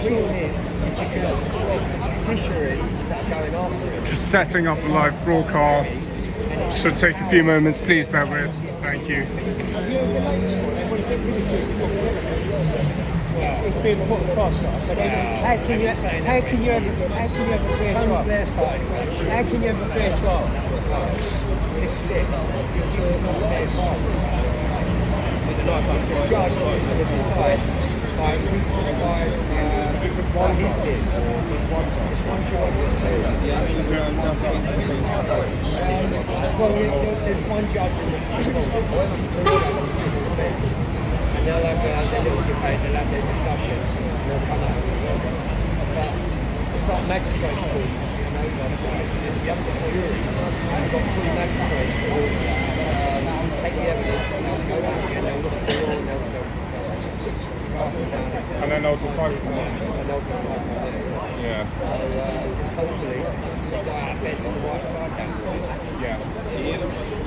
reason is because the judiciary that are going after it. Just setting up the live broadcast. Should take a few moments, please bear with. Thank you. It's been put across, but how can you have a fair trial? How can you have a fair trial? This is it. This is not fair trial. The judge will decide by his peers. Just one judge. Well, there's one judge in the and they'll have their little debate, they'll have their discussions, and they'll come out with it. But it's like magistrates court, you know, you haven't got a jury, you've got three magistrates that will take the evidence, and they'll go out and they'll look at the law, and And then they'll decide from there. And they'll decide from there. Yeah. So just hopefully, it's got our bed on the right side down there. Yeah.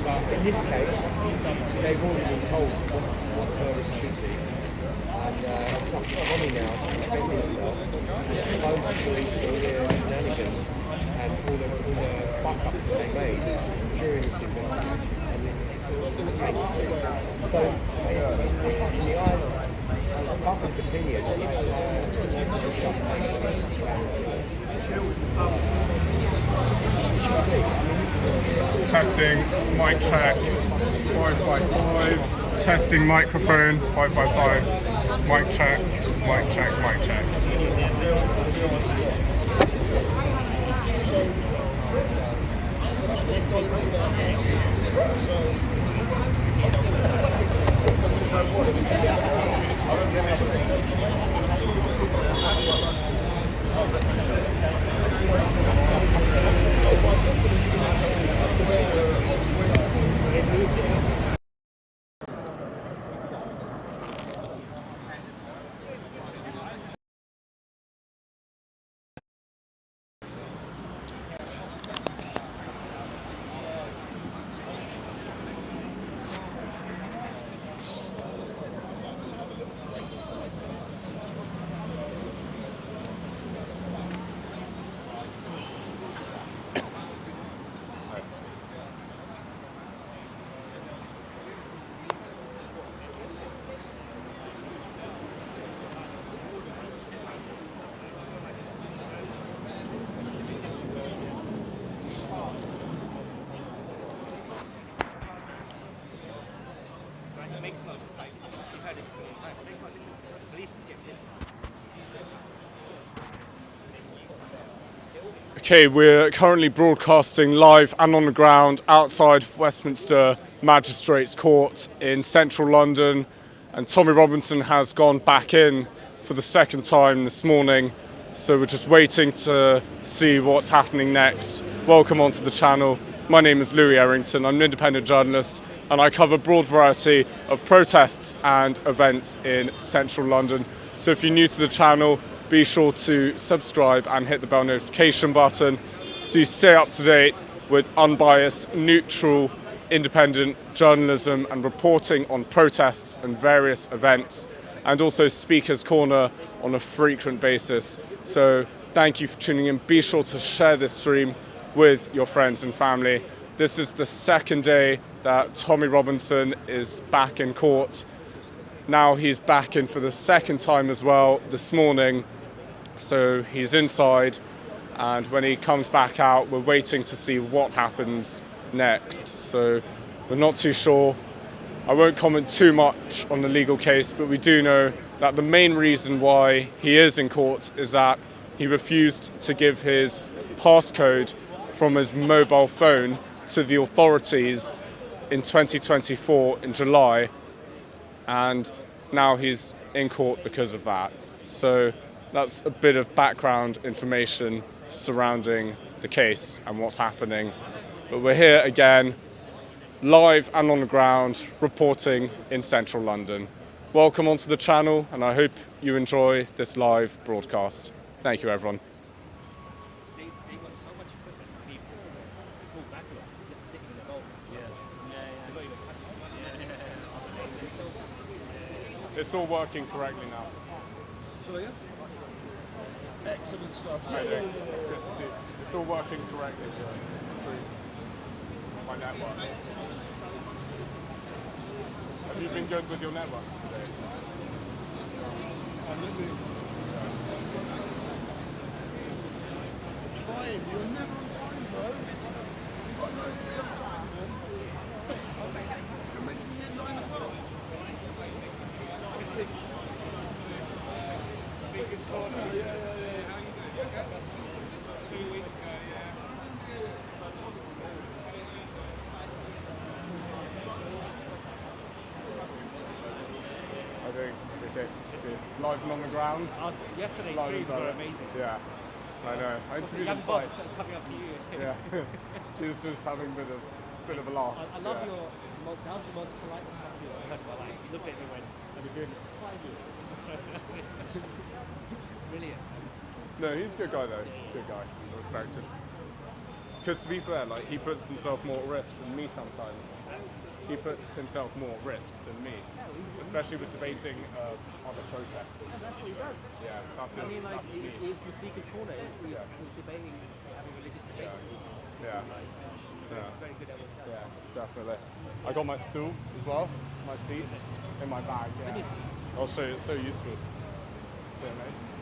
But in this case, they've already been told what the verdict should be. And it's up to Tommy now to defend himself and expose the police for all their shenanigans and all the fuck-ups that they made during this investigation. And it's a fantasy. So, in the eyes of the public opinion, it's an open shut case. Testing, mic check, 555. Testing microphone, 555. Mic check, mic check, mic check. Okay, we're currently broadcasting live and on the ground outside Westminster Magistrates Court in central London, and Tommy Robinson has gone back in for the second time this morning, so we're just waiting to see what's happening next. Welcome onto the channel. My name is Louis Errington. I'm an independent journalist and I cover a broad variety of protests and events in central London. So if you're new to the channel, be sure to subscribe and hit the bell notification button so you stay up to date with unbiased, neutral, independent journalism and reporting on protests and various events, and also Speaker's Corner on a frequent basis. So thank you for tuning in. Be sure to share this stream with your friends and family. This is the second day that Tommy Robinson is back in court. Now he's back in for the second time as well this morning. So he's inside, and when he comes back out, we're waiting to see what happens next. So we're not too sure. I won't comment too much on the legal case, but we do know that the main reason why he is in court is that he refused to give his passcode from his mobile phone to the authorities in 2024 in July, and now he's in court because of that. So that's a bit of background information surrounding the case and what's happening. But we're here again, live and on the ground, reporting in central London. Welcome onto the channel, and I hope you enjoy this live broadcast. Thank you, everyone. It's all working correctly now. excellent stuff. Good to see. It's all working correctly through my network. Have you been good with your networks today? Trying, you're never on time, bro. You've got to learn to be on time, man. You're meant to be here at 9 o'clock. Biggest corner. Yeah. 2 weeks ago, I think it's live and on the ground. Yesterday's Live streams and were direct. amazing. Yeah, I know. I interviewed him Young Bob twice. coming up to you. Yeah, he was just having a bit of a laugh. I love yeah. your. That was the most polite stuff you ever heard. But like, he looked at me and went, "I've been doing this for 5 years." Brilliant. No, he's a good guy though. Good guy. I respect him. Because to be fair, like he puts himself more at risk than me sometimes. He puts himself more at risk than me, especially with debating other protesters. That's what he does. Yeah, that's his. I mean, like, that's his niche. it's the speaker's corner. He's debating, having religious debates. Yeah. He's very good at what he does. Yeah, definitely. I got my stool as well, my seat in my bag. Yeah. I'll show you. It's so useful. So amazing.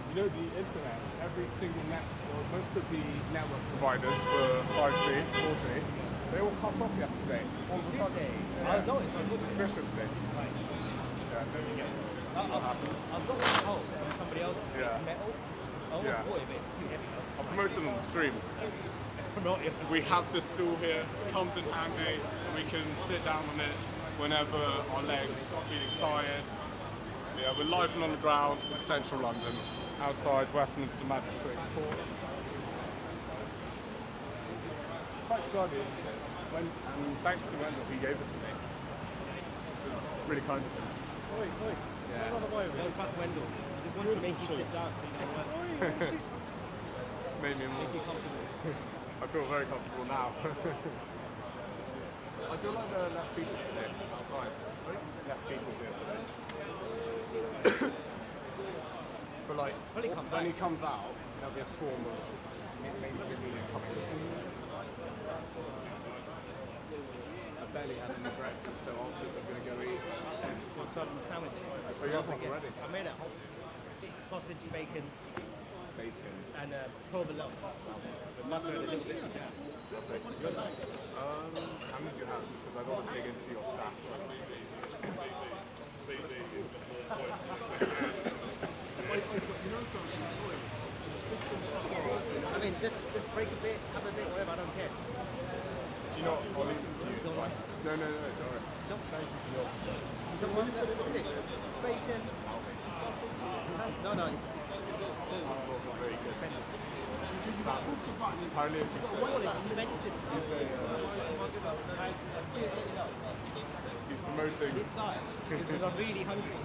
You know, the internet, every single or most of the network providers for 5G, 4G, they all cut off yesterday. All of a sudden. I noticed. I was Suspiciously. Yeah, there you go. What happens? I've got one at home from somebody else. Yeah. It's metal. I almost Yeah. bought it, but it's too heavy. I'll promote it on the stream. Promote it. We have this stool here, comes in handy, and we can sit down on it whenever our legs are feeling tired. Yeah, we're live and on the ground in central London, outside Westminster Magistrates Court. Quite sturdy, isn't it? And thanks to Wendell, he gave it to me. This is really kind of him. Yeah. Don't trust Wendell. He just wants to make you sit down so you know what. Made me Make you more. comfortable. I feel very comfortable now. I feel like there are less people today outside. Less people here today. But like, when he comes out, there'll be a swarm of mainstream media coming in. I barely had any breakfast, so afterwards I'm going to go eat. Want some sandwich? Oh, you have one already? I made it at home. Sausage, bacon, Bacon. and provolone. With butter and a little bit of jam. How many do you have? Because I don't want to dig into your staff. I mean, just break a bit, have a bit, whatever, I don't care. Do you know what? I'll leave it to you. It's fine. No, don't worry. Don't thank you. You don't want that, look at it. Bacon, sausage. No, it's Very good. Apparently it's well, it's expensive. he's promoting. This guy is really hungry.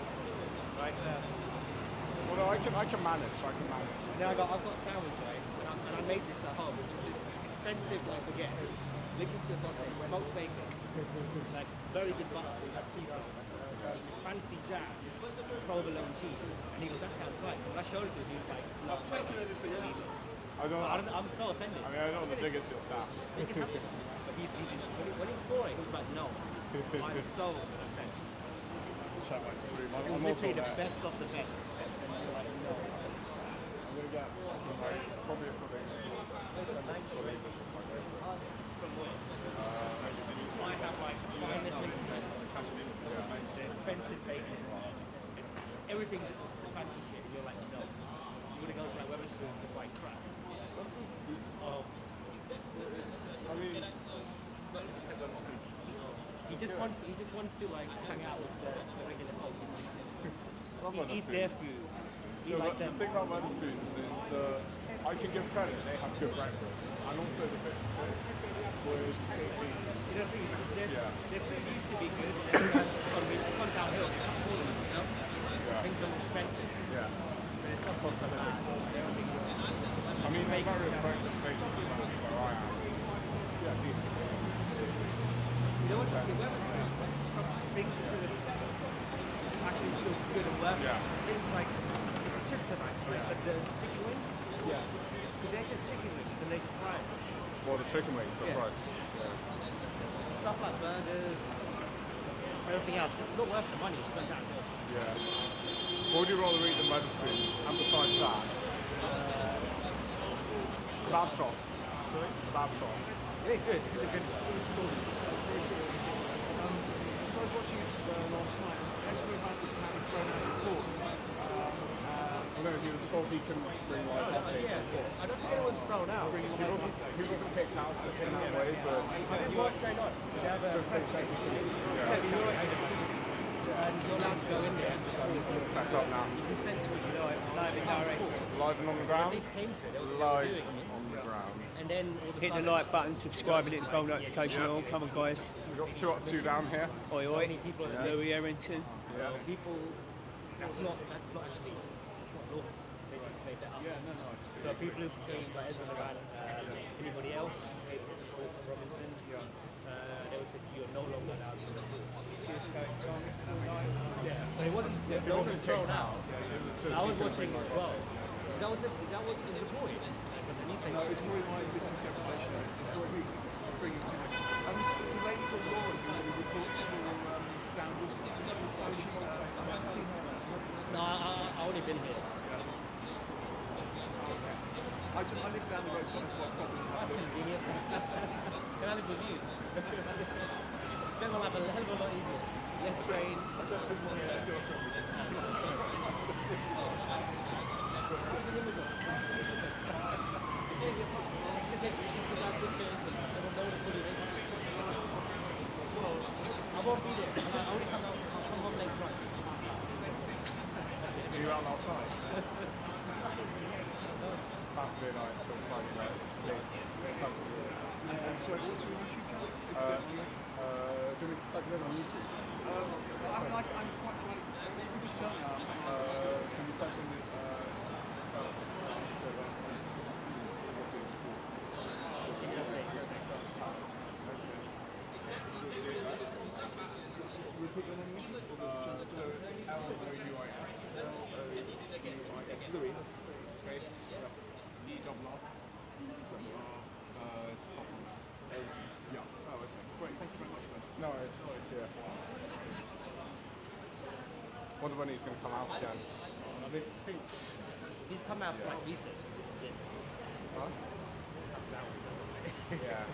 Right Well, no, I can manage. Then I've got sandwich, right? And I made this at home. It's expensive, like forget. Lincolnshire sausage, smoked bacon, like very good butter, like sea salt. This fancy jam, provolone cheese. And he goes, that sounds nice. When I showed it to him, he was like, I've taken everything out. I'm so offended. I mean, I don't want to dig into your staff. You can have it. But when he saw it, he was like, no. I'm so upset. Check my stream. It was literally the best of the best. And you're like, no. I'm gonna get probably a pudding. I have like finest the expensive bacon. Everything's fancy shit. You're like, no. You would have gone to like Wetherspoons and buy crap. I mean, He just wants to like hang out with the regular folk. love Eat their food. You like the them. thing about Wetherspoons is I can give credit. They have good breakfast, and also the fish and chips was tasty. You know, their food used to be good, and then it's gone downhill. Things are more expensive. Yeah. But it's not so bad. I mean, there's various breakfast places around where I am. Yeah, decent. You know what? Some things that actually still good and worth it. Yeah. It's things like chips are nice, right? But The chicken wings? Yeah. Because they're just chicken wings and they just fry it. Well, the chicken wings, that's Yeah. right. Yeah. Stuff like burgers, everything else, just not worth the money you spend out there. Yeah. What would you rather eat than Wetherspoons? And besides that, kebab shop. Sorry? Kebab shop. Really good. It's a good So I was watching it last night, and Ezra Van was apparently thrown out of course. Well, no, he was told he couldn't bring live updates. Yeah, I don't think anyone's thrown out. He wasn't kicked out in that way, but I think what's going on? They have a just they said he could. yeah, and you're allowed to go in there. That's up now. You can censor it, you know, live and direct. Live and on the They ground. came to it, they were Live doing it. on the ground. And then all of a Hit the sudden- like button, subscribe and hit the bell notification Yeah. on. Come on, guys. We've got 2 up, 2 down here. Oi, oi. many people that Louis Errington. Yeah. people, that's not actually, it's not lawful. They just made that up. Yeah, no. So people who came like Ezra Moran, anybody else, able to support Robinson, they would say you're no longer allowed to report. Yeah, so it wasn't, no one was thrown out. I was watching as well. Is that what is reported? No, it's probably my misinterpretation. It's what we bring it to me. There's a lady called Lauren who reports for Dan Wilson. I haven't seen her. No, I only been here. I live down the road, so it's quite popular. That's convenient. Can I live with you? Then we'll have a hell of a lot easier. Less trains. I don't think my girlfriend would. I won't be there. I only come home next Friday. Were you out last night? Saturday night till Friday night. And so, what's your YouTube channel? Do you want me to type it in on YouTube? I'm quite like, you just tell me. So you type in this. Repeat your name again? So it's L-O-U-I-S. L-O-U-I-S. Louis. Space. Double R. It's top on. Yeah. Oh, okay. Great. Thank you very much, guys. No, it's yeah. Wonder when he's going to come out again. I think he's come out for like research. This is it. Huh? Yeah.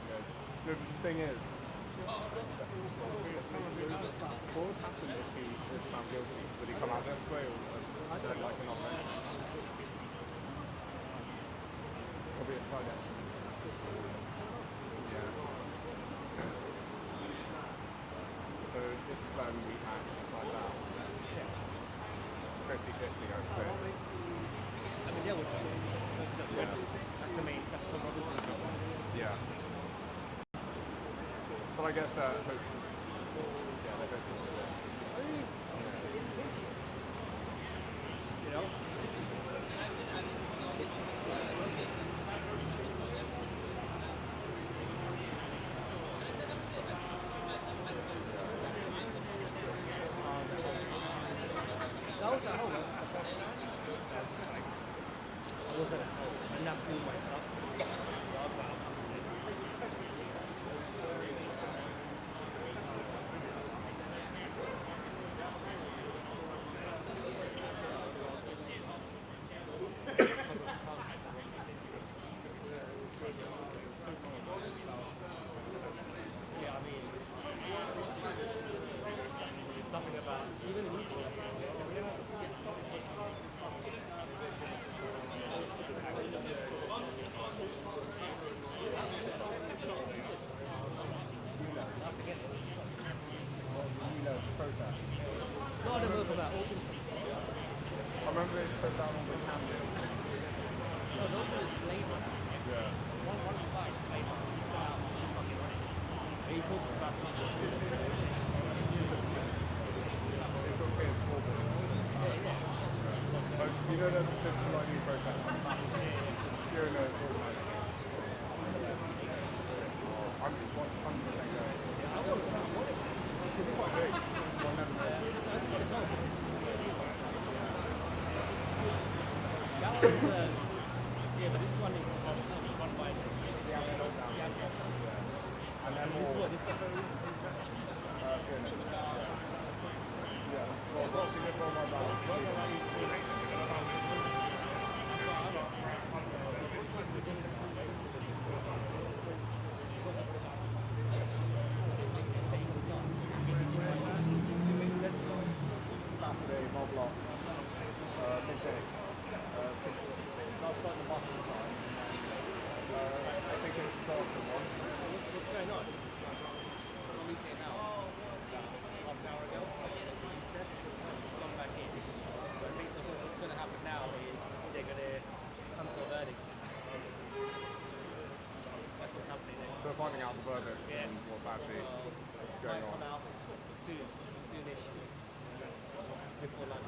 Yes. The thing is, what would happen if he was found guilty? Would he come out this way or like an offense? Probably a side entrance. Yeah. So this is when we actually find out. 50-50, I would say. I mean, yeah, that's the main. That's the Robinson job. Yeah. But I guess hopefully, yeah, they're both into this. You know. That was at home. I wasn't at home. I not doing my stuff. I was out. Yeah, I mean, something about even Protest. not a move about. I remember they put down all the candles. No, those are later. Yeah. One fight later. He's got out. He's fucking running. And he talks about It's okay, it's Corbyn. But you know there's a different like new protest. You know it's organised. I'm 100% going. It's quite big. One never knows. that Yeah, but this one is one by And then this more. one is definitely Saturday, mob lot, midday. That's like the bottom time. I think it starts at 1. what's going on? Meeting now. Half an hour ago. Recess. Gone back in. So I think what's going to happen now is they're going to come to a verdict. That's what's happening next. So finding out the verdict Yeah. and what's actually Might going come on. out soonish. Before lunch.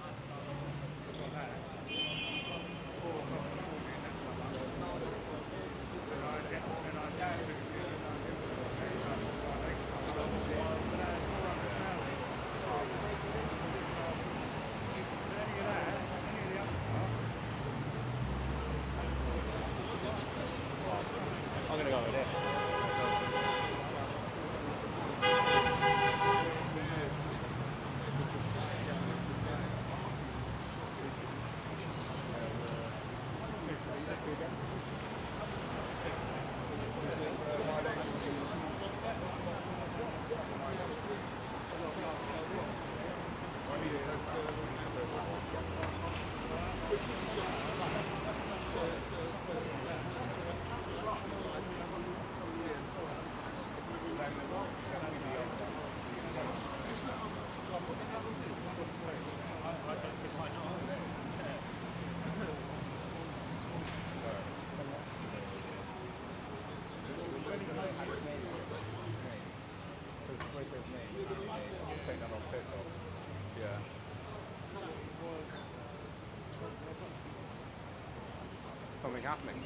I'm going to go with it. Take that off TikTok. Yeah. Something happening.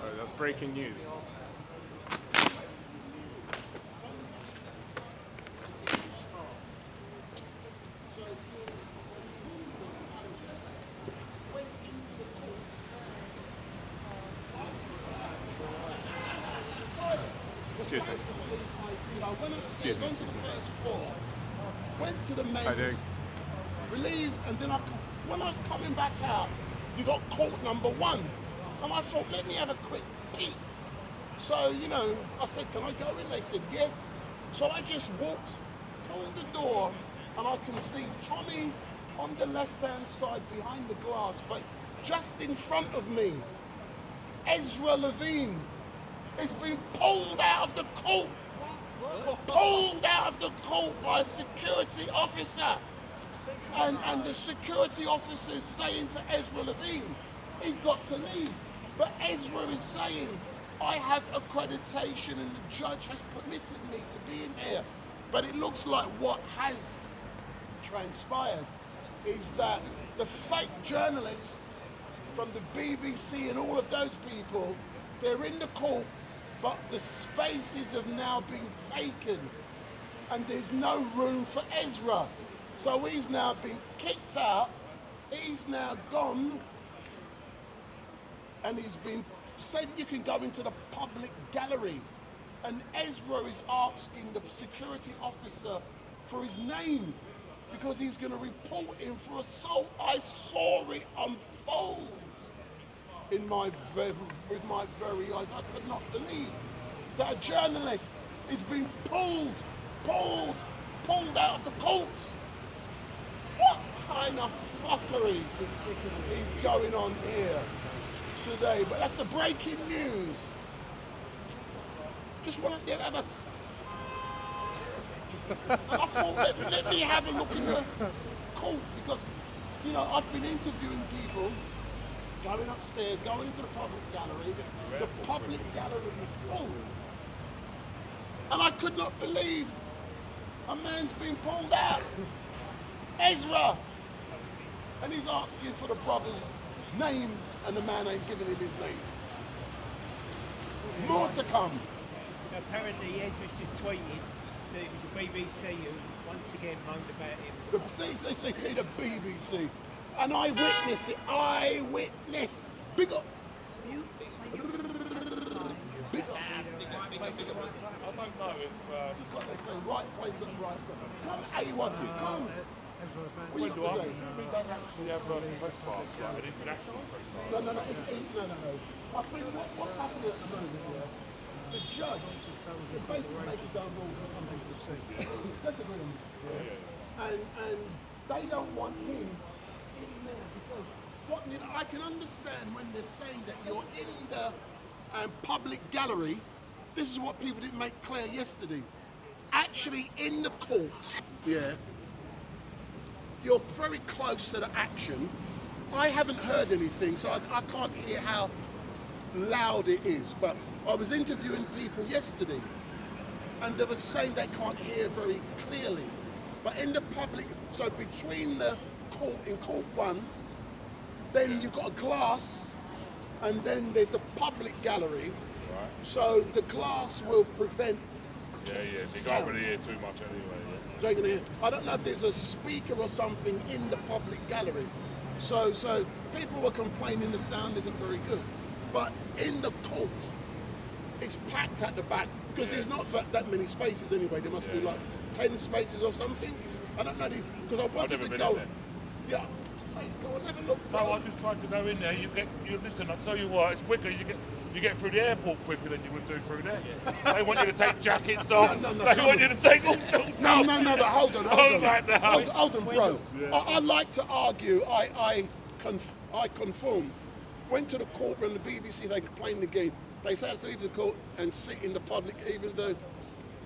Oh, that's breaking news. Excuse me. I went upstairs onto the first floor, went to the How you main, doing? relieved, and then when I was coming back out, you got court number 1. And I thought, let me have a quick peek. So, I said, can I go in? They said, yes. So I just walked, pulled the door, and I can see Tommy on the left-hand side behind the glass, but just in front of me, Ezra Levine is being pulled out of the court. Pulled out of the court by a security officer. And the security officer is saying to Ezra Levine, he's got to leave. But Ezra is saying, I have accreditation and the judge has permitted me to be in here. But it looks like what has transpired is that the fake journalists from the BBC and all of those people, they're in the court, but the spaces have now been taken and there's no room for Ezra. So he's now been kicked out, he's now gone, and he's been said you can go into the public gallery. And Ezra is asking the security officer for his name because he's going to report him for assault. I saw it unfold with my very eyes. I could not believe that a journalist is being pulled out of the court. What kind of fuckery is going on here today? But that's the breaking news. Just wanted to have a... I thought, let me have a look in the court because, I've been interviewing people, going upstairs, going into the public gallery. The public gallery is full. And I could not believe a man's been pulled out. Ezra! And he's asking for the brother's name and the man ain't giving him his name. More to come. Apparently, Ezra's just tweeted that it was the BBC who once again moaned about him. They say the BBC. And I witnessed it. I witnessed. Big up. Big up. I don't know if Just like they say, right place at the right time. Come, A1, come. What you got to say? we don't actually have a press pass, like an international press pass. No. I think what's happening at the moment, the judge is basically making his own rules and come to the sea. Let's agree on that. And they don't want him in there because I can understand when they're saying that you're in the public gallery. This is what people didn't make clear yesterday. Actually, in the court, you're very close to the action. I haven't heard anything, so I can't hear how loud it is. But I was interviewing people yesterday, and they were saying they can't hear very clearly. But in the public, so between the court in court 1, then you've got a glass, and then there's the public gallery. Right. So the glass will prevent So you can't really hear too much anyway. taking it. I don't know if there's a speaker or something in the public gallery. So people were complaining the sound isn't very good. But in the court, it's packed at the back because there's not that many spaces anyway. There must be like 10 spaces or something. I don't know because I wanted to go. Yeah. Hey, go on, have a look. No, I just tried to go in there. You listen. I tell you what, it's quicker. You get through the airport quicker than you would do through there. They want you to take jackets off. No, they want you to take all sorts off. No, but hold on. I was like, no. Hold on, bro. I like to argue. I conform. Went to the courtroom, the BBC, they complained again. They said I had to leave the court and sit in the public, even though,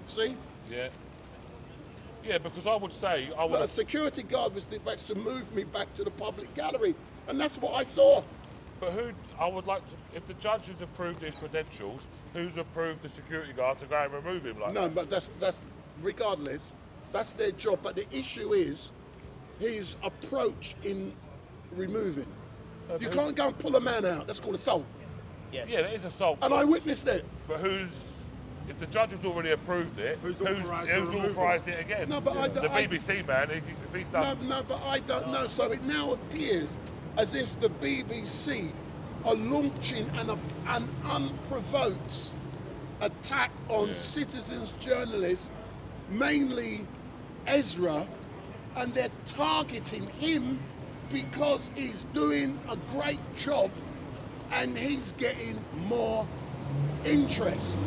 see? Yeah, because I would say, But a security guard was about to move me back to the public gallery, and that's what I saw. But I would like to, if the judge has approved his credentials, who's approved the security guard to go and remove him like No, that? but that's regardless, that's their job. But the issue is his approach in removing. You can't go and pull a man out. That's called assault. Yeah, that is assault. And I witnessed it. But if the judge has already approved it, who's authorised it again? No, but the BBC man, if he's done. No, but I don't know. So it now appears as if the BBC are launching an unprovoked attack on citizens, journalists, mainly Ezra, and they're targeting him because he's doing a great job and he's getting more interest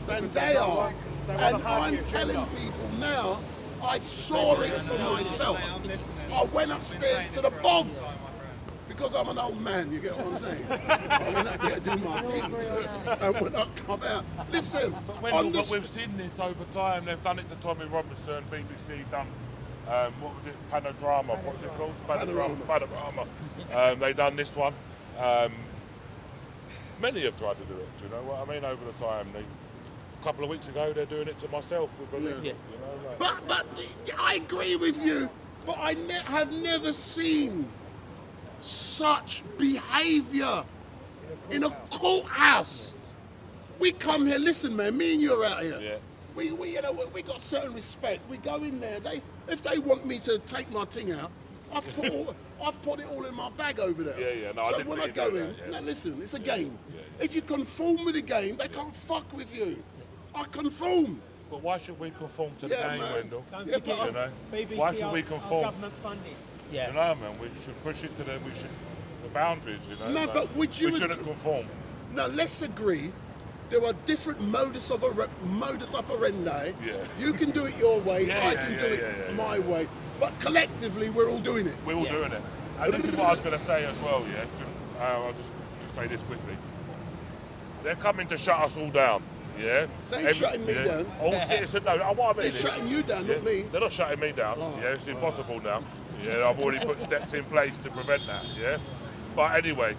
than they are. And I'm telling people now, I saw it for myself. I went upstairs to the bog because I'm an old man, you get what I'm saying? I went up there to do my thing. And when I come out, listen, But we've seen this over time. They've done it to Tommy Robinson, BBC done, what was it, Panorama, what was it called? Panorama. They done this one. Many have tried to do it, do you know what I mean, over the time. A couple of weeks ago, they're doing it to myself with a link, you know. Like. But I agree with you, but I have never seen such behaviour in a courthouse. We come here, listen, man. Me and you are out here. Yeah. We got certain respect. We go in there. If they want me to take my thing out, I've put it all in my bag over there. Yeah. No, so when I go in, now listen, it's a game. If you conform with the game, they can't fuck with you. I conform. But why should we conform to the game, man. Wendell? Don't You forget, know? BBC Why should we are conform? government funded. You know, man, we should push it to the boundaries, you know. No, like, but would you we shouldn't conform. Now let's agree. There are different modus operandi. Yeah. You can do it your way. Yeah, I can do it my way. But collectively, we're all doing it. We're all doing it. And this is what I was going to say as well, yeah? I'll just say this quickly. They're coming to shut us all down, yeah? They ain't shutting me down. All citizens, no, what I mean They're is... shutting you down, not me. They're not shutting me down, it's impossible now. Yeah, I've already put steps in place to prevent that, yeah? But anyway,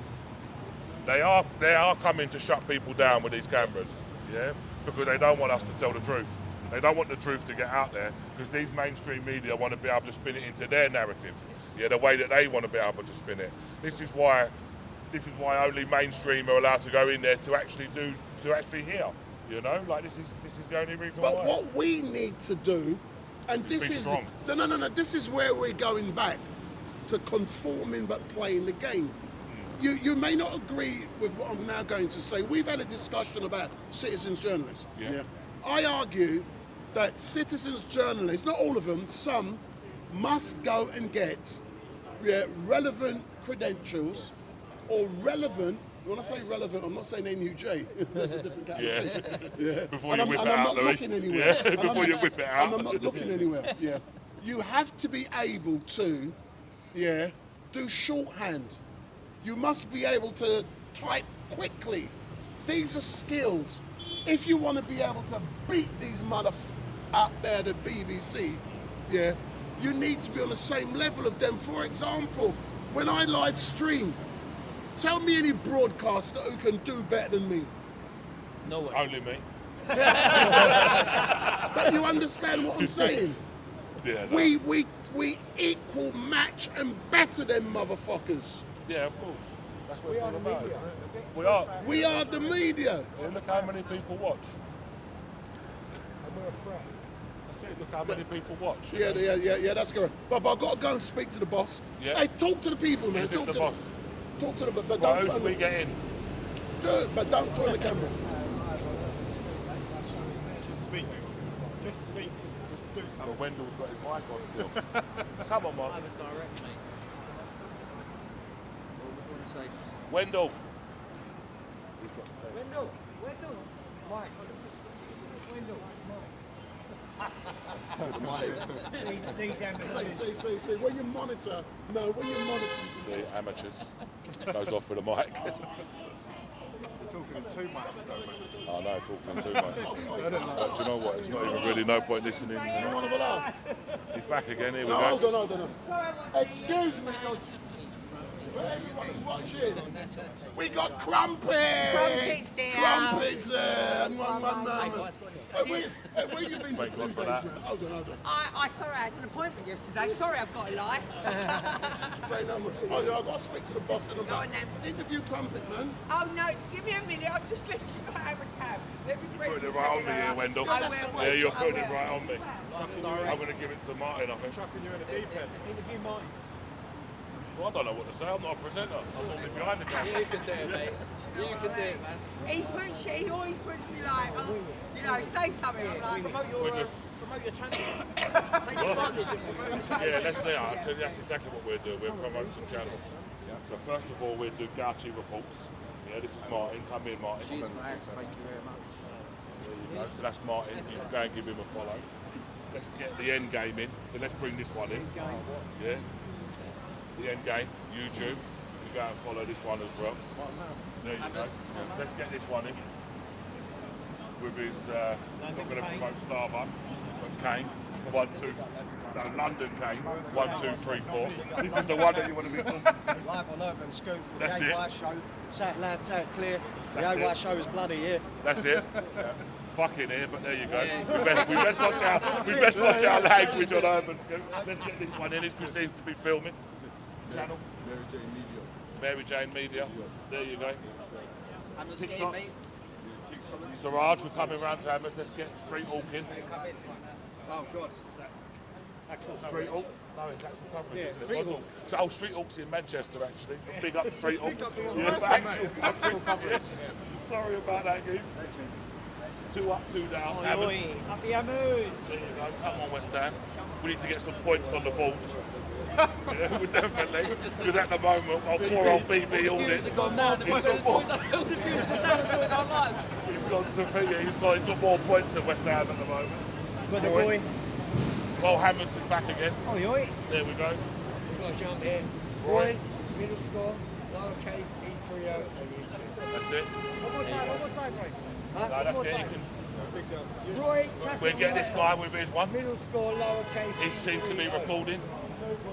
they are coming to shut people down with these cameras, yeah? Because they don't want us to tell the truth. They don't want the truth to get out there because these mainstream media want to be able to spin it into their narrative, the way that they want to be able to spin it. This is why only mainstream are allowed to go in there to actually hear, you know? Like this is the only reason why. But what we need to do, and this is strong. no, this is where we're going back. to conforming but playing the game. You may not agree with what I'm now going to say. We've had a discussion about citizens journalists. Yeah. I argue that citizens journalists, not all of them, some must go and get relevant credentials or relevant. When I say relevant, I'm not saying NUJ. That's a different kind of thing. Yeah. Before And you whip it I'm out, not Louis. looking anywhere. Yeah, before you whip it out. And I'm not looking anywhere. Yeah. You have to be able to, do shorthand. You must be able to type quickly. These are skills. If you want to be able to beat these out there, the BBC, you need to be on the same level of them. For example, when I live stream, tell me any broadcaster who can do better than me. No way. Only me. But you understand what I'm saying? Yeah. No. We equal match and better them motherfuckers. Yeah, of course. That's what it's all about, isn't it? We are. We are the media. Yeah, look how many people watch. And we're a threat. That's it. Look how many people watch. Yeah, that's correct. But I've got to go and speak to the boss. Yeah. Hey, talk to the people, man. Is this Talk the to boss? Talk to them, but Well, don't who should turn we get in? do it, but don't turn the camera. Just speak. Just speak. Just do Well, something. Wendell's got his mic on still. Come on, Mark. Have it direct, mate. What do you want to say? Wendell. Wendell, Mike. Say, when you monitor, See, amateurs. Goes off with a mic. You're talking too much, though, mate. I know, talking too much. But do you know what? It's not even really no point listening. He's back again. Here we No, go. hold on. Excuse me, for everyone who's watching, we got crumpets. Crumpets there. Crumpets there. Where you been for Thank 2 God days, for that. man? Hold on. Sorry, I had an appointment yesterday. Sorry, I've got a life. Say no more. Oh, yeah, I've got to speak to the boss in the Go on back. then. Interview Crumpet, man. Oh no, give me a minute. I'll just let you go have a cab. Let me breathe. Putting it right on me here, Wendell. I that's the will. Yeah, you're I putting it will. right on me. I'm going to give it to Martin, I think. Chucking you in a deep end. Interview Martin. Well, I don't know what to say. I'm not a presenter. I'm normally behind the camera. You can do it, mate. You can do it, man. He always puts me like, say something. I'm like, Promote We're your, just- promote your channel. Take advantage of promoting your channel. Yeah, let's do I'll tell you that's exactly what we'll do. We'll promote some channels. So first of all, we'll do Gauchi reports. Yeah, this is Martin. Come in, Martin. Cheers, guys. Thank you very much. There you go. So that's Martin. You can go and give him a follow. Let's get the end game in. So let's bring this one in. Yeah. The end game, YouTube. You go and follow this one as well. There you go. Yeah. Let's get this one in. With his, not going to promote Starbucks, but Kane. 1, 2. No, London Kane. 1, 2, 3, 4. This is the one that you want to be talking to. Live on Urban Scoop, That's the it. AY show. Say it loud, say it clear. That's The AY it. show is bloody, yeah. That's it. Fucking here, but there you go. We best watch our language on Urban Scoop. Let's get this one in. This seems to be filming. Channel. Mary Jane Media. There you go. I'm just getting, TikTok. mate. Siraj, we're coming round to Hammers. Let's get Street Hawking. Oh, God. Street Hawk. No, it's actual coverage, isn't it? So, Street Hawk's in Manchester, actually. Big up Street Hawk. Yeah, but actual coverage. Sorry about that, geez. 2 up, 2 down. Hammers. Up the Hammers. There you go. Come on, West Ham. We need to get some points on the board. Yeah, we definitely. Because at the moment, our poor old BB all this. Views have gone down. We're going to do all the views have gone down and doing our lives. He's gone to figure. He's got more points than West Ham at the moment. Got the boy. Well, Hammers is back again. Oh, oi. There we go. Got to jump here. Roy, middle score, lowercase, E30 on YouTube. That's it. One more time, Roy. No, that's it. You can, Roy, we'll get this guy with his one. middle score, lowercase, He seems to be recording.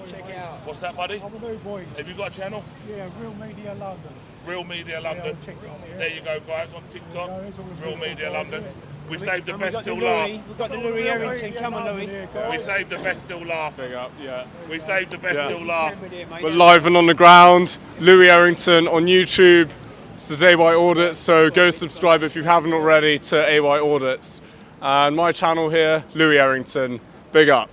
Check it out. What's that, buddy? I'm a new boy. Have you got a channel? Yeah, Real Media London. Real Media London. TikTok, yeah. There you go, guys, on TikTok. Yeah, it's all the Real big Media guys, London. yeah. We saved the And we best got till the Louis. last. We've got the Louis Errington. Come on, Louis. We saved the best till last. Big up, yeah. We saved the best Yes. till last. We're live and on the ground. Louis Errington on YouTube. This is AY Audits, so go subscribe if you haven't already to AY Audits. And my channel here, Louis Errington. Big up.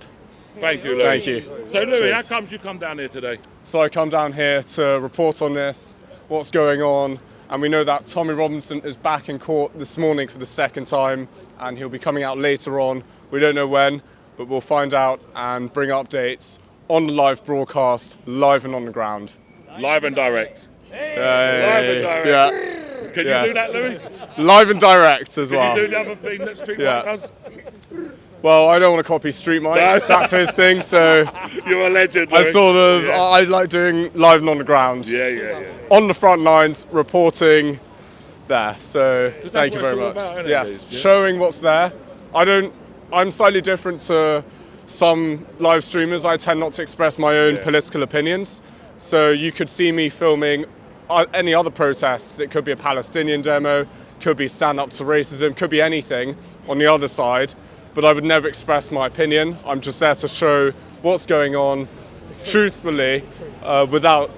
Thank you, Louis. Thank you. So, Louis, Cheers. how comes you come down here today? So I come down here to report on this, what's going on, and we know that Tommy Robinson is back in court this morning for the second time, and he'll be coming out later on. We don't know when, but we'll find out and bring updates on the live broadcast, live and on the ground. Live and direct. Live and direct. Yeah. Can Yes. you do that, Louis? Live and direct as well. Can you do the other thing that Street Yeah. Mike does? Well, I don't want to copy Street Mike. No. That's his thing. So You're a legend, I Louis. sort of Yeah. I like doing live and on the ground. Yeah. On the front lines, reporting there. So thank you what very it's much. all about, isn't it, Yes, Liz? Yeah. showing what's there. I'm slightly different to some live streamers. I tend not to express my own Yeah. political opinions. So you could see me filming any other protests. It could be a Palestinian demo, could be stand up to racism, could be anything on the other side. But I would never express my opinion. I'm just there to show what's going on truthfully without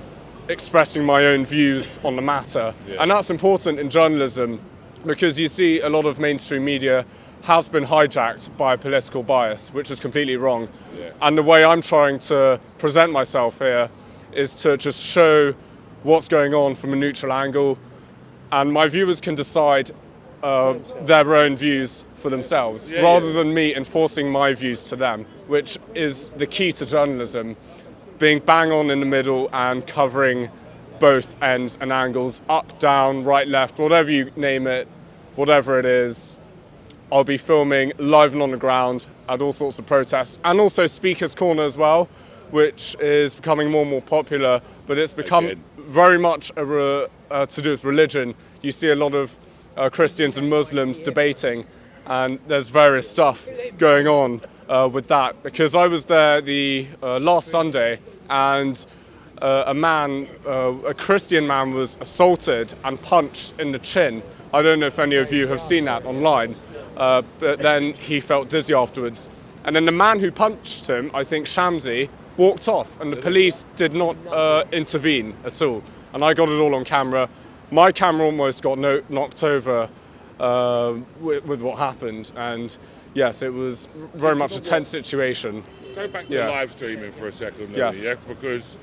expressing my own views on the matter. Yeah. And that's important in journalism because you see a lot of mainstream media has been hijacked by political bias, which is completely wrong. Yeah. And the way I'm trying to present myself here is to just show what's going on from a neutral angle, and my viewers can decide their own views for themselves, Yeah, rather yeah. than me enforcing my views to them, which is the key to journalism, being bang on in the middle and covering both ends and angles, up, down, right, left, whatever you name it, whatever it is. I'll be filming live and on the ground at all sorts of protests, and also Speaker's Corner as well, which is becoming more and more popular, but it's become Again. very much to do with religion. You see a lot of Christians and Muslims debating, and there's various stuff going on with that. Because I was there the last Sunday, and a Christian man was assaulted and punched in the chin. I don't know if any of you have seen that online, but then he felt dizzy afterwards. And then the man who punched him, I think Shamsi, walked off, and the police did not intervene at all. And I got it all on camera. My camera almost got knocked over with what happened. And yes, it was very much a tense situation. Go back to Yeah. live streaming for a second, Louis, Yes. yeah? Because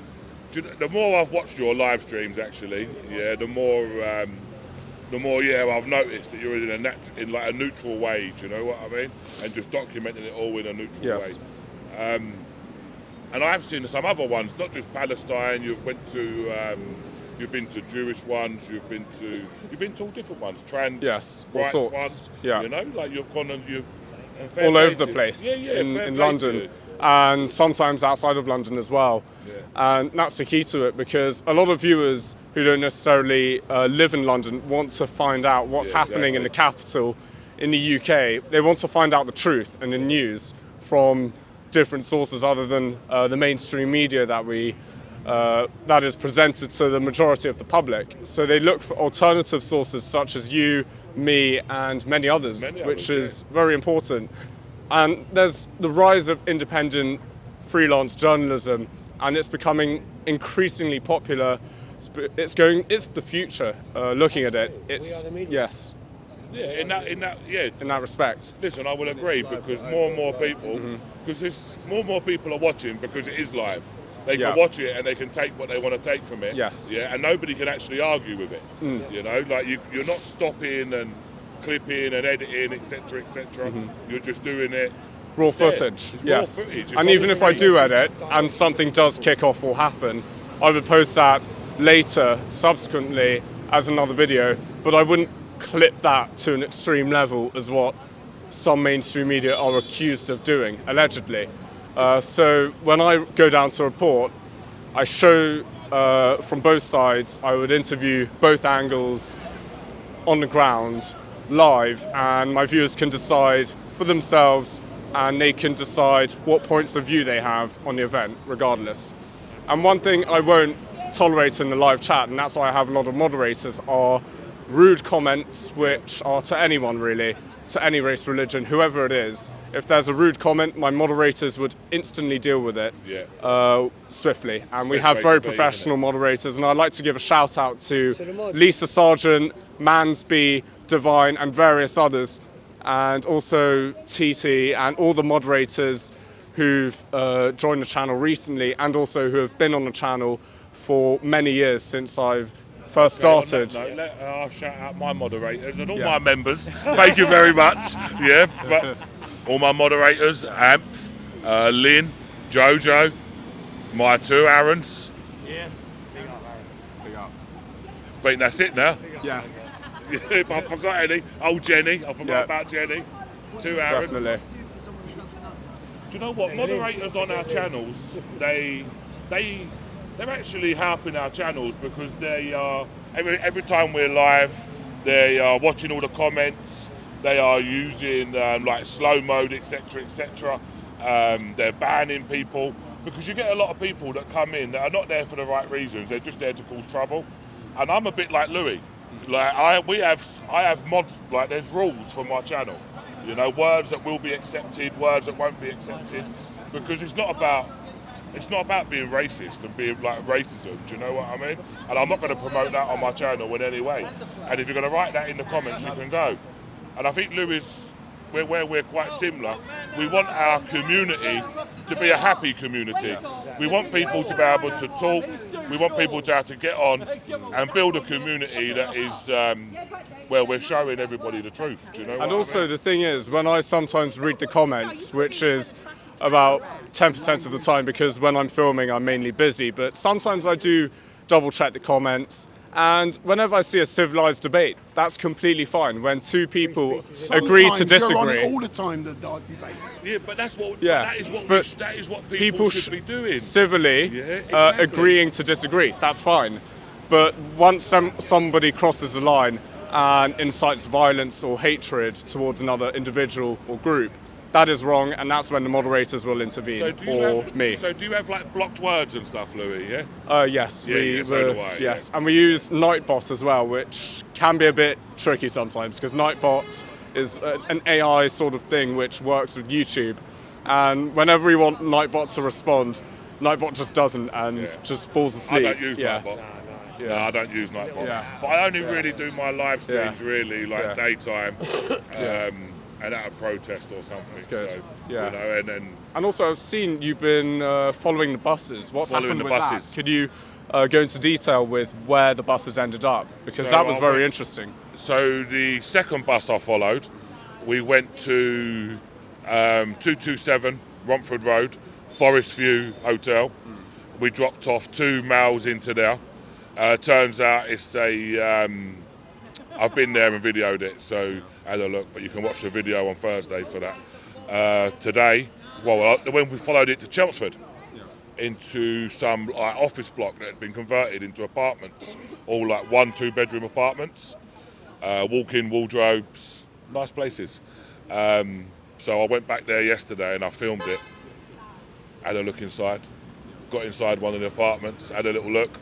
the more I've watched your live streams, actually, yeah, the more I've noticed that you're in a neutral way. Do you know what I mean? And just documenting it all in a neutral Yes. way. And I've seen some other ones, not just Palestine. You've been to Jewish ones. You've been to all different ones. Trans, Yes, all rights sorts. ones. Yeah. You know, like you've gone and fair All play over to the you. place Yeah, fair in play to London, you. and sometimes outside of London as well. And that's the key to it, because a lot of viewers who don't necessarily live in London want to find out what's Yeah, happening in the exactly. capital in the UK. They want to find out the truth and the news from different sources other than the mainstream media that is presented to the majority of the public. So they look for alternative sources such as you, me, and many others, which is very important. And there's the rise of independent freelance journalism, and it's becoming increasingly popular. It's the future. Looking at it, it's yes, Yeah, in in that respect. Listen, I will agree, because more and more people, because more and more people are watching because it is live. They can Yeah. watch it and they can take what they want to take from it. Yes. Yeah, and nobody can actually argue with it. You know, like you're not stopping and clipping and editing, etc., etc. You're just doing it. Raw there. footage, It's yes. raw footage. It's And even if I obviously- do edit and something does kick off or happen, I would post that later, subsequently, as another video, but I wouldn't clip that to an extreme level as what some mainstream media are accused of doing, allegedly. So when I go down to report, I show from both sides. I would interview both angles on the ground, live, and my viewers can decide for themselves, and they can decide what points of view they have on the event, regardless. And one thing I won't tolerate in the live chat, and that's why I have a lot of moderators, are rude comments, which are to anyone really, to any race, religion, whoever it is. If there's a rude comment, my moderators would instantly deal with it swiftly. And we have very professional moderators, and I'd like to give a shout out to Lisa Sargent, Mansby, Divine, and various others, and also TT and all the moderators who've joined the channel recently and also who have been on the channel for many years since I've first started. I'll shout out my moderators and all Yeah. my members. Thank you very much. Yeah, but all my moderators, Amph, Lynn, Jojo, my two Aarons. Yes. Big up, Aaron. Big up. I think that's it now. Yes, If I forgot any, Jenny, I forgot about Jenny. Two Aarons. definitely. Do you know what? Moderators on our channels, they're actually helping our channels because they are every time we're live, they are watching all the comments. They are using like slow mode, etc., etc. They're banning people because you get a lot of people that come in that are not there for the right reasons. They're just there to cause trouble. And I'm a bit like Louis. Like I have there's rules for my channel. You know, words that will be accepted, words that won't be accepted, because it's not about being racist and being like racism. Do you know what I mean? And I'm not going to promote that on my channel in any way. And if you're going to write that in the comments, you can go. And I think Louis, where we're quite similar, we want our community to be a happy community. We want people to be able to talk. We want people to have to get on and build a community that is where we're showing everybody the truth. Do you know? And also the thing is, when I sometimes read the comments, which is about 10% of the time because when I'm filming I'm mainly busy, but sometimes I do double check the comments. And whenever I see a civilized debate, that's completely fine. When two people agree to Sometimes you're on disagree. it all the time, the debate. Yeah, but that's what. Yeah, That is what people should be doing. Civilly Yeah, exactly. agreeing to disagree. That's fine. But once somebody crosses the line and incites violence or hatred towards another individual or group, that is wrong, and that's when the moderators will intervene, me. So do you have like blocked words and stuff, Louis? Yeah. Yes, Yeah, so do I, yes, and we use Nightbot as well, which can be a bit tricky sometimes because Nightbot is an AI sort of thing which works with YouTube, and whenever we want Nightbot to respond, Nightbot just doesn't and just falls I asleep. don't use Nightbot. No, I don't use Nightbot. Yeah. But I only really do my live streams really like Yeah. daytime. And at a protest or something. That's good. So, Yeah. You know, and then And also, I've seen you've been following the buses. What's Following happened the with buses. that? Could you go into detail with where the buses ended up? Because So that was I very went- interesting. So the second bus I followed, we went to 227 Romford Road, Forest View Hotel. We dropped off 2 males into there. Turns out it's a, I've been there and videoed it, so had a look, but you can watch the video on Thursday for that. Today, when we followed it to Chelmsford, into some like office block that had been converted into apartments, all like 1-2 bedroom apartments, walk-in wardrobes, nice places. So I went back there yesterday and I filmed it, had a look inside, got inside one of the apartments, had a little look,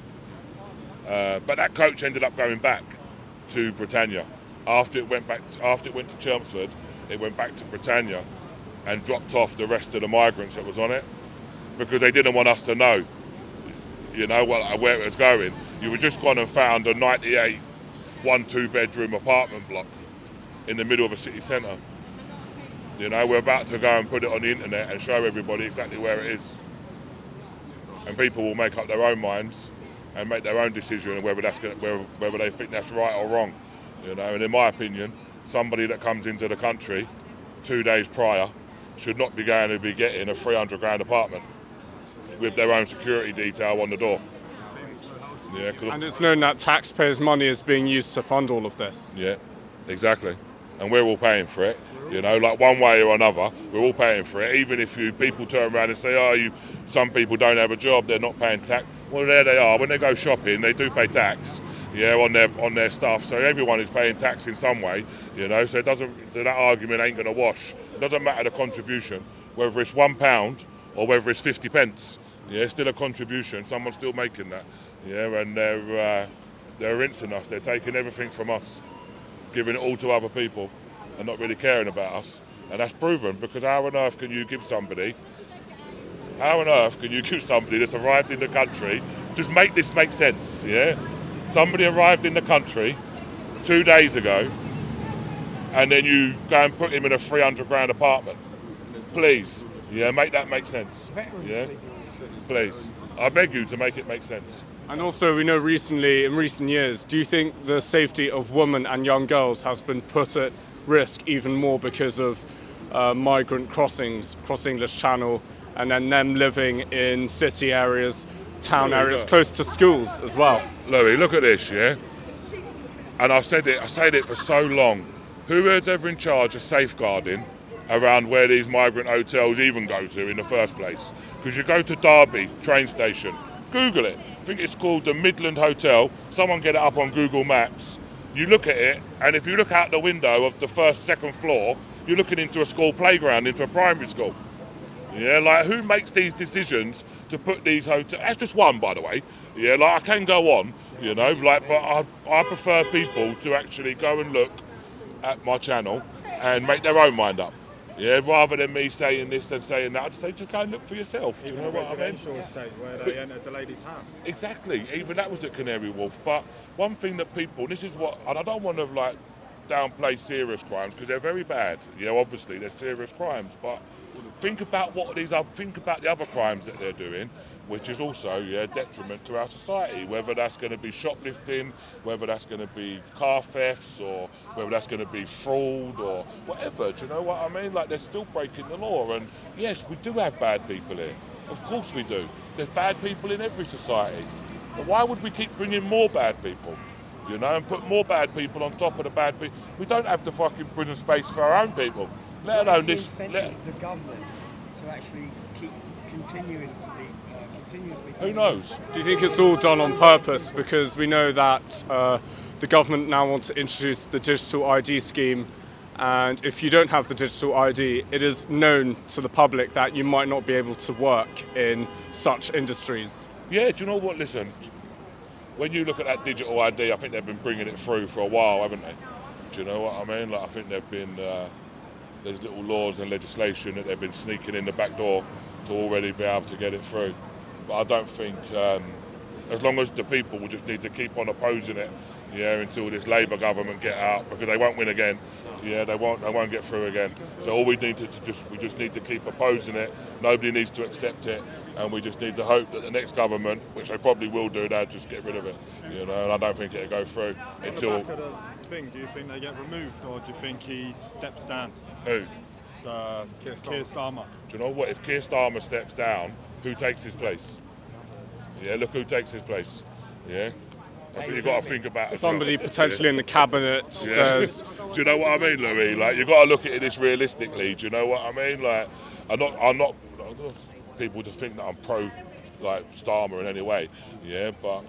but that coach ended up going back to Britannia. After it went to Chelmsford, it went back to Britannia and dropped off the rest of the migrants that was on it because they didn't want us to know, you know, where it was going. You were just gone and found a 98 1-2 bedroom apartment block in the middle of a city centre. You know, we're about to go and put it on the internet and show everybody exactly where it is. And people will make up their own minds and make their own decision on whether they think that's right or wrong. You know, and in my opinion, somebody that comes into the country 2 days prior should not be going to be getting a 300 grand apartment with their own security detail on the door. Yeah, And it's known that taxpayers' money is being used to fund all of this. Yeah, exactly. And we're all paying for it. You know, like one way or another, we're all paying for it. Even if people turn around and say, some people don't have a job, they're not paying tax. Well, there they are. When they go shopping, they do pay tax, on their stuff. So everyone is paying tax in some way, you know. So that argument ain't going to wash. It doesn't matter the contribution, whether it's £1 or whether it's 50 pence. Yeah, it's still a contribution. Someone's still making that. Yeah, and they're rinsing us. They're taking everything from us, giving it all to other people, and not really caring about us. And that's proven, because how on earth can you give somebody that's arrived in the country, just make this make sense, yeah? Somebody arrived in the country 2 days ago, and then you go and put him in a 300 grand apartment. Please, Yeah, make that make sense. Yeah, please. I beg you to make it make sense. And also, we know in recent years, do you think the safety of women and young girls has been put at risk even more because of migrant crossings across English Channel, and then them living in city areas, town areas, close to schools as well? Louis, look at this, yeah? And I said it for so long. Who is ever in charge of safeguarding around where these migrant hotels even go to in the first place? Because you go to Derby train station, Google it. I think it's called the Midland Hotel. Someone get it up on Google Maps. You look at it, and if you look out the window of the second floor, you're looking into a school playground, into a primary school. Yeah, like who makes these decisions to put these hotels? That's just one, by the way. Yeah, like I can go on, you know, like, but I prefer people to actually go and look at my channel and make their own mind up. Yeah, rather than me saying this and saying that, I'd say just go and look for yourself. Do you know what I mean? Residential estate where they entered the lady's house. Exactly. Even that was at Canary Wharf. But one thing that people, this is what, and I don't want to like downplay serious crimes because they're very bad. Yeah, obviously they're serious crimes, but think about the other crimes that they're doing, which is also detriment to our society. Whether that's going to be shoplifting, whether that's going to be car thefts, or whether that's going to be fraud or whatever. Do you know what I mean? Like they're still breaking the law. And yes, we do have bad people here. Of course we do. There's bad people in every society. But why would we keep bringing more bad people? You know, and put more bad people on top of the bad people. We don't have the fucking prison space for our own people. Let alone this. The government to actually keep continuously. Who knows? Do you think it's all done on purpose? Because we know that the government now wants to introduce the digital ID scheme, and if you don't have the digital ID, it is known to the public that you might not be able to work in such industries. Yeah, do you know what? Listen, when you look at that digital ID, I think they've been bringing it through for a while, haven't they? Do you know what I mean? Like I think they've been there's little laws and legislation that they've been sneaking in the back door to already be able to get it through. But I don't think, as long as the people will just need to keep on opposing it, until this Labour government get out, because they won't win again. Yeah, they won't get through again. So all we need we just need to keep opposing it. Nobody needs to accept it, and we just need to hope that the next government, which they probably will do, they'll just get rid of it. You know, and I don't think it'll go through until. On the back of the thing, do you think they get removed, or do you think he steps down? Who? Keir Starmer. Do you know what? If Keir Starmer steps down, who takes his place? Yeah, look who takes his place. Yeah, that's what you've got to think about. Somebody potentially in the cabinet. Yeah. Do you know what I mean, Louis? Like you've got to look at this realistically. Do you know what I mean? Like I'm not I don't want people to think that I'm pro like Starmer in any way. Yeah, but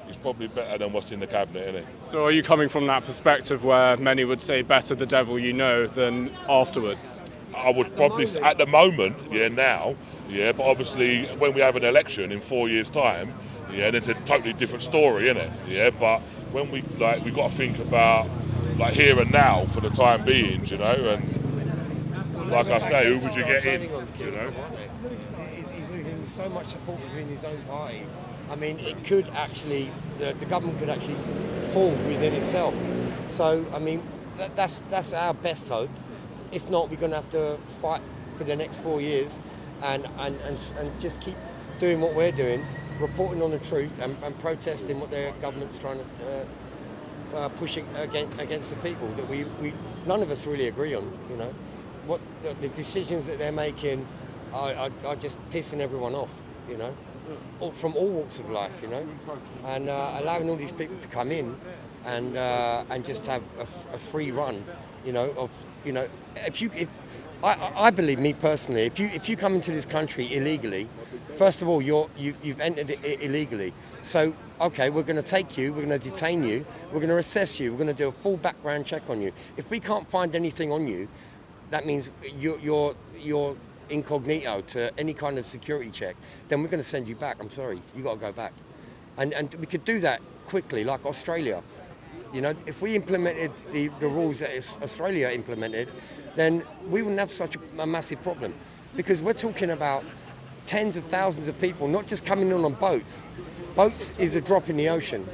he's probably better than what's in the cabinet, isn't he? So are you coming from that perspective where many would say better the devil you know than afterwards? I would probably say at the moment, now, but obviously when we have an election in 4 years' time, it's a totally different story, isn't it? Yeah, but when we've got to think about like here and now for the time being, you know, and like I say, who would you get in? You know, he's losing so much support within his own party. I mean, it could actually, the government could actually fall within itself. So, I mean, that's our best hope. If not, we're going to have to fight for the next 4 years and just keep doing what we're doing, reporting on the truth and protesting what their government's trying to push against the people that we none of us really agree on. You know, what the decisions that they're making are just pissing everyone off. You know, from all walks of life. You know, and allowing all these people to come in and just have a free run. I believe, me personally, if you come into this country illegally, first of all, you've entered it illegally. So, okay, we're going to take you, we're going to detain you, we're going to assess you, we're going to do a full background check on you. If we can't find anything on you, that means you're incognito to any kind of security check. Then we're going to send you back. I'm sorry, you got to go back, and we could do that quickly, like Australia. You know, if we implemented the rules that Australia implemented, then we wouldn't have such a massive problem. Because we're talking about tens of thousands of people, not just coming in on boats. Boats is a drop in the ocean.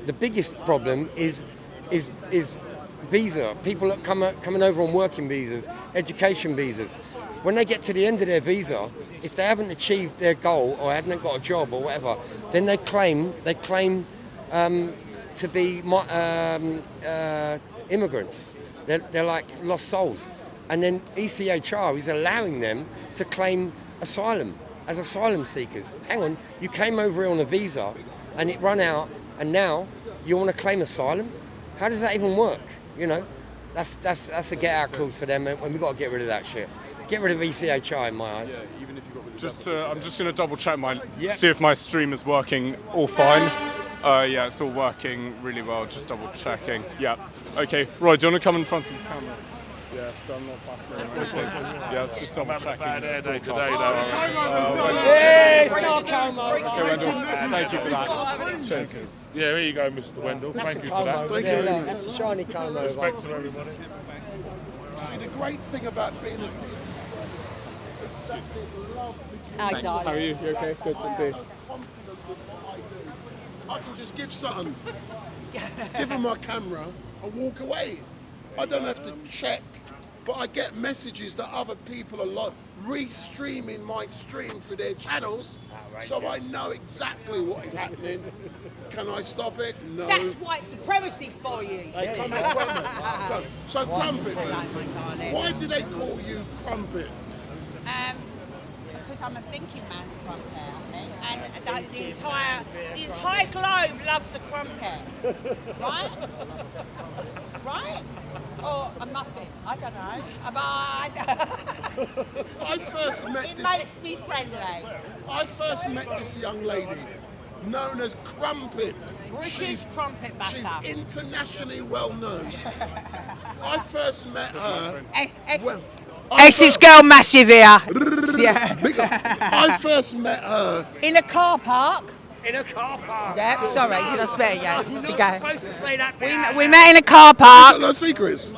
The biggest problem is visa. People that coming over on working visas, education visas. when they get to the end of their visa, if they haven't achieved their goal or haven't got a job or whatever, then they claim to be immigrants. They're like lost souls. And then ECHR is allowing them to claim asylum as asylum seekers. Hang on, you came over here on a visa and it ran out and now you want to claim asylum? How does that even work? You know, that's a get out clause for them, and we've got to get rid of that shit. Get rid of ECHR in my eyes. I'm just going to double check see if my stream is working all fine. Yeah, it's all working really well, just double checking. Yeah. Okay, Roy, do you want to come in front of the camera? Yeah, so I'm not baffling. Yeah, it's just double checking. Bad hair day today, It's not Como. Okay, Wendell, thank you for that. Cheers. Yeah, here you go, Mr. Wendell. Thank you for that. Thank you. That's a shiny Como. Respect to everybody. See, the great thing about being a citizen is that the love between How are you? You okay? Good to see. I'm so confident with what I do. I can just give something, give them my camera and walk away. I don't have to check, but I get messages that other people are re-streaming my stream through their channels, so I know exactly what is happening. Can I stop it? No. That's white supremacy for you. Hey, come on, Crumpet. So Crumpet, why do they call you Crumpet? Because I'm a thinking man's crumpet, I think, and the entire globe loves the crumpet, right? Right? Or a muffin? I don't know. I first met It this. makes me friendly. I first met this young lady, known as Crumpet. British crumpet butter. She's internationally well known. I first met her. Ex's girl massive here. I first met her In a car park. In a car park. Yeah, sorry, did I spare you? You're not supposed to say that. We met in a car park. No Secrets.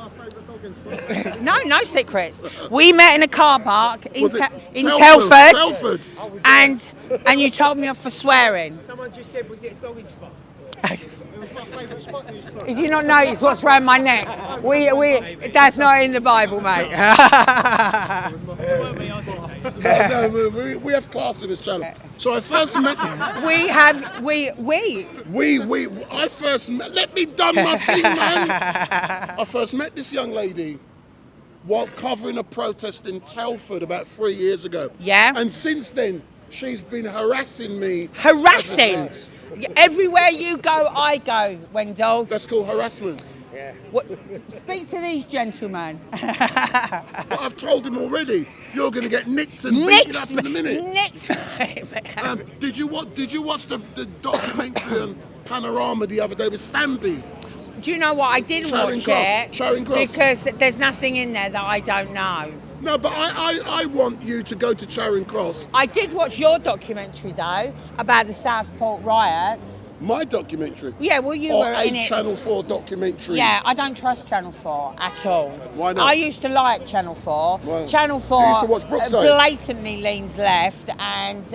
No secrets. We met in a car park in Was it Telford, Telford. and you told me off for swearing. Someone just said, was it a dogging spot? It was my favourite spot in this If you not notice what's round my neck, that's not in the Bible, mate. No, we have class in this channel. So I first met. I first met. Let me done my thing, man. I first met this young lady while covering a protest in Telford about 3 years ago. Yeah. And since then, she's been harassing me. Harassing. Everywhere you go, I go, Wendell. That's called harassment. Speak to these gentlemen. But I've told him already. You're going to get nicked and beaten up in a minute. Did you watch the documentary on Panorama the other day with Stampy? Do you know what? I didn't watch it Charing Cross. because there's nothing in there that I don't know. No, but I want you to go to Charing Cross. I did watch your documentary though about the Southport riots. My documentary? Yeah, well you or were a in it. Channel 4 documentary? Yeah, I don't trust Channel 4 at all. Why not? I used to like Channel 4. Well, Channel 4 you used to watch Brookside. blatantly leans left and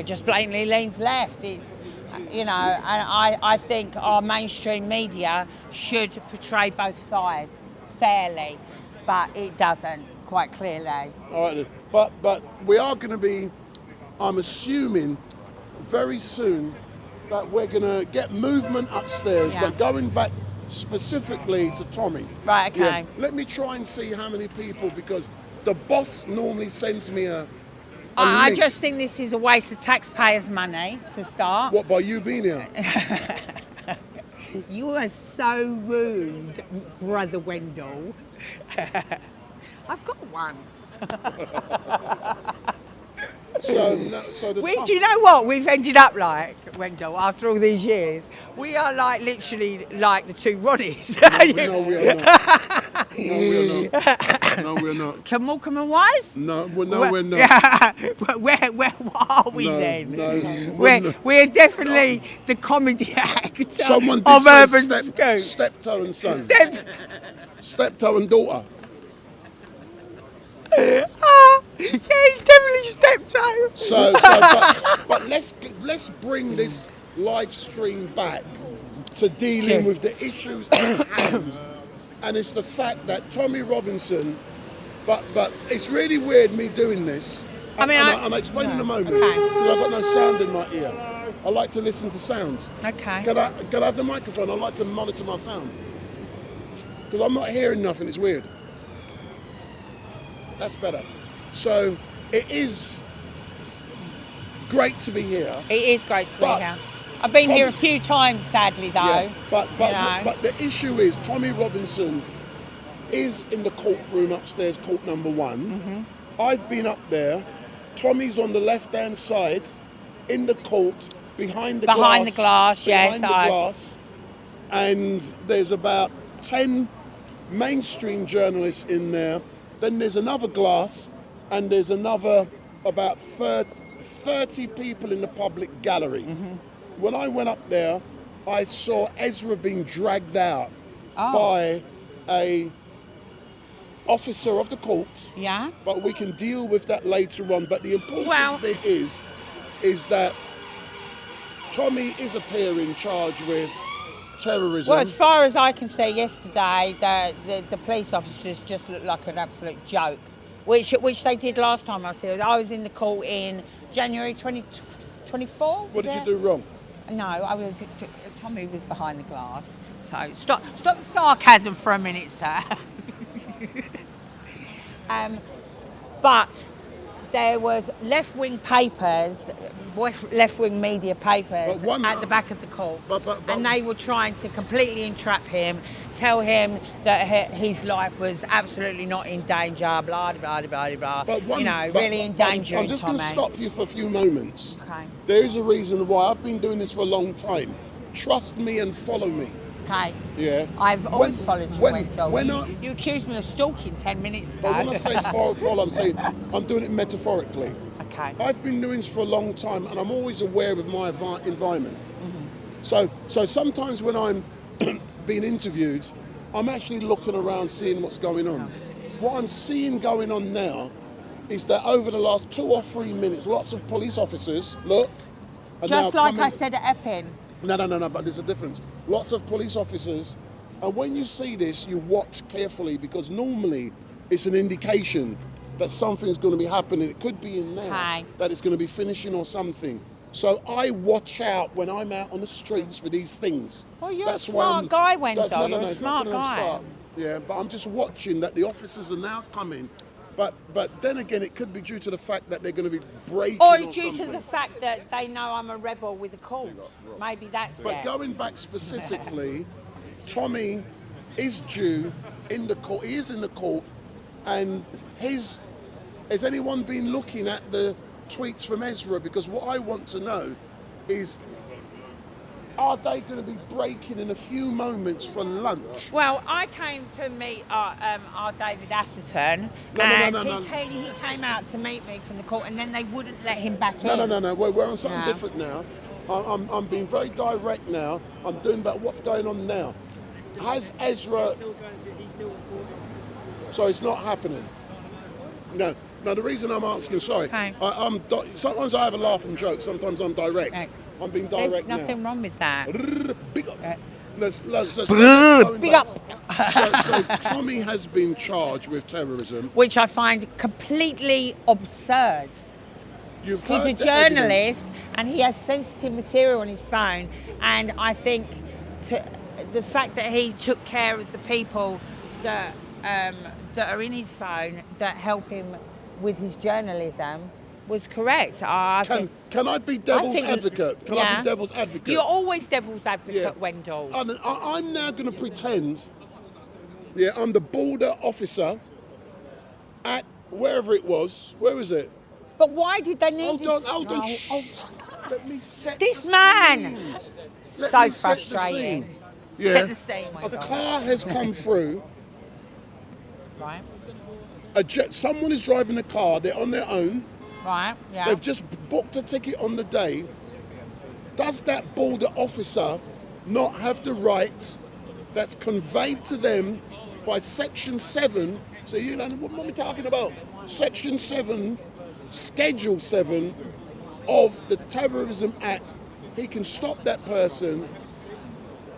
just blatantly leans left. It's, and I think our mainstream media should portray both sides fairly, but it doesn't quite clearly. All right, then. But we are going to be, I'm assuming, very soon that we're going to get movement upstairs, but going back specifically to Tommy. Right, okay. Yeah, let me try and see how many people, because the boss normally sends me a I link. just think this is a waste of taxpayers' money to start. What, by you being here? You are so rude, Brother Wendell. I've got one. So the Do you know what we've ended up like, Wendell, after all these years? We are like literally like the two Ronnies. No, we are not. No, we're not. Can Morecambe and Wise? No, we're not. Where are we then? No, we're definitely the comedy actor Someone did of say Urban Scoop. Steptoe and son. Steptoe and daughter. Yeah, he's definitely Steptoe. But let's bring this live stream back to dealing with the issues at hand, and it's the fact that Tommy Robinson But it's really weird me doing this. I mean, and I'll explain in a moment. Okay. Because I've got no sound in my ear. I like to listen to sound. Okay. Can I have the microphone? I like to monitor my sound. Because I'm not hearing nothing, it's weird. That's better. So it is great to be here. It is great to be But here. I've been here a Tommy- few times, sadly, though. Yeah, but you know. the issue is Tommy Robinson is in the courtroom upstairs, court number 1. I've been up there. Tommy's on the left-hand side, in the court, behind the glass. Behind the glass, yes, Behind the glass. And there's about 10 mainstream journalists in there. Then there's another glass, and there's another about 30 people in the public gallery. When I went up there, I saw Ezra being dragged out by a officer of the court. Yeah. But we can deal with that later on. But the important bit is that Tommy is appearing charged with terrorism. Well, as far as I can see, yesterday, the police officers just looked like an absolute joke, which they did last time I was here. I was in the court in January 2024. What did you do wrong? No, Tommy was behind the glass. So stop the sarcasm for a minute, sir. But there was left-wing papers, left-wing media papers at the back of the court, and they were trying to completely entrap him, tell him that his life was absolutely not in danger, blah blah blah blah blah. Really endangering. I'm just going to stop you for a few moments. Okay. There is a reason why I've been doing this for a long time. Trust me and follow me. Okay. Yeah. I've always followed you, when you accused me of stalking 10 minutes ago. But when I say follow, I'm saying I'm doing it metaphorically. Okay. I've been doing this for a long time, and I'm always aware of my environment. So sometimes when I'm being interviewed, I'm actually looking around, seeing what's going on. What I'm seeing going on now is that over the last 2 or 3 minutes, lots of police officers, look. Just like I said at Epping. No, but there's a difference. Lots of police officers, and when you see this, you watch carefully, because normally it's an indication that something's going to be happening. It could be in there, that it's going to be finishing or something. So I watch out when I'm out on the streets for these things. Well, you're a smart guy, Wendell. You're a smart guy. Yeah, but I'm just watching that the officers are now coming. But then again, it could be due to the fact that they're going to be breaking or or due something. to the fact that they know I'm a rebel with a cause. Maybe that's it. But going back specifically, Tommy is due in the court. He is in the court, and has anyone been looking at the tweets from Ezra? Because what I want to know is, are they going to be breaking in a few moments for lunch? Well, I came to meet our David Atherton, and he came out to meet me from the court, and then they wouldn't let him back in. No. We're on something different now. I'm being very direct now. I'm doing about what's going on now. Has Ezra... So it's not happening? No. Now, the reason I'm asking, sorry, sometimes I have a laugh and joke, sometimes I'm direct. I'm being direct now. There's nothing wrong with that. Big up. Let's Big up. So Tommy has been charged with terrorism. Which I find completely absurd. He's a journalist and he has sensitive material on his phone, and I think the fact that he took care of the people that are in his phone that help him with his journalism was correct. Can I be devil's advocate? Can I be devil's advocate? You're always devil's advocate, Wendell. I'm now going to pretend, I'm the border officer at wherever it was. Where is it? But why did they need Hold on. Let me set this the man. scene. So me set the frustrating. scene. Set the scene, A car has come through. Right. Someone is driving a car. They're on their own. Right, yeah. They've just booked a ticket on the day. Does that border officer not have the right that's conveyed to them by Section 7? So you know, what am I talking about? Section 7, Schedule 7 of the Terrorism Act. He can stop that person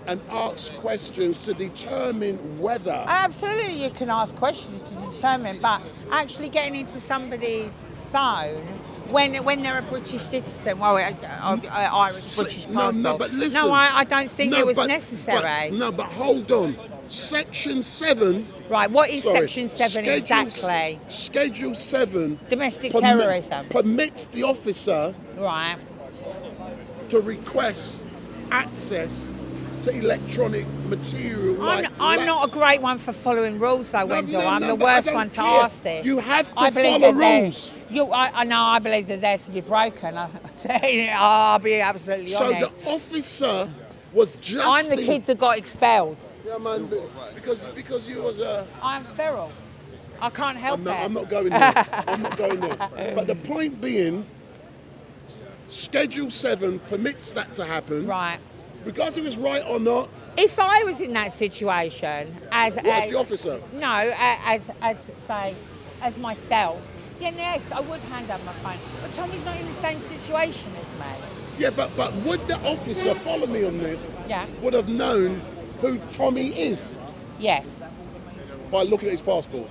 and ask questions to determine whether. Absolutely, you can ask questions to determine, but actually getting into somebody's phone when they're a British citizen, well, Irish British passport. No, but listen. No, I don't think it was necessary. But hold on. Section 7. Right, what is sorry, Section 7 exactly? Schedule 7. Domestic terrorism. Permits the officer Right. to request access to electronic material. I'm not a great one for following rules, though, Wendell. I'm the but worst I don't one to care. ask this. You have to I believe follow that rules. I know. I believe they're there to be broken. I'll be absolutely honest. So the officer was just. I'm the kid that got expelled. Yeah, man. Because you was a. I'm feral. I can't help it. I'm not going there. I'm not going there. But the point being, Schedule 7 permits that to happen. Right. Regardless if it's right or not. If I was in that situation, as the officer? No, as myself. Yes, I would hand up my phone. But Tommy's not in the same situation as me. Yeah, but would the officer, follow me on this, Yeah. would have known who Tommy is Yes. by looking at his passport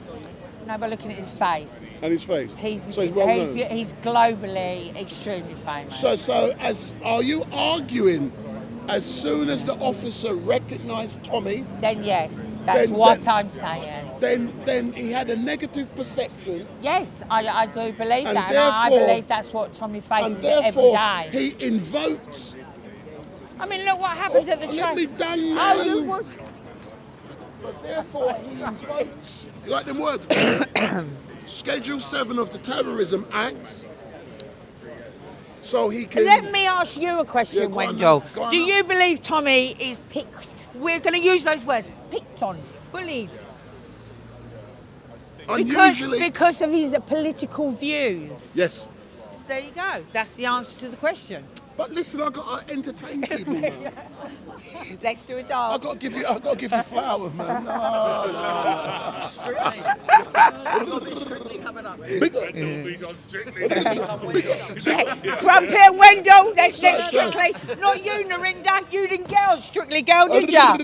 No, but looking at his face. and his face? He's well known. he's globally extremely famous. So are you arguing as soon as the officer recognised Tommy? Then yes, that's what I'm saying. Then he had a negative perception. Yes, I do believe And that, and I therefore- believe that's what Tommy And faces every therefore, day. he invokes. I mean, look what happened at the train. Let me done, Oh, man. you would. So therefore, he invokes. You like them words? Schedule 7 of the Terrorism Act. So he can. Let me ask you a question, Yeah, go on Wendell. then. Go on Do then. you believe Tommy is picked? We're going to use those words: picked on, bullied, Unusually. because of his political views. Yes. There you go. That's the answer to the question. But listen, I've got to entertain people, man. Let's do a dance. I've got to give you flowers, man. No. Big up. Crumpet and Wendell, that's next Strictly. Not you, Narinda. You didn't get on Strictly Girl, did ya?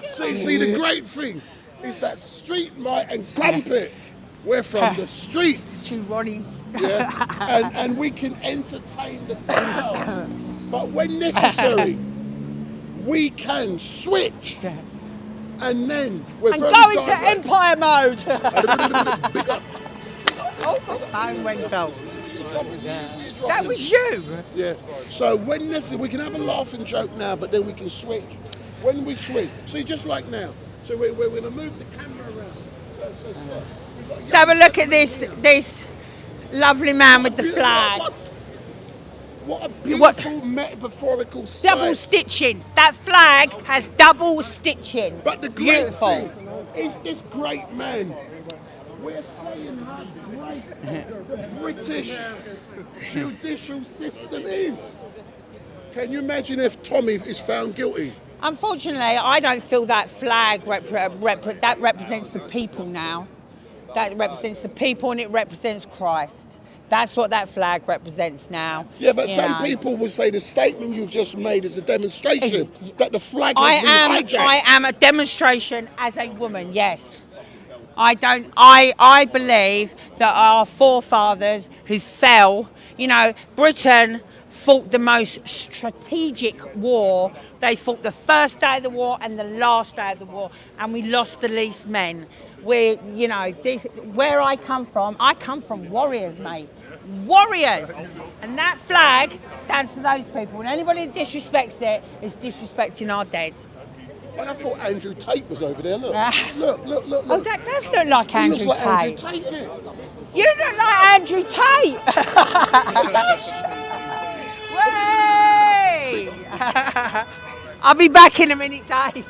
See, the great thing is that Street Mike and Crumpet, we're from the streets. Two Ronnies. Yeah, and we can entertain the crowd. But when necessary, we can switch. And then we're And very go into direct. Empire mode. Big up. Oh, my phone went off. That was you. Yeah. So when necessary, we can have a laugh and joke now, but then we can switch. When we switch, see, just like now. So we're going to move the camera around. So Let's have a look at this lovely man with the flag. What a beautiful metaphorical sight. Double stitching. That flag has double stitching. But the great Beautiful. thing is this great man. We're saying how great the British judicial system is. Can you imagine if Tommy is found guilty? Unfortunately, I don't feel that flag that represents the people now. That represents the people and it represents Christ. That's what that flag represents now. Yeah, but You some know. people will say the statement you've just made is a demonstration that the flag has been hijacked. I am a demonstration as a woman, yes. I believe that our forefathers who fell, Britain fought the most strategic war. They fought the first day of the war and the last day of the war, and we lost the least men. Where I come from warriors, mate. Warriors! And that flag stands for those people. And anybody that disrespects it is disrespecting our dead. Well, I thought Andrew Tate was over there. Look. Look. Oh, that does look like He Andrew looks like Andrew Tate. Tate, isn't it? You look like Andrew Tate. Way! I'll be back in a minute, Dave.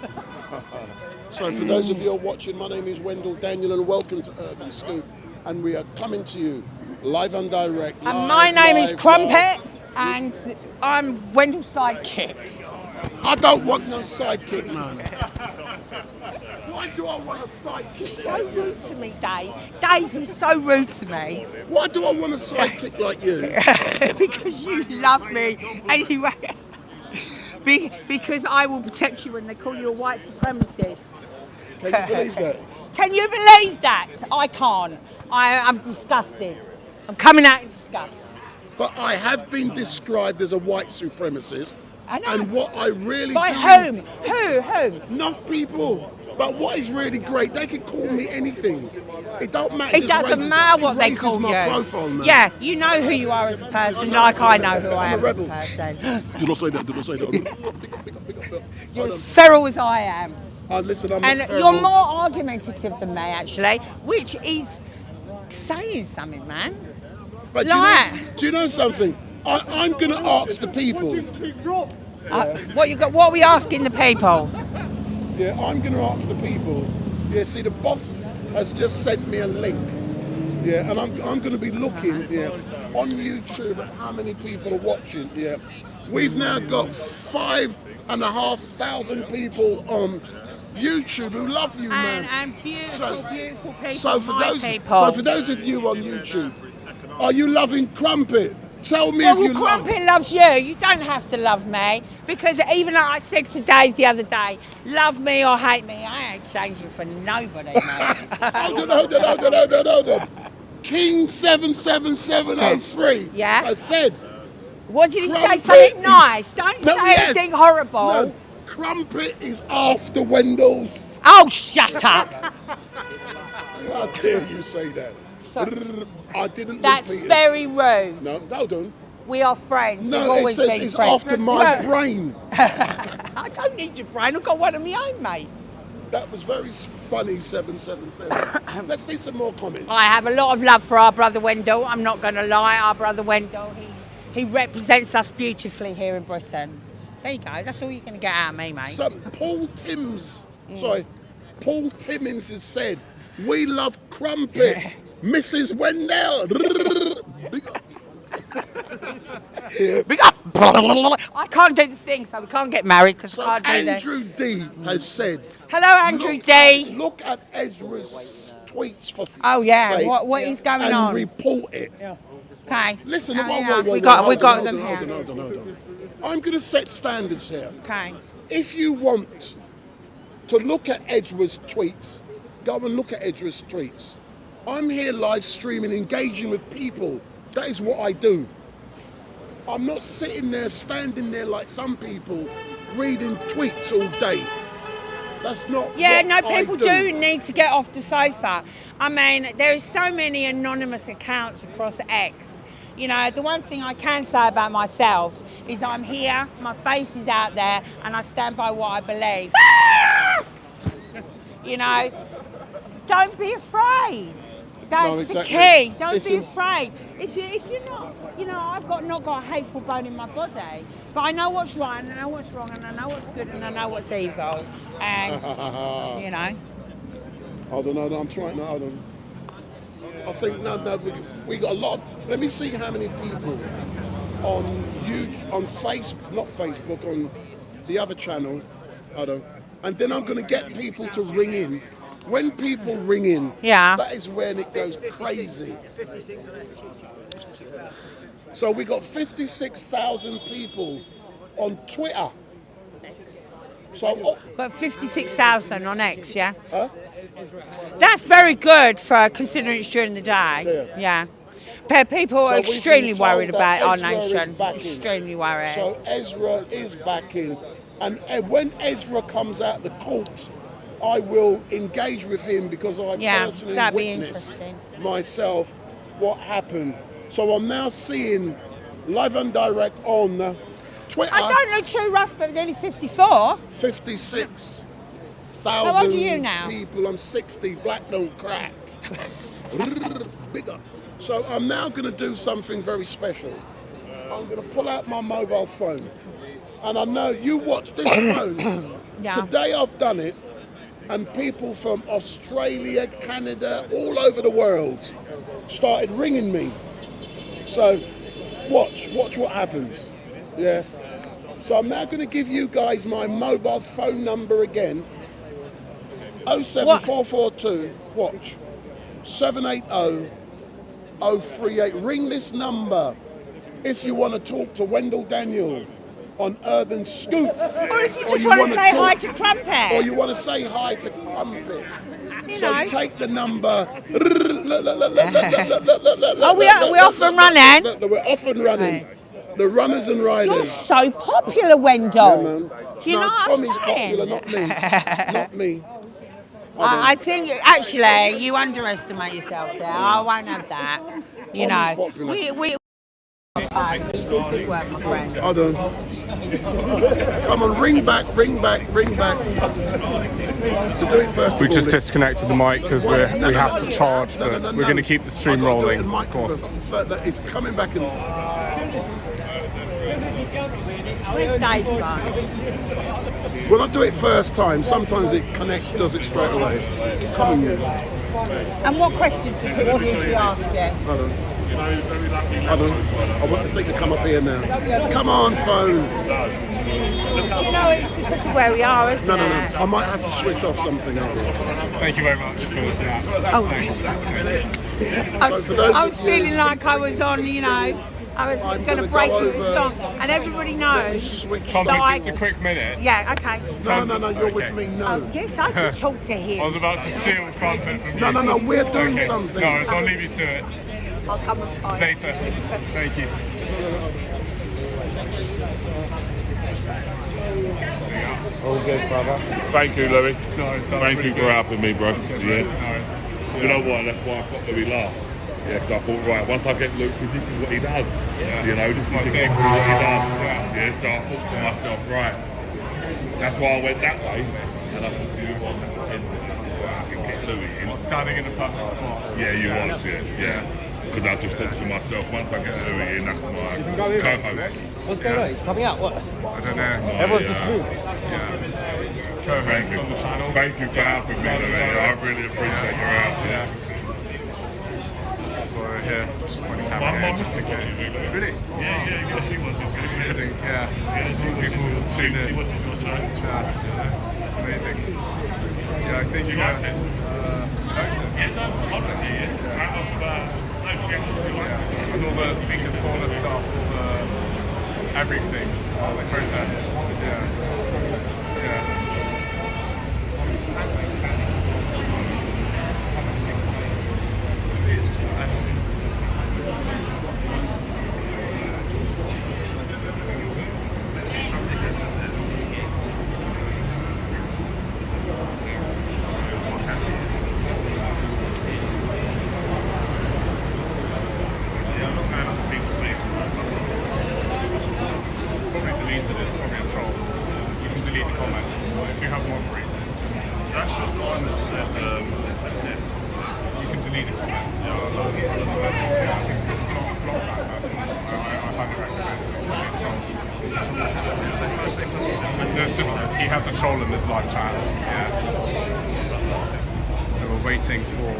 So for those of you who are watching, my name is Wendell Daniel and welcome to Urban Scoop. And we are coming to you live and direct. And my name is Crumpet, and I'm Wendell's sidekick. I don't want no sidekick, man. Why do I want a sidekick? He's so rude to me, Dave. Dave, he's so rude to me. Why do I want a sidekick like you? Because you love me. Anyway, Because I will protect you when they call you a white supremacist. Can you believe that? Can you believe that? I can't. I'm disgusted. I'm coming out in disgust. But I have been described as a white supremacist. I know. And what I really By do... whom? Who? Enough people. But what is really great, they can call me anything. It don't matter. It doesn't matter what they call you. Profile now. Yeah, you know who you are as a person, like I know who I am I'm a rebel. as a person. Do not say that, do not say that. You're as feral as I am. Listen, I'm And not you're feral. more argumentative than me, actually, which is saying something, man. But Like- do you know something? I'm going to ask the people. What are we asking the people? Yeah, I'm going to ask the people. Yeah, see, the boss has just sent me a link. Yeah, and I'm going to be looking on YouTube at how many people are watching. Yeah, we've now got 5,500 people on YouTube who love you, man. And beautiful, beautiful people. So for people. those of you on YouTube, are you loving Crumpet? Tell me Well, if you love. Crumpet loves you. You don't have to love me, because even like I said to Dave the other day, love me or hate me, I ain't changing for nobody, mate. Hold on. King 77703. Yeah. I said. What did he say? Crumpet Something nice. Don't No, say yes. anything horrible. No, Crumpet is after Wendell's. Oh, shut up. How dare you say that? I didn't That's repeat very rude. it. No, hold on. We are friends. We've No, it always says been it's friends. after my brain. I don't need your brain. I've got one of my own, mate. That was very funny, 777. Let's see some more comments. I have a lot of love for our brother Wendell. I'm not going to lie. Our brother Wendell, he represents us beautifully here in Britain. There you go. That's all you're going to get out of me, mate. Paul Timmins has said, we love Crumpet. Mrs. Wendell. Big up. I can't do the thing, so we can't get married because I can't do that. Andrew D has said, hello, Andrew D. Look at Ezra's tweets for Oh yeah, sake what is going and on? report it. Okay. Listen, Oh, whoa, we got hold them on, here. hold on. I'm going to set standards here. Okay. If you want to look at Ezra's tweets, go and look at Ezra's tweets. I'm here live streaming, engaging with people. That is what I do. I'm not sitting there, standing there like some people, reading tweets all day. That's not what people I do need to get off the sofa. I mean, there's so many anonymous accounts across X. You know, the one thing I can say about myself is I'm here, my face is out there, and I stand by what I believe. You know, don't be afraid. That's the key. Don't be afraid. If you're not, you know, I've not got a hateful bone in my body, but I know what's right, and I know what's wrong, and I know what's good, and I know what's evil, and you know. Hold on, I'm trying to, hold on. I think we got a lot. Let me see how many people on Facebook, on the other channel. Hold on. And then I'm going to get people to ring in. When people ring in, that is when it goes crazy. So we got 56,000 people on Twitter. So got 56,000 on X, yeah? Huh? That's very good for considering it's during the day. Yeah. People are extremely worried about our nation. Extremely worried. So Ezra is backing. And when Ezra comes out of the court, I will engage with him because I personally witnessed myself what happened. So I'm now seeing live and direct on Twitter. I don't look too rough, but nearly 54. 56,000 How old are you now? people. I'm 60. Black don't crack. Big up. So I'm now going to do something very special. I'm going to pull out my mobile phone. And I know you watch this phone. Today I've done it. And people from Australia, Canada, all over the world started ringing me. So watch what happens. Yeah. So I'm now going to give you guys my mobile phone number again. 07442, watch, 780-038. Ring this number if you want to talk to Wendell Daniel. on Urban Scoop. Or if you just want to say hi to Crumpet. Or you want to say hi to Crumpet. You So know. take the number. Oh, we're off and running. We're off and running. The runners and riders. You're so popular, Wendell. Yeah, man. You know what Tommy's I'm saying? popular, not me. Not me. I think actually you underestimate yourself there. I won't have that. You know, popular. we did good work, my friend. Hold on. Come on, ring back. To do it first. We just disconnected the mic because we have to charge, but we're going to keep the stream rolling, of course. It's coming back in. Where's Dave gone? When I do it first time, sometimes it does it straight away. Come on, you. And what questions do you usually ask you? I want the thing to come up here now. Come on, phone. You know, it's because of where we are, isn't it? No. I might have to switch off something out here. Thank you very much for that. Oh, So I was feeling like I was on, you know, I was going to break into a song, and everybody knows. Just a quick minute. Yeah, okay. No, you're with me, no. Oh, yes, I can talk to him. I was about to steal Crumpet from you. No, we're doing something. No, I'll leave you to it. I'll come and find Later. Thank you. All good, brother. Thank you, Louis. No, Thank you for helping me, bro. Yeah. No, Do you know what? That's why I got Louis last. Yeah, because I thought, right, once I get Luke, because this is what he does. Yeah. You know, this is my what thing. he does. Yeah, so I thought to myself, right, that's why I went that way. And I thought, you know what, I can get Louis in. standing in the perfect spot. Yeah, you was, yeah. Because I just thought to myself, once I get Louis in, that's my co-host. What's going on? He's coming out, what? I don't know. Everyone's just moved. Co-host on the channel. Thank you for helping me, Louis. I really appreciate your help. Yeah. So here, just pointing camera here, just in case. Really? Yeah, she was just Amazing, yeah. People tune in. It's amazing. Yeah, I think you liked it? Liked it. Yeah, no, honestly, out of And all the speakers corner stuff, all the everything, all the protests. Yeah. Probably deleted it, it's probably a troll. You can delete the comments. If you have more breaches, That's just the one that said yes. you can delete the comment. Block that person. I highly recommend it. There's just, he has a troll in this live chat. Yeah. So we're waiting for.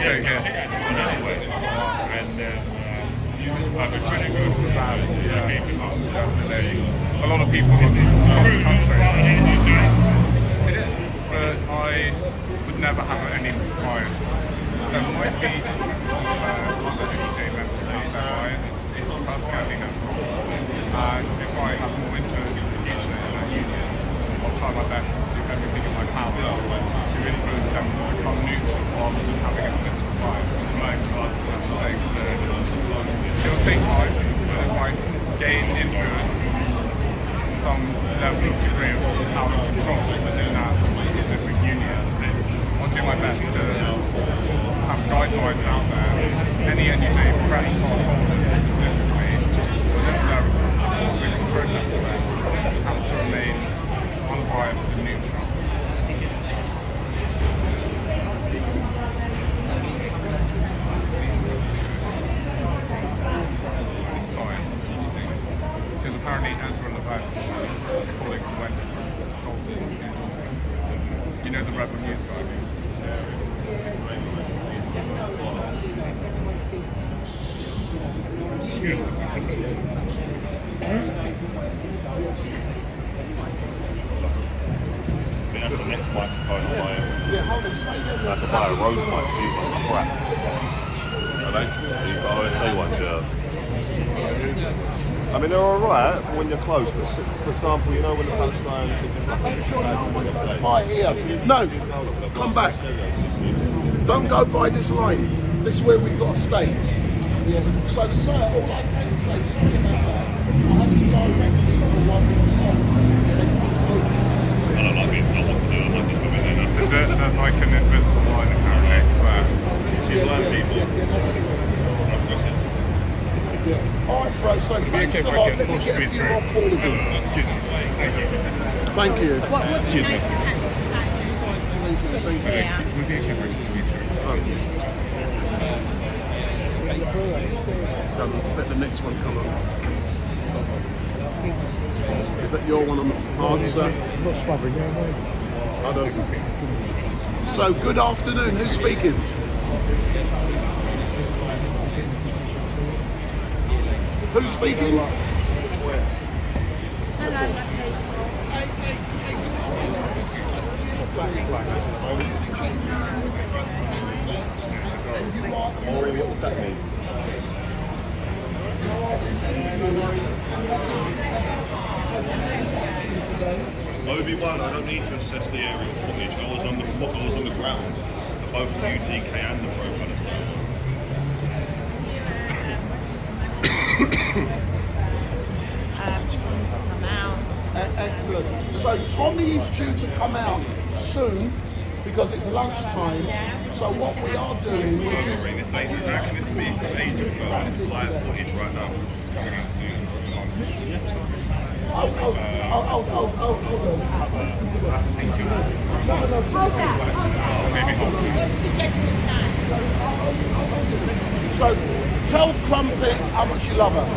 Stay here. I've been pretty good about it. Definitely. A lot of people in the country. It is, but I would never have any bias. There might be other DJ members out there bias. It personally has not. And if I have more influence in the future in that union, I'll try my best to do everything in my power to influence them to become neutral rather than having a political bias. That's the thing. So it'll take time, but if I gain influence some level of degree of power and control within that specific union, I'll do my best to have guidelines out there. Any NUJ press holders specifically, whenever they're reporting or protest event, has to remain unbiased and neutral. Because apparently Ezra Levant, according to Wendy, was assaulted indoors. You know the Rebel News guy? So I think that's the next microphone on my Yeah, hold on, stay there. That's a buy a Rose mic, so he's like crap. Hello? I say one, Joe. I mean, they're alright for when you're close, but for example, you know when the Palestine... Right here. No, come back. Don't go by this line. This is where we've got to stay. Yeah. So, sir, all I can say, sorry about that. I have to direct people like the top. I don't like being told what to do, I like just coming in. There's like an invisible line apparently, but See blind people. Yeah. All right, bro. So thanks a lot. Let me get a few more callers in. excuse me. Thank you. Thank you. Excuse me. Thank you. Would be okay if I just squeeze through. Let the next one come up. Is that your one on the answer? Not smothering, I don't. So, good afternoon. Who's speaking? Who's speaking? Maureen, what does that mean? Obi-Wan, I don't need to assess the aerial footage. I was on the ground for both the UTK and the Pro Palestine. Excellent. So Tommy is due to come out soon because it's lunchtime. So what we are doing, we're just... This ain't back this week for ages ago, and it's live footage right now. It's coming out soon. Hold on. Listen to that. So tell Crumpet how much you love her.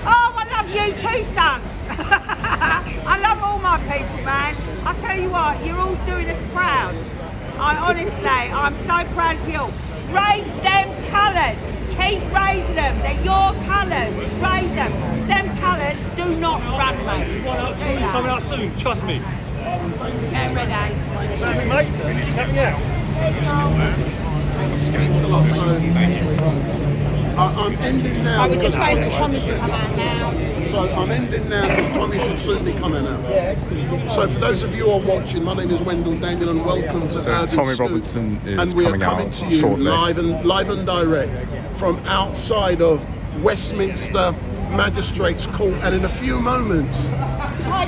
Oh, I love you too, son. I love all my people, man. I tell you what, you're all doing us proud. I'm so proud of you all. Raise them colours. Keep raising them. They're your colours. Raise them. It's them colours. Do not run, mate. Coming out soon, trust me. Get ready. Sorry, mate. It's coming out. Thanks a lot. So I'm ending now. We're just because waiting for Tommy Tommy to come out now. So I'm ending now because Tommy should soon be coming out. So for those of you who are watching, my name is Wendell Daniel and welcome to Urban Tommy Scoop. Robinson is and we are coming coming out to you shortly. live and direct from outside of Westminster Magistrates Court, and in a few moments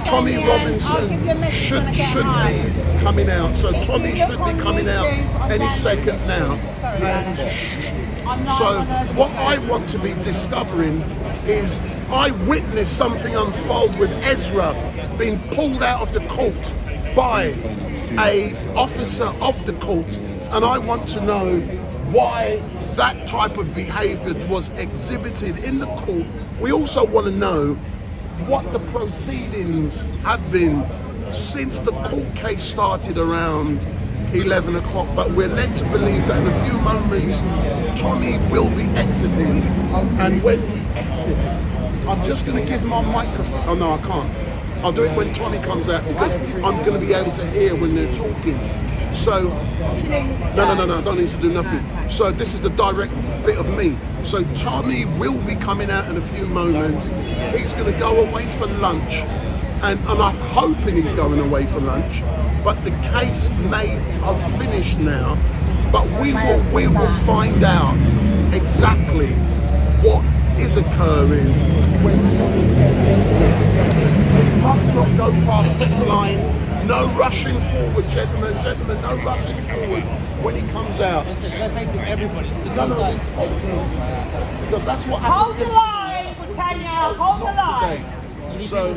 Tommy Robinson should be coming out. So Tommy should be coming out any second now. So what I want to be discovering is I witnessed something unfold with Ezra being pulled out of the court by a officer of the court, and I want to know why that type of behaviour was exhibited in the court. We also want to know what the proceedings have been since the court case started around 11 o'clock, but we're led to believe that in a few moments Tommy will be exiting, and when he exits I'm just going to give my microphone. Oh no, I can't. I'll do it when Tommy comes out because I'm going to be able to hear when they're talking. So no, I don't need to do nothing. So this is the direct bit of me. So Tommy will be coming out in a few moments. He's going to go away for lunch, and I'm hoping he's going away for lunch, but the case may have finished now, but we will find out exactly what is occurring. We must not go past this line. No rushing forward, gentlemen, no rushing forward when he comes out. No, because that's what Hold happened the line, Britannia, hold the line. So,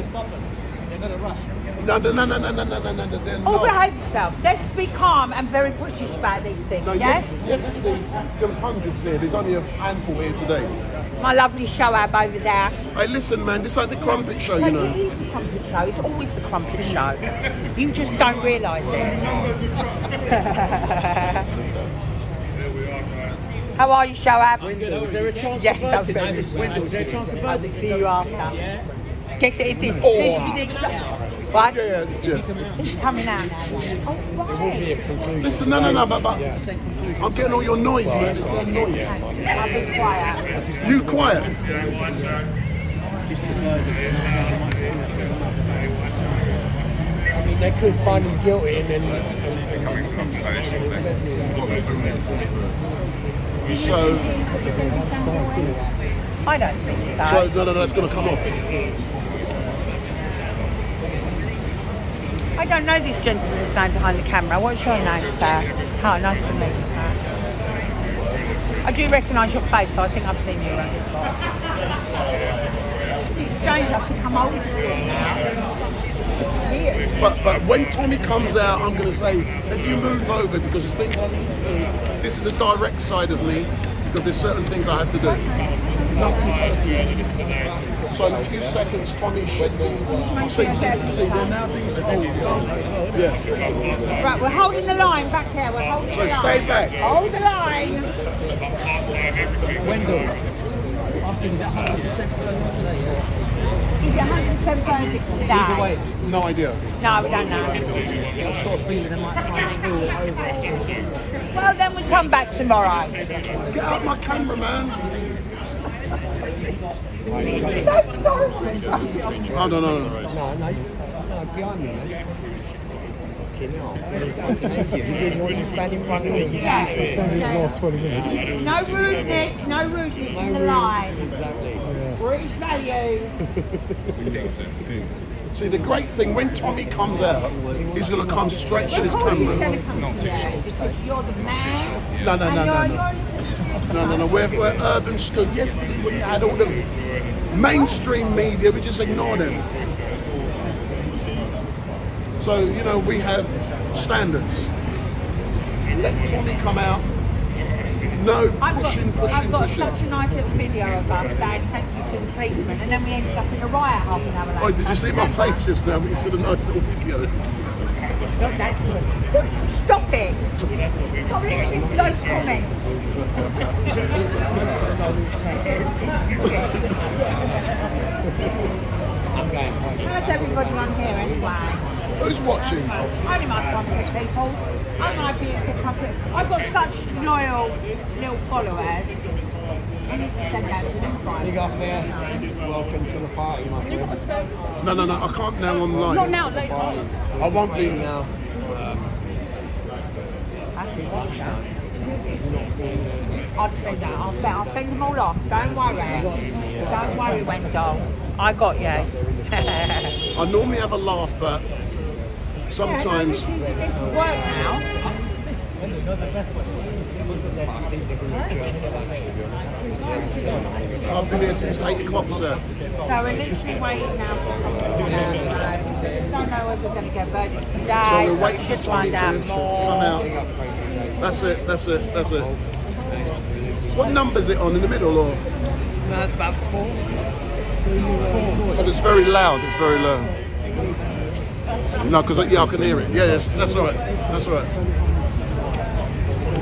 They're not a rush. no, they're not. All behave yourself. Let's be calm and very British about these things, No, yes? yesterday there was hundreds here. There's only a handful here today. It's my lovely show up over there. Hey, listen, man, this ain't the Crumpet Show, you It know. is the Crumpet Show. It's always the Crumpet Show. You just don't realise it. How are you, Shoab? Wendell, is there a chance Yes, of I'm birthing? very Wendell, is there a chance of I'll birthing? see you after. Guess it did. Oh. This is the exact. What? Yeah. It's coming out now. Oh, right. Listen, no, but I'm getting all your noise, man. There's no noise. I'll be quiet. You quiet. I mean, they could find him guilty and then. So, I don't think so. so no, that's going to come off. I don't know this gentleman's name behind the camera. What's your name, sir? Oh, nice to meet you, sir. I do recognise your face, so I think I've seen you around before. It's strange, I've become old school now. Weird. But when Tommy comes out, I'm going to say, if you move over, because there's things I need to do. This is the direct side of me, because there's certain things I have to do. So in a few seconds, Tommy should be. See, they're now being told. Yeah. Right, we're holding the line back here. We're holding the line. So stay back. Hold the line. Wendell, ask him, is that 100% verdict today? Is it 100% verdict today? Either way, No idea. No, we don't know. I've got a feeling they might try and spill it over. Well, then we come back tomorrow. Get out my camera, man. Oh, no. No, behind me, man. Fucking hell. Fucking ages. He doesn't want to stand in front of me. No rudeness in the line. Exactly. British values. See, the great thing, when Tommy comes out, he's going to come straight to this He's camera. going to come to you because you're the man. No. No. We're urban school. Yesterday we had all the mainstream media, we just ignore them. So, we have standards. Let Tommy come out. No pushing. I've got such a nice little video of us saying thank you to the policeman, and then we ended up in a riot half an hour later. Oh, did you see my face just now when you said a nice little video? Stop it! Stop listening to those comments. I'm going. How's everybody on here anyway? Who's watching? Only my company people. I'm my beautiful company. I've got such loyal little followers. I need to send out some info. Big up there. Welcome to the party, my friend. No, I can't now online. Not now, later. I won't be now. I'll defend that. I'll fend them all off. Don't worry. Don't worry, Wendell. I got you. I normally have a laugh, but sometimes. Yeah, no, this is work now. I've been here since 8 o'clock, sir. So we're literally waiting now for a couple of minutes. Don't know whether we're going to get verdict today. So we're waiting should for Tommy find out to more. come out. That's it. What number's it on, in the middle or? No, it's about 4. But it's very loud. No, because I can hear it. Yeah, that's all right.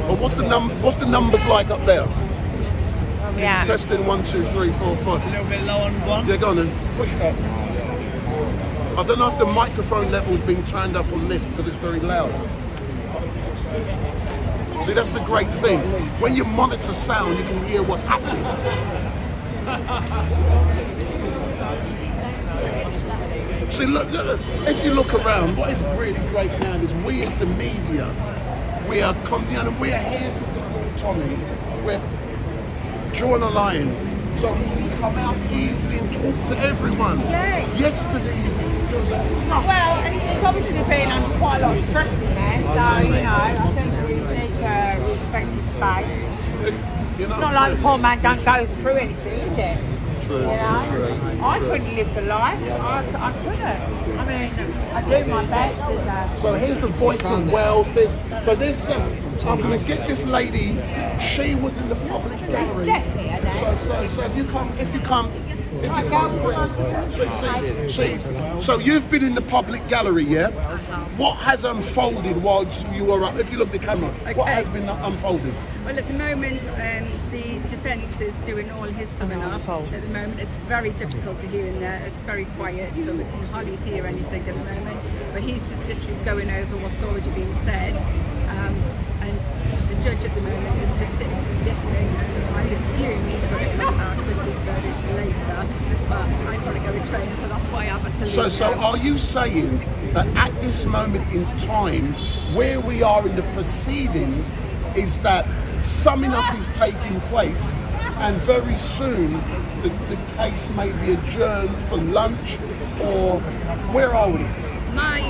Well, what's the numbers like up there? Yeah. Testing 1, 2, 3, 4, 5. A little bit low on 1. Yeah, go on then. Push it up. I don't know if the microphone level's been turned up on this because it's very loud. See, that's the great thing. When you monitor sound, you can hear what's happening. See, look, if you look around, what is really great now is we as the media, we are here to support Tommy. We're drawing a line. So he can come out easily and talk to everyone. Yeah. Yesterday, Well, it's obviously been under quite a lot of stress in there, so, I think we need to respect his space. It's not like the poor man don't go through anything, is it? True. I couldn't live the life. I couldn't. I mean, I do my best. So here's the voice of Wales. I'm going to get this lady. She was in the public gallery. So if you come, So you've been in the public gallery, yeah? What has unfolded whilst you were up? If you look at the camera, what has been unfolded? Well, at the moment, the defence is doing all his summing up. At the moment, it's very difficult to hear in there. It's very quiet, so we can hardly hear anything at the moment. But he's just literally going over what's already been said. And the judge at the moment is just sitting listening, and I assume he's going to come out with his verdict later. But I've got to go and train, so that's why I have to leave. So are you saying that at this moment in time, where we are in the proceedings, is that summing up is taking place, and very soon the case may be adjourned for lunch, or where are we? My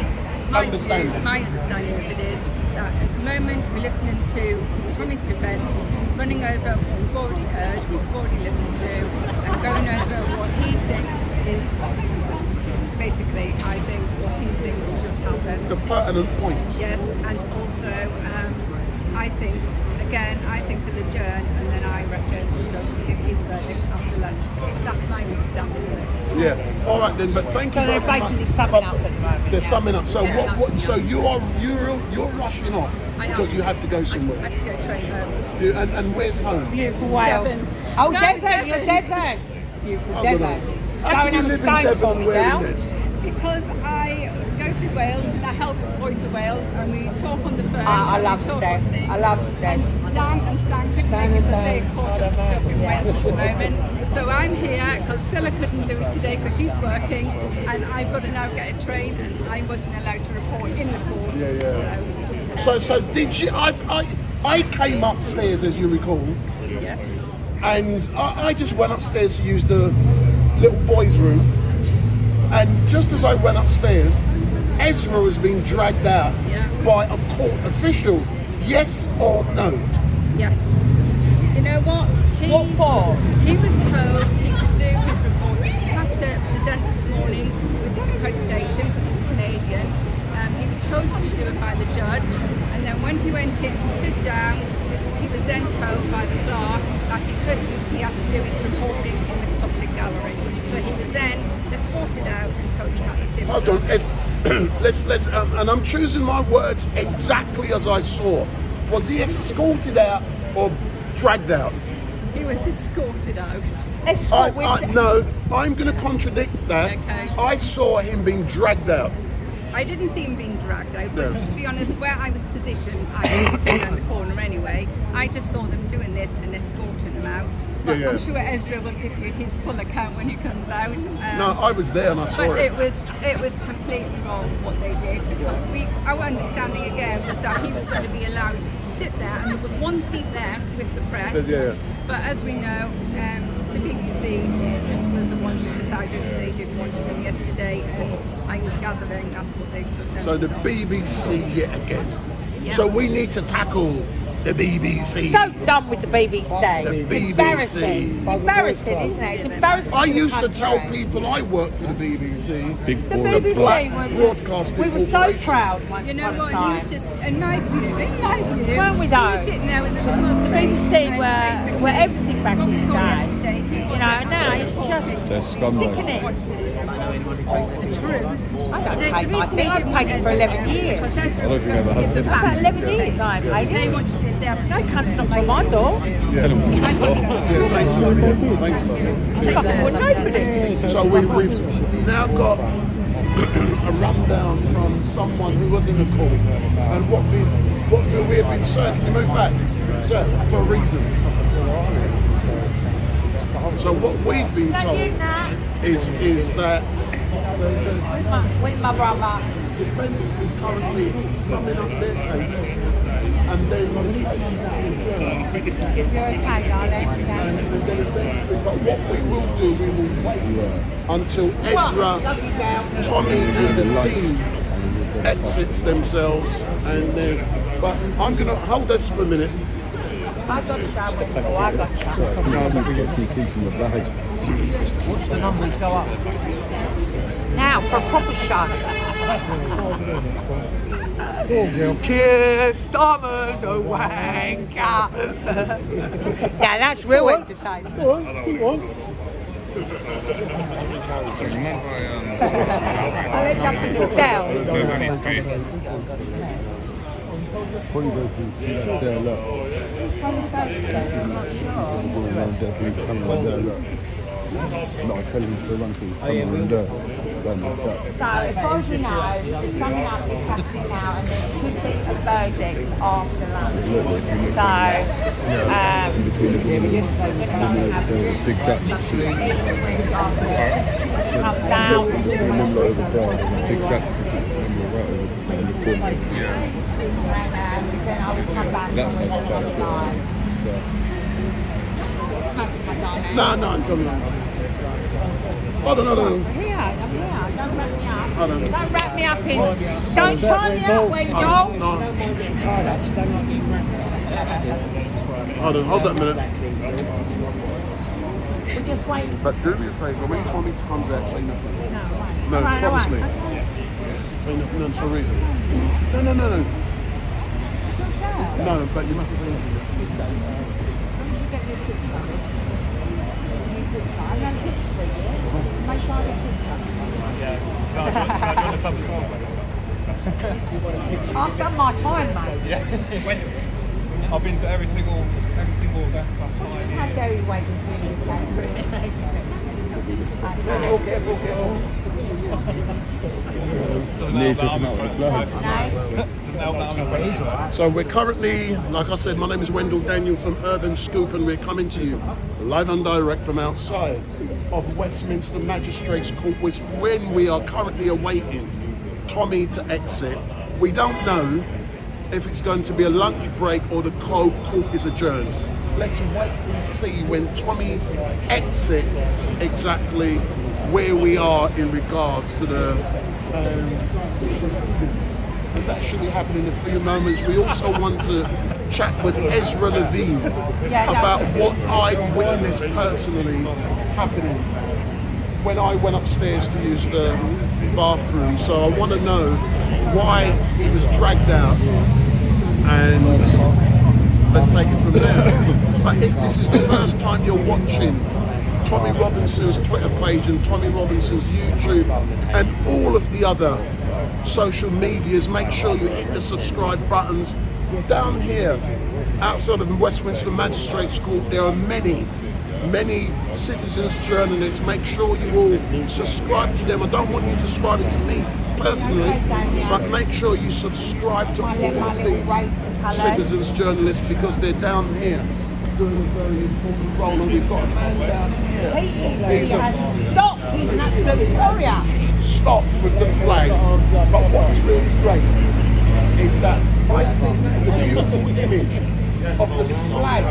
understanding of it is that at the moment we're listening to Tommy's defence, running over what we've already heard, what we've already listened to, and going over what he thinks is basically, I think, what he thinks should happen. The pertinent points. Yes, and also I think they'll adjourn, and then I reckon the judge will give his verdict after lunch. That's my understanding of it. Yeah. All right then. But thank you very much. So they're basically summing up at the moment. They're summing up. So Yeah, what? So you're rushing off I am. because you have to go somewhere. I have to go train home. And where's home? Beautiful Wales. Devon. Oh, No, Devon, you're Devon. Devon. Beautiful I'm Devon. gonna- Go How and can have you a live in scone Devon for me wearing now. this? Because I go to Wales and I help Voice of Wales, and we talk on the phone. I and we love talk Steph. on things. I love Steph. And Dan and Stan couldn't make it because they've caught up with stuff in Wales at the moment. So I'm here because Scylla couldn't do it today because she's working, and I've got to now get a train, and I wasn't allowed to report in the court. So did you? I came upstairs, as you recall, Yes. and I just went upstairs to use the little boys' room. And just as I went upstairs, Ezra was being dragged out Yeah. by a court official. Yes or no? Yes. You know what? What for? He was told he could do his reporting. He had to present this morning with his accreditation because he's Canadian. He was told he could do it by the judge, and then when he went in to sit down, he was then told by the clerk that he couldn't. He had to do his reporting in the public gallery. So he was then escorted out and told he had to sit. Hold with on, us. let's and I'm choosing my words exactly as I saw. Was he escorted out or dragged out? He was escorted out. No, I'm going to contradict that. Okay. I saw him being dragged out. I didn't see him being dragged out, but No. to be honest, where I was positioned, I was sitting around the corner anyway. I just saw them doing this and escorting him out. But Yeah. I'm sure Ezra will give you his full account when he comes out. No, I was there and I saw But it. it was completely wrong what they did, because our understanding again was that he was going to be allowed to sit there, and there was one seat there with the press. Yeah. But as we know, the BBC was the one who decided they didn't want him yesterday, and I'm gathering that's what they took notice So the of. BBC yet again. Yeah. So we need to tackle the BBC. So done with the BBC. The It's BBC. embarrassing. It's embarrassing, isn't it? It's embarrassing. I to the used to tell country. people I worked for the BBC. The BBC Black were just, Broadcasting we were so Corporation. proud once You know upon a what? He time. was just, in my view, Weren't we he though? was sitting there with a smug The face. BBC and were basically, everything back what in we the saw day. yesterday, he You wasn't know, now it's just sickening. the truth. I don't The pay my reason thing. they I've didn't paid want it for Ezra 11 was years. because Ezra was going to give the About facts. 11 years I paid They it. wanted it their No cunts knocked on my door. Yeah, thanks a lot. Thanks a lot. Fucking would nobody. So we've now got a rundown from someone who was in the court and what we have been served. Can you move back? Sir, for a reason. So what we've been Thank you, told Nat. is that With my brother. the defence is currently summing up their case, and then the case will be adjourned. You're okay, darling. And then eventually, but what we will do, we will wait until Ezra, Tommy and the team exits themselves, and then, but I'm going to hold this for a minute. I got shot before. I got shot. Watch the numbers go up. Now for a proper shot. Kiss Thomas a wanker. Now that's real entertainment. So you mind if I I'll end up in the cell. if there's any space? Probably go through there, look. I'm not sure. Go around there, please. Come around there, look. No, I tell him to run through. Come around there. Run like that. So, as far as you know, something else is happening now, and there should be a verdict after lunch. So, Between the big gap. comes out. Remember over there, there's a big gap. Right over in the corner. And then I will come back That's with like another line. No, I'm coming on. Hold on. I'm here. Don't wrap me up. Hold on. Don't wrap me up in. Don't tie me up, Wendell. No. Hold that a minute. We're just waiting. But do me a favour, when Tommy comes out, say nothing. No, No, promise me. Okay. Say nothing for a reason. No. No, but you mustn't say nothing. I've done my time, mate. Yeah. I've been to every single event past 5 years. How dare you wait for me Careful. Doesn't help that I'm in front. So we're currently, like I said, my name is Wendell Daniel from Urban Scoop, and we're coming to you live and direct from outside of Westminster Magistrates Court, when we are currently awaiting Tommy to exit. We don't know if it's going to be a lunch break or the court is adjourned. Let's wait and see when Tommy exits exactly where we are in regards to the and that should be happening in a few moments. We also want to chat with Ezra Levine about what I witnessed personally happening when I went upstairs to use the bathroom. So I want to know why he was dragged out, and let's take it from there. But if this is the first time you're watching Tommy Robinson's Twitter page and Tommy Robinson's YouTube and all of the other social medias, make sure you hit the subscribe buttons. Down here, outside of Westminster Magistrates Court, there are many citizens journalists. Make sure you all subscribe to them. I don't want you subscribing to me personally, but make sure you subscribe to all of these citizens journalists, because they're down here doing a very important role, and we've got a man down here. He has stopped. He's an absolute warrior. Stopped with the flag. But what's really great is that I think it's a beautiful image of the flag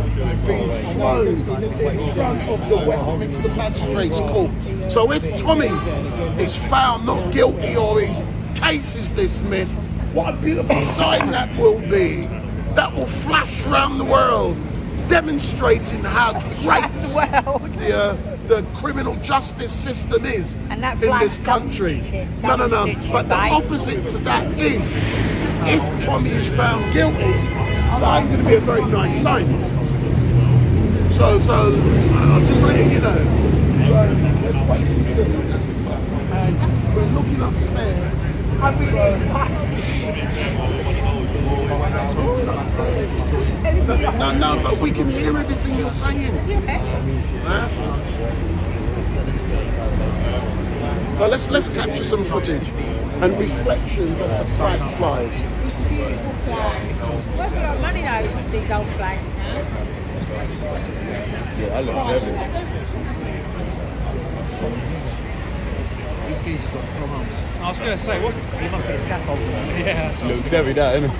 being flown in front of the Westminster Magistrates Court. So if Tommy is found not guilty or his case is dismissed, what a beautiful sign that will be. That will flash around the world, demonstrating how great the criminal justice system is in this country. No. But the opposite to that is, if Tommy is found guilty, that ain't going to be a very nice sign. So I'm just letting you know. So let's wait and see. And we're looking upstairs. I'm really excited. No, but we can hear everything you're saying. So let's capture some footage and reflections of the flag flies. Beautiful flags. Where's got money though for these old flags now? Yeah, I look heavy. These geezers got strong arms. I was going to say, what's this? He must be a scaffolder. Yeah, that's Looks heavy, that, innit?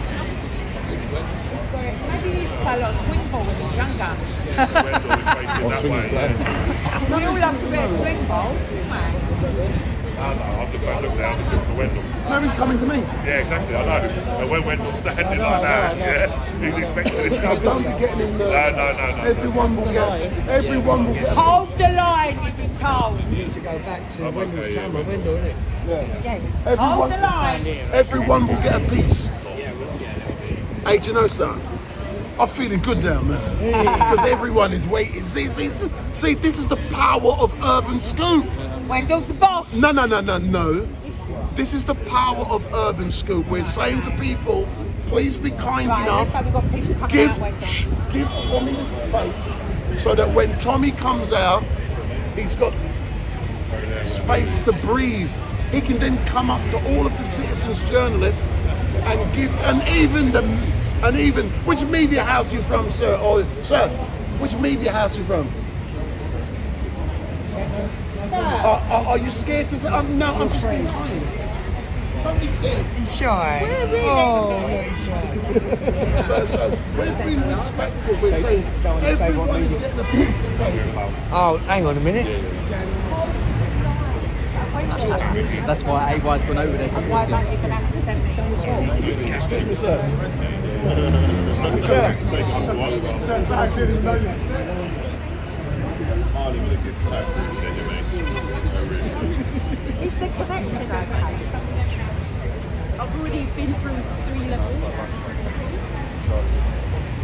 Maybe you used to play a lot of swing ball when you was younger. We all love to play swing ball, didn't we? I've looked now, looking for Wendell. No, he's coming to me. Yeah, exactly, I know. And when Wendell's standing like that, he's expecting it. So don't be getting in the... No. Everyone will get... Hold the line, you've been told. You need to go back to Wendell's camera, Wendell, innit? Yes. Hold the line. Everyone will get a piece. Hey, do you know, son? I'm feeling good now, man. Because everyone is waiting. See, this is the power of Urban Scoop. Wendell's the boss. No. This is the power of Urban Scoop. We're saying to people, please be kind enough. Give Tommy the space so that when Tommy comes out, he's got space to breathe. He can then come up to all of the citizens journalists and give, and even which media house you from, sir? Or sir, which media house you from? Are you scared to say? No, I'm just being kind. Don't be scared. He's shy. Oh, no, he's shy. So we're being respectful. We're saying everybody's getting a piece of the cake. Oh, hang on a minute. That's why AY's gone over there to Why don't you going to have to send me? Excuse me, sir. Is the connection okay? I've already been through 3 levels.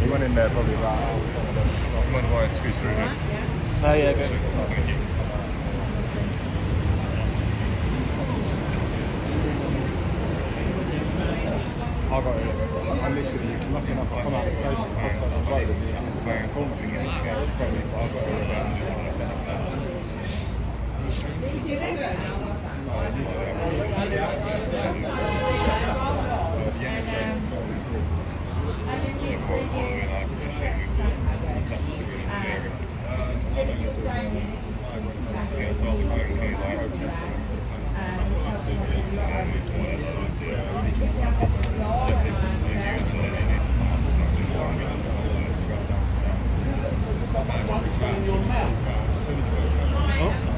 He went in there probably about I wonder why I squeezed through there. Oh, yeah, good. I got it. I literally, lucky enough, I come out of the station, I crossed the road, and the very corner thing, and it came straight in, but I got it about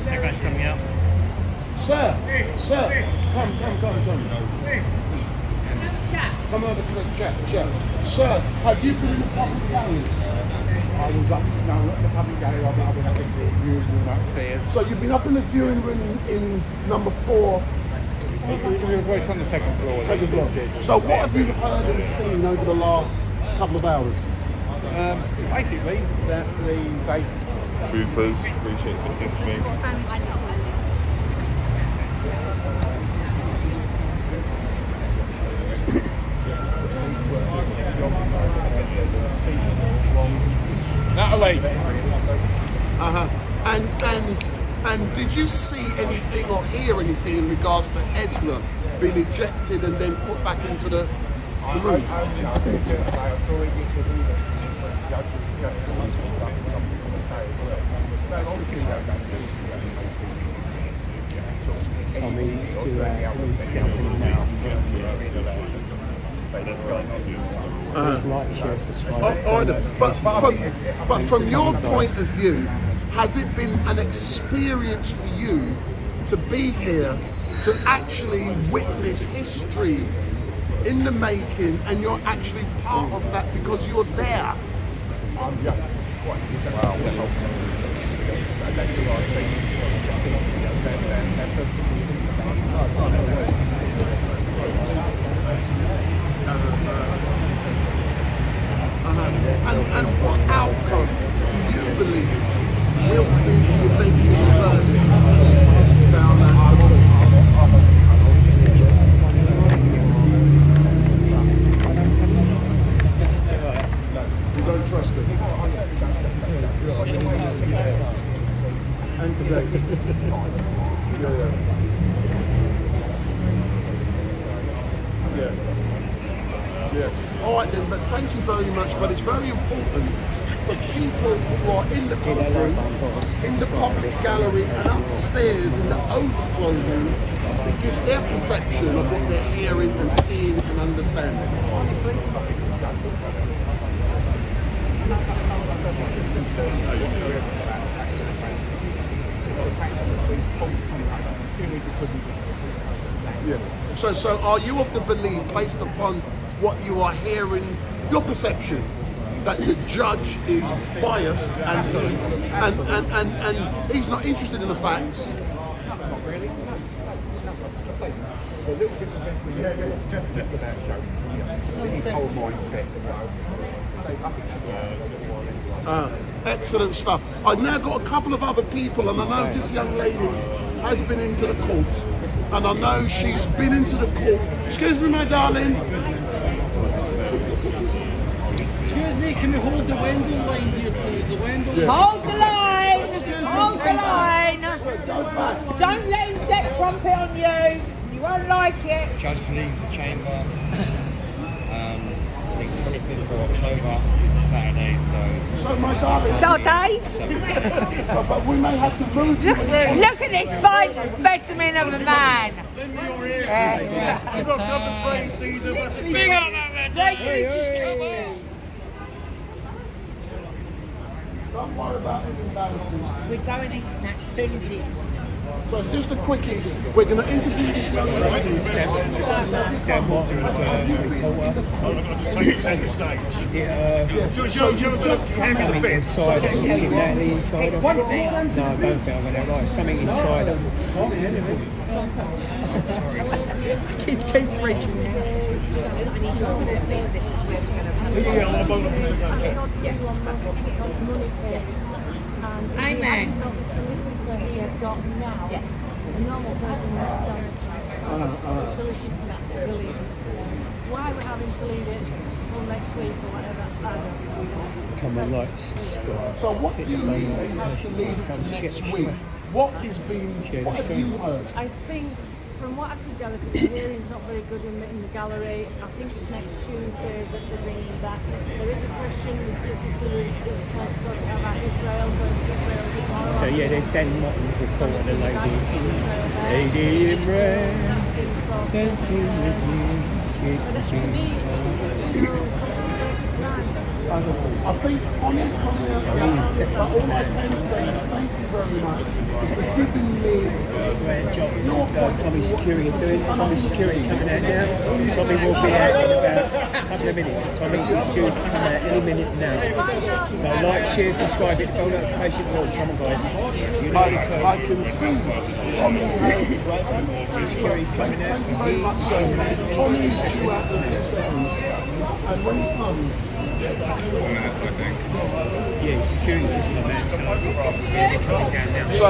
That guy's coming out. Sir, come. Come over to the chat. Sir, have you been in the public gallery? I was up, no, at the public gallery, I've been up in the viewing room upstairs. So you've been up in the viewing room in number 4. It's on the second floor. So what have you heard and seen over the last couple of hours? Basically, that they Troopers, appreciate it. Natalie. And did you see anything or hear anything in regards to Ezra being ejected and then put back into the room? But from your point of view, has it been an experience for you to be here, to actually witness history in the making, and you're actually part of that because you're there? And what outcome do you believe will be the eventual verdict down that You don't trust it? And today. Yeah. All right then, but thank you very much. But it's very important for people who are in the courtroom, in the public gallery, and upstairs in the overflow room to give their perception of what they're hearing and seeing and understanding. Yeah. So are you of the belief, based upon what you are hearing, your perception, that the judge is biased and he's not interested in the facts? A little bit of just about showing his whole mindset. Excellent stuff. I've now got a couple of other people, and I know this young lady has been into the court, and I know she's been into the court. Excuse me, my darling. Excuse me, can we hold the Wendell line here, please? The Wendell line. Hold the line! Hold the line! Don't let him set trumpet on you. You won't like it. Judge leaves the chamber. I think 25th of October is a Saturday, so. So, my darling. So, Dave? But we may have to move you. Look at this fine specimen of a man. Yes. Big up, man. Don't worry about it embarrassing. We're going in as soon as this. So it's just a quickie. We're going to interview this young lady. Take it centre stage. So just hand me the bit. Inside, anything that the inside of? No, I don't think I'm going to like something inside of. Keeps freaking me out. I need you over there, please. This is where we're going to Yes. Amen. The solicitor here got now. Yeah. A normal person would stand the solicitor believe. Why we're having to leave it till next week or whatever, I don't know. Come on, lights. So what do you mean they have to leave it to next week? What has been, what have you heard? I think, from what I could gather, because the hearing's not very good in the gallery, I think it's next Tuesday that they're bringing back. There is a question the solicitor is trying to sort out about Israel, going to Israel tomorrow. So yeah, there's Dan Martin's report on the lady in red, dancing with me. But to me, I think on this coming out, but all I can say is thank you very much for giving me your Tommy's security doing. Tommy's security coming out now. Tommy will be out in about a couple of minutes. Tommy is due to come out any minute now. So like, share, subscribe, hit the bell notification bell. Come on, guys. You know I can see security's coming out. Thank you very much, sir. Tommy's due out in a few seconds, and when he comes, 4 minutes, I think. Yeah, security's just come out, so coming down now. so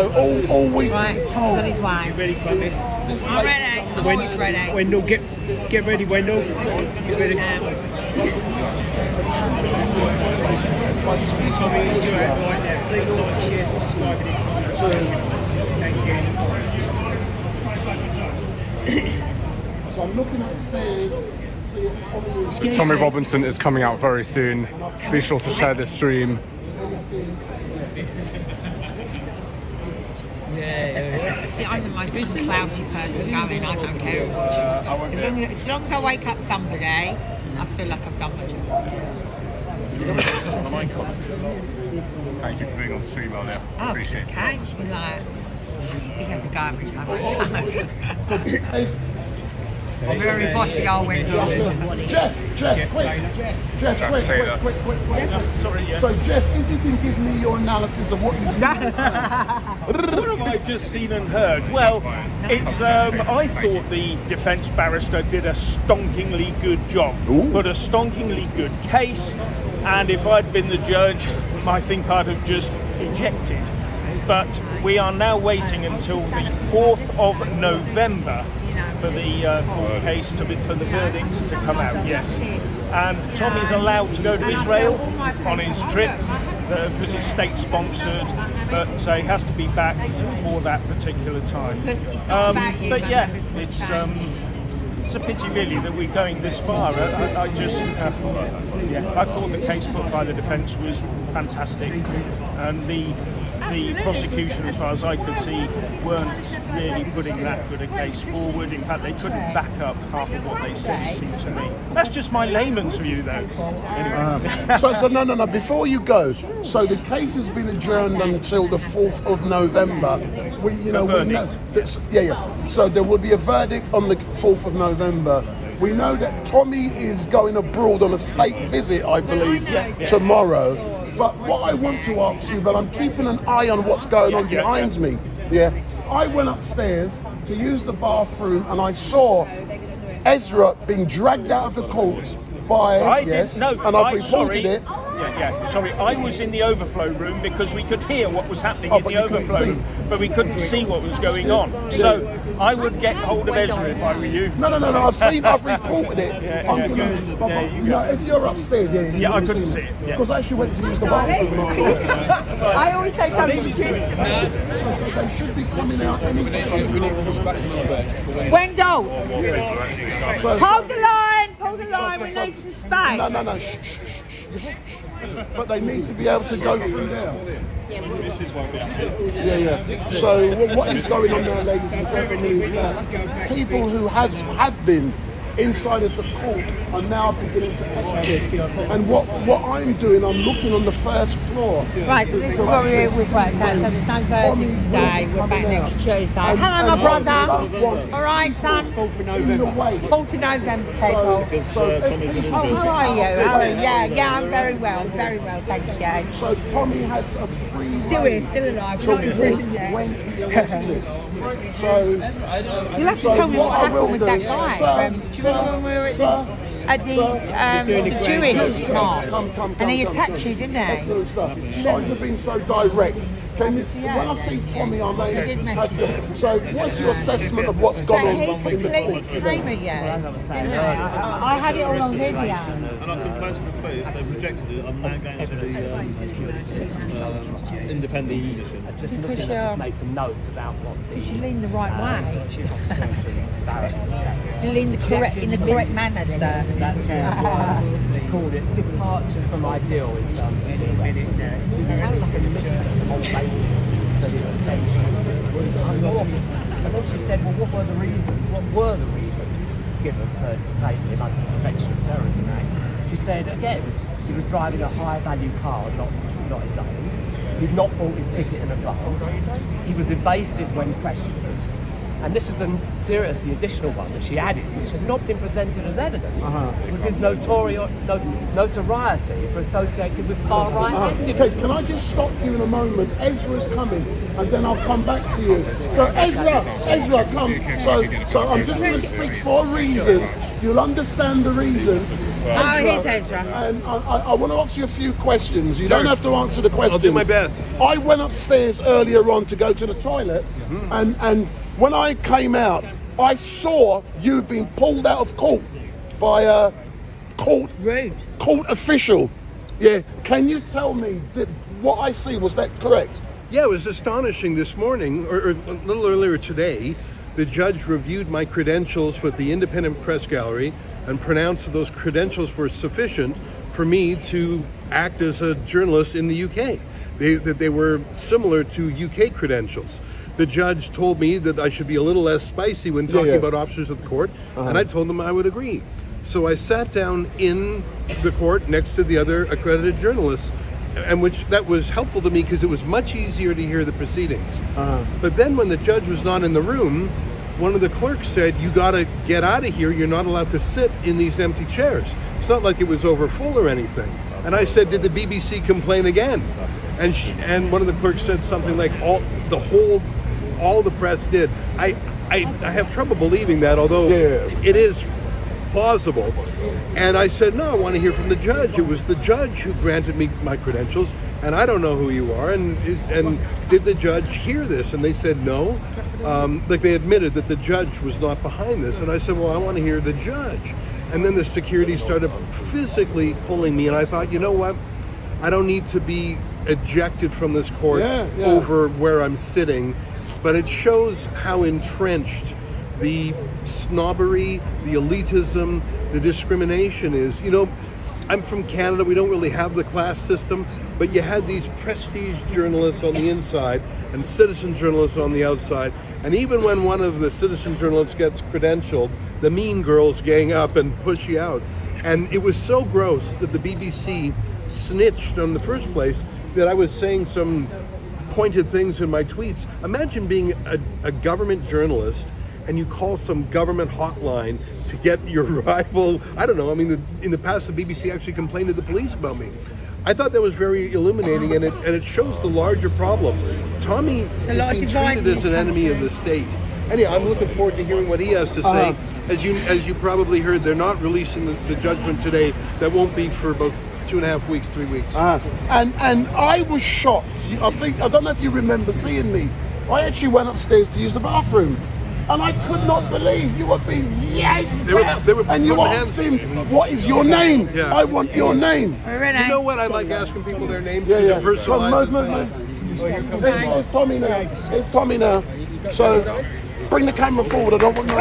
all we've Right, been Tom's on told. his way. You ready, Clubbies? This I'm lady- ready. He's ready. Wendell, get ready, Wendell. Get ready. My speech Tommy is is due out right now. Please like, share, subscribe, hit the Thank you. So I'm looking upstairs to see if Tommy is Tommy Robinson is coming out very soon. Be sure to share this stream. See, I'm the most cloudy person going. I don't care. As long as I wake up somebody, I feel like I've done my job. Thank you for being on stream earlier. Oh, Appreciate it. okay. Like, you have to go every time I say. I'm very bossy old Wendell. Jeff, quick. Sorry, yeah. So Jeff, if you can give me your analysis of what you've seen. What have I just seen and heard? Well, it's I thought the defence barrister did a stonkingly good job, put a stonkingly good case, and if I'd been the judge, I think I'd have just ejected. But we are now waiting until the 4th of November for the court case for the verdict to come out, yes. And Tommy's allowed to go to Israel on his trip because it's state-sponsored, but he has to be back for that particular time. But yeah, it's a pity really that we're going this far. I thought the case put by the defence was fantastic, and the prosecution, as far as I could see, weren't really putting that good a case forward. In fact, they couldn't back up half of what they said, it seemed to me. That's just my layman's view, though. Anyway. So no. Before you go, so the case has been adjourned until the 4th of November. We know that, So there will be a verdict on the 4th of November. We know that Tommy is going abroad on a state visit, I believe, tomorrow. But what I want to ask you, but I'm keeping an eye on what's going on behind me. Yeah. I went upstairs to use the bathroom and I saw Ezra being dragged out of the court by and I've reported it. Sorry, I was in the overflow room because we could hear what was happening in the overflow, but we couldn't see what was going on. So I would get hold of Ezra if I were you. No, I've reported it. If you're upstairs, I couldn't see it. Because I actually went to use the bathroom. I always say something stupid. So they should be coming out any second. Wendell, hold the line, we need some space. No, shh. But they need to be able to go through there. Yeah. So what is going on there, ladies and gentlemen, is that people who have been inside of the court are now beginning to exit. And what I'm doing, I'm looking on the first floor. Right, so this is what we've worked out. So there's no verdict today. We're back next Tuesday. Hello, my brother. All right, son. 4th of November. 4th of November, people. How are you? Yeah, I'm very well, thank you. So Tommy has a free still alive, not in prison yet. So you'll have to tell me what happened with that guy. Do you remember when we were at the Jewish march? And he attacked you, didn't he? Excellent stuff. Sorry for being so direct. When I see Tommy, I may. So, what's your assessment of what's gone on? He completely came at you. I had it all on video. And I complained to the police, they rejected it. I'm now going to the independent position. Just make some notes about what. Because you lean the right way. You lean in the correct manner, sir. They called it departure from ideal in terms of the arrest. It was kind of like a literally whole basis for his detention was unlawful. And then she said, well, what were the reasons given for detaining him under the Prevention of Terrorism Act? She said, again, he was driving a high-value car, which was not his own. He'd not bought his ticket in advance. He was evasive when questioned. And this is the additional one that she added, which had not been presented as evidence, was his notoriety for associated with far-right activities. Okay, can I just stop you in a moment? Ezra's coming, and then I'll come back to you. So Ezra, come. So I'm just going to speak for a reason. You'll understand the reason. Here's Ezra. And I want to ask you a few questions. You don't have to answer the questions. I'll do my best. I went upstairs earlier on to go to the toilet, and when I came out, I saw you being pulled out of court by a court official. Yeah. Can you tell me what I see? Was that correct? Yeah, it was astonishing this morning, or a little earlier today. The judge reviewed my credentials with the Independent Press Gallery and pronounced that those credentials were sufficient for me to act as a journalist in the UK. That they were similar to UK credentials. The judge told me that I should be a little less spicy when talking about officers of the court, and I told them I would agree. So I sat down in the court next to the other accredited journalists, and that was helpful to me because it was much easier to hear the proceedings. But then when the judge was not in the room, one of the clerks said, you got to get out of here. You're not allowed to sit in these empty chairs. It's not like it was overfull or anything. And I said, did the BBC complain again? And one of the clerks said something like, all the press did. I have trouble believing that, although it is plausible. And I said, no, I want to hear from the judge. It was the judge who granted me my credentials, and I don't know who you are. And did the judge hear this? And they said no. Like they admitted that the judge was not behind this. And I said, well, I want to hear the judge. And then the security started physically pulling me, and I thought, you know what? I don't need to be ejected from this court over where I'm sitting, but it shows how entrenched the snobbery, the elitism, the discrimination is. You know, I'm from Canada, we don't really have the class system, but you had these prestige journalists on the inside and citizen journalists on the outside, and even when one of the citizen journalists gets credentialed, the mean girls gang up and push you out. And it was so gross that the BBC snitched on the first place that I was saying some pointed things in my tweets. Imagine being a government journalist and you call some government hotline to get your rival. I don't know. I mean, in the past, the BBC actually complained to the police about me. I thought that was very illuminating, and it shows the larger problem. Tommy a lot is of being treated as an dividing enemy of the state. Anyway, I'm looking forward to hearing what he has to say. As you probably heard, they're not releasing the judgment today. That won't be for about 2.5 weeks, 3 weeks. And I was shocked. I don't know if you remember seeing me. I actually went upstairs to use the bathroom, and I could not believe you were being yanked out. And you asked him, "What is your name? Yeah. I want your name." You know what? I like asking people their names. Yeah, yeah. It personalizes It's Tommy now. It's Tommy now. So bring the camera forward. I don't want no.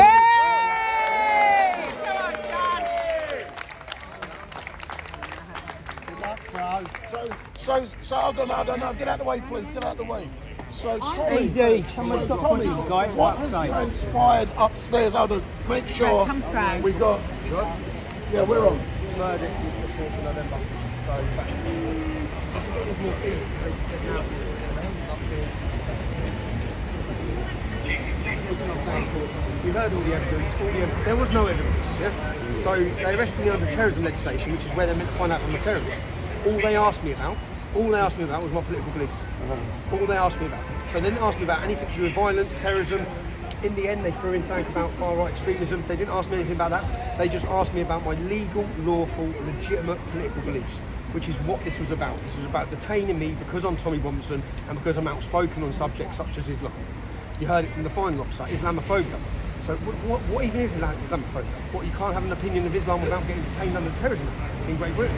So I don't know. Get out of the way, please. Get out of the way. So Tommy, Easy. Someone stop Tommy, pushing, guys. what has transpired upstairs? I'll make sure we got. Yeah, we're on. Murder is the 4th of November. So We've heard all the evidence. There was no evidence. Yeah. So they arrested me under terrorism legislation, which is where they're meant to find out from a terrorist. All they asked me about was my political beliefs. All they asked me about. So they didn't ask me about anything to do with violence, terrorism. In the end, they threw in something about far-right extremism. They didn't ask me anything about that. They just asked me about my legal, lawful, legitimate political beliefs, which is what this was about. This was about detaining me because I'm Tommy Robinson and because I'm outspoken on subjects such as Islam. You heard it from the final officer, Islamophobia. So what even is Islamophobia? What, you can't have an opinion of Islam without getting detained under terrorism in Great Britain?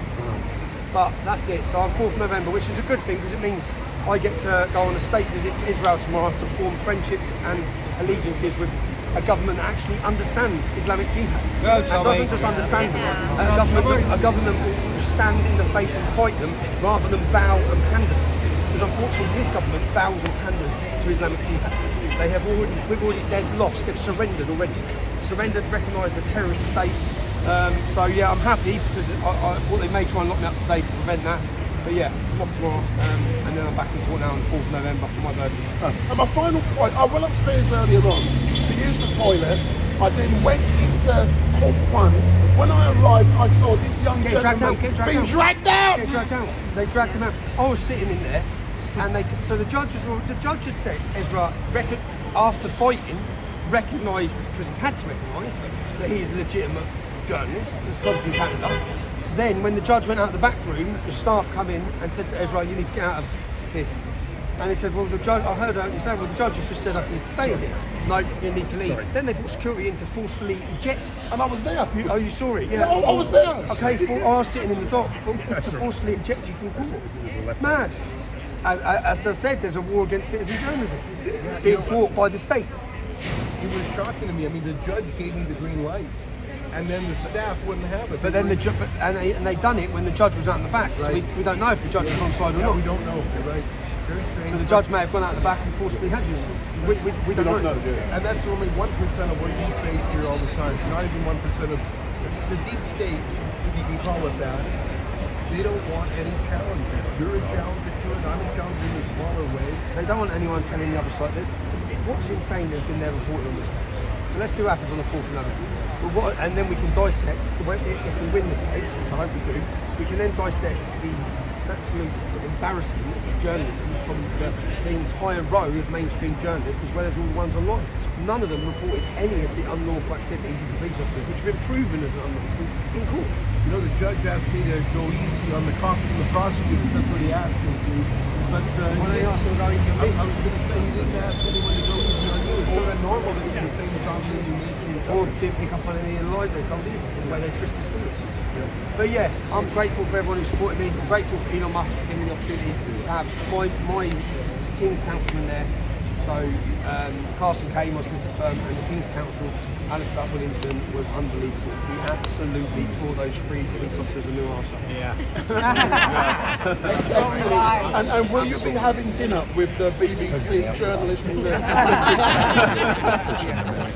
But that's it. So I'm 4th of November, which is a good thing because it means I get to go on a state visit to Israel tomorrow to form friendships and allegiances with a government that actually understands Islamic jihad. And doesn't just understand them. A government will stand in the face and fight them rather than bow and pander to them. Because unfortunately this government bows and panders to Islamic jihad. They've lost, they've surrendered already. Surrendered, recognised a terrorist state. So yeah, I'm happy because I thought they may try and lock me up today to prevent that. But yeah, I'm off tomorrow, and then I'm back in court now on the 4th of November for my verdict. And my final point, I went upstairs earlier on to use the toilet. I then went into court 1. When I arrived, I saw this young gentleman being dragged out. Get dragged out. They dragged him out. I was sitting in there, and the judge had said Ezra, after fighting, recognised, because he had to recognise that he is a legitimate journalist, has come from Canada. Then, when the judge went out the back room, the staff come in and said to Ezra, "You need to get out of here." And he said, "Well, the judge, I heard you say, well, the judge has just said I need to stay here. No, you need to leave." Then they put security in to forcefully eject. And I was there. You saw it? Yeah. No, I was there. Okay, I was sitting in the dock to forcefully eject you from court. Mad. As I said, there's a war against citizen journalism being fought by the state. It was shocking to me. I mean, the judge gave me the green light, and then the staff wouldn't have it. But then and they done it when the judge was out in the back. So we don't know if the judge was on side or not. We don't know. You're right. Very strange. So the judge may have gone out the back and forcibly had you. We don't know. And that's only 1% of what we face here all the time. Not even 1% of the deep state, if you can call it that. They don't want any challenge. You're a challenger to it. I'm a challenger in a smaller way. They don't want anyone telling the other side. What's insane has been their reporting on this case. So let's see what happens on the 4th of November. And then we can dissect, if we win this case, which I hope we do, we can then dissect the absolute embarrassment of journalism from the entire row of mainstream journalists, as well as all the ones online. None of them reported any of the unlawful activities of the police officers, which have been proven as unlawful in court. You know, the judge asked me to go easy on the cops and the prosecutors. That's what he asked me to. But why they asked him to go easy on me? I was going to say he didn't ask anyone to go easy on you. It's sort of normal that you're famous obviously mainstream. Or didn't pick up on any of the lies they told you, the way they twisted stories. But yeah, I'm grateful for everyone who supported me. I'm grateful for Elon Musk for giving me the opportunity to have my King's Counsel in there. So Carson Kay, my solicitor firm, and the King's Counsel, Alistair Williamson, was unbelievable. He absolutely tore those 3 police officers a new arse up. Yeah. And will you be having dinner with the BBC journalists and the...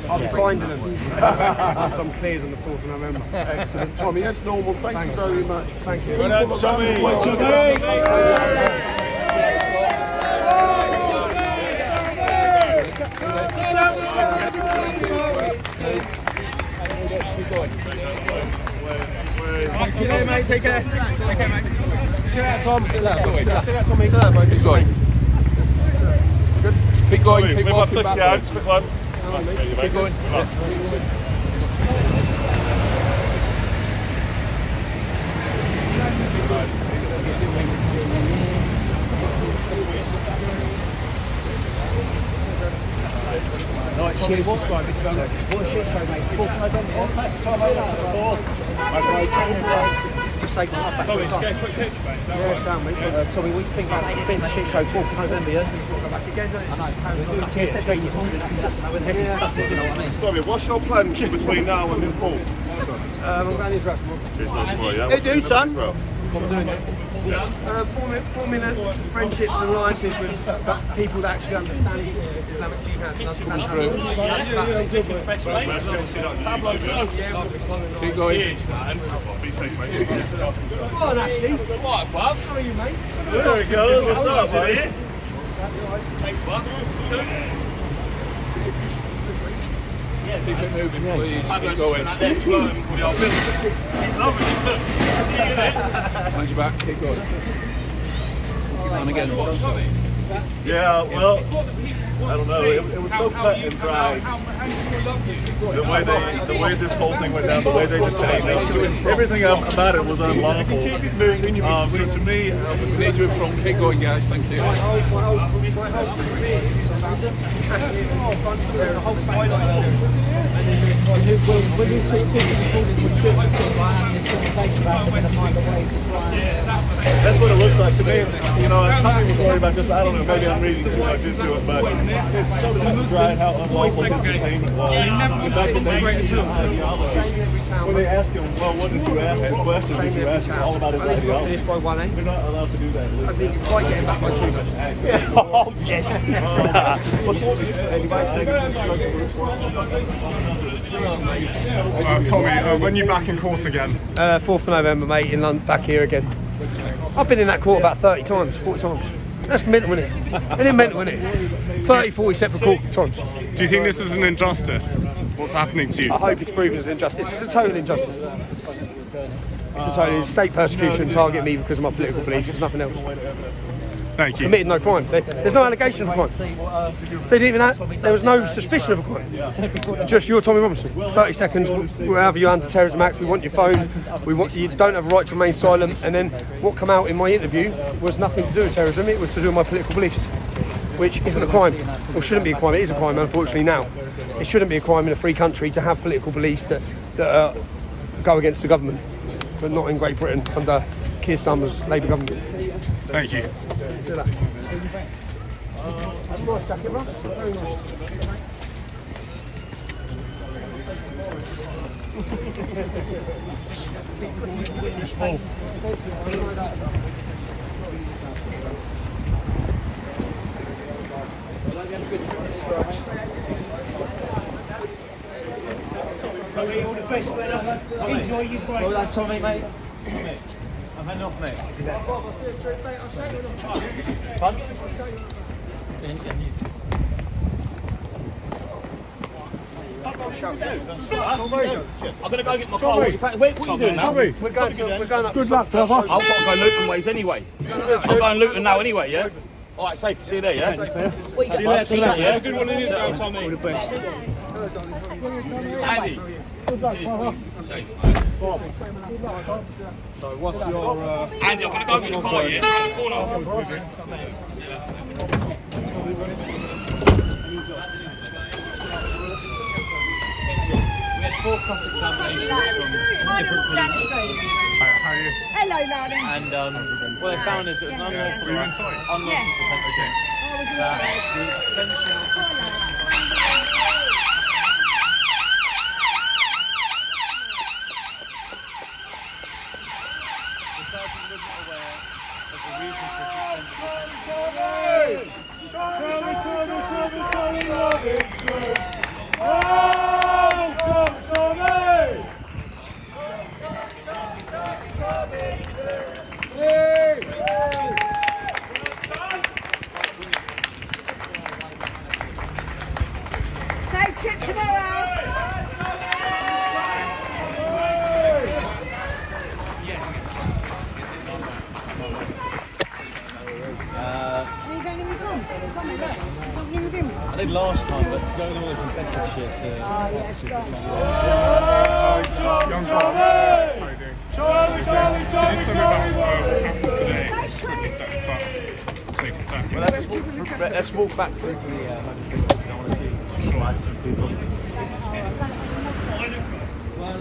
I'm finding them once I'm cleared on the 4th of November. Excellent, Tommy. That's normal. Thank you very much. Thank you. Well done, Tommy. Well done. See you later, mate. Take care. Take care, mate. Cheer out, Tom. Cheer out, Tommy. Cheer out, Tommy. Cheer out, mate. He's going. Keep going, Sorry, keep with my walking thick backwards. yards, quick one. Keep going. Night shoes is slightly better. What shit show, mate? 4th of November, yeah? That's Tom You've saved my life back Tommy, for just time. get a quick picture, mate. Is that Yeah, right? sound, mate. Tommy, what do you think about being the shit show 4th of November, yeah? Go back again, don't it? I know. He said this morning, he doesn't know when the heck he does, you know what I mean? Sorry, what's your plans between now and the fall? I'm going to Israel tomorrow. Hey, dude, son. What am I doing? Forming friendships and alliances with people that actually understand Islamic jihad and understand Keep going. Come on, Ashley. What, bud? How are you, mate? There we go. What's up, buddy? Keep it moving, please. Keep going. He's loving it. Look. Mind your back, keep going. And again. Yeah, well, I don't know. It was so cut and dry. The way this whole thing went down, the way they detained us, everything about it was unlawful. So to me, We need you in front. Keep going, guys. Thank you. When you talk to the students, would you sort of like having this conversation about them to find a way to try and... that's what it looks like to me. You know, something was worried about this. I don't know. Maybe I'm reading too much into it, but it's so cut and dry how unlawful this detainment was. When they ask him, well, what did you ask? What questions did you ask? All about his ideology. Finished by 1, eh? We're not allowed to do that. I think you're quite getting back by 2. Oh, yes. Tommy, when you back in court again? 4th of November, mate, in London, back here again. I've been in that court about 30 times, 40 times. That's mental, isn't it? It ain't mental, isn't it? 30, 40 separate court times. Do you think this is an injustice? What's happening to you? I hope it's proven as injustice. It's a total injustice. It's a total state persecution, target me because of my political beliefs. There's nothing else. Thank you. Committed no crime. There's no allegation of a crime. They didn't even there was no suspicion of a crime. Just you're Tommy Robinson. 30 seconds. We'll have you under terrorism act. We want your phone. We want you don't have a right to remain silent. And then what came out in my interview was nothing to do with terrorism. It was to do with my political beliefs, which isn't a crime, or shouldn't be a crime. It is a crime, unfortunately now. It shouldn't be a crime in a free country to have political beliefs that go against the government, but not in Great Britain under Keir Starmer's Labour government. Thank you. Nice jacket, Rob. Very nice. Tommy, all the best, fella. Enjoy your break. Well done, Tommy, mate. I've had enough, mate. I'm going to go get my car. In fact, what are you doing now? We're going up. Good luck, brother. I've got to go Luton ways anyway. I'm going Luton now anyway, yeah? All right, safe. See you there, yeah? See you later, yeah? Good one in it, though, Tommy. All the best. Andy. Good luck, brother. Bob. So what's your... Andy, I'm going to go get the car, yeah? We had 4 cross-examinations from different police. How are you? Hello, darling. And what they found is it was an unlawful arrest, unlawful detention. That the suspension the sergeant wasn't aware of the reason for suspension. Safe trip tomorrow. Are you going in with Tom? Come on, look. started last time, but going all from Bedfordshire to Young Bob, how are you doing? Can you tell me about what happened today? Just quickly set this up. Take a second. Well, let's walk back through to the magistrates. I want to see some people. Well,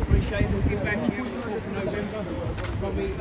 appreciate it. We'll get back here on the 4th of November. Probably I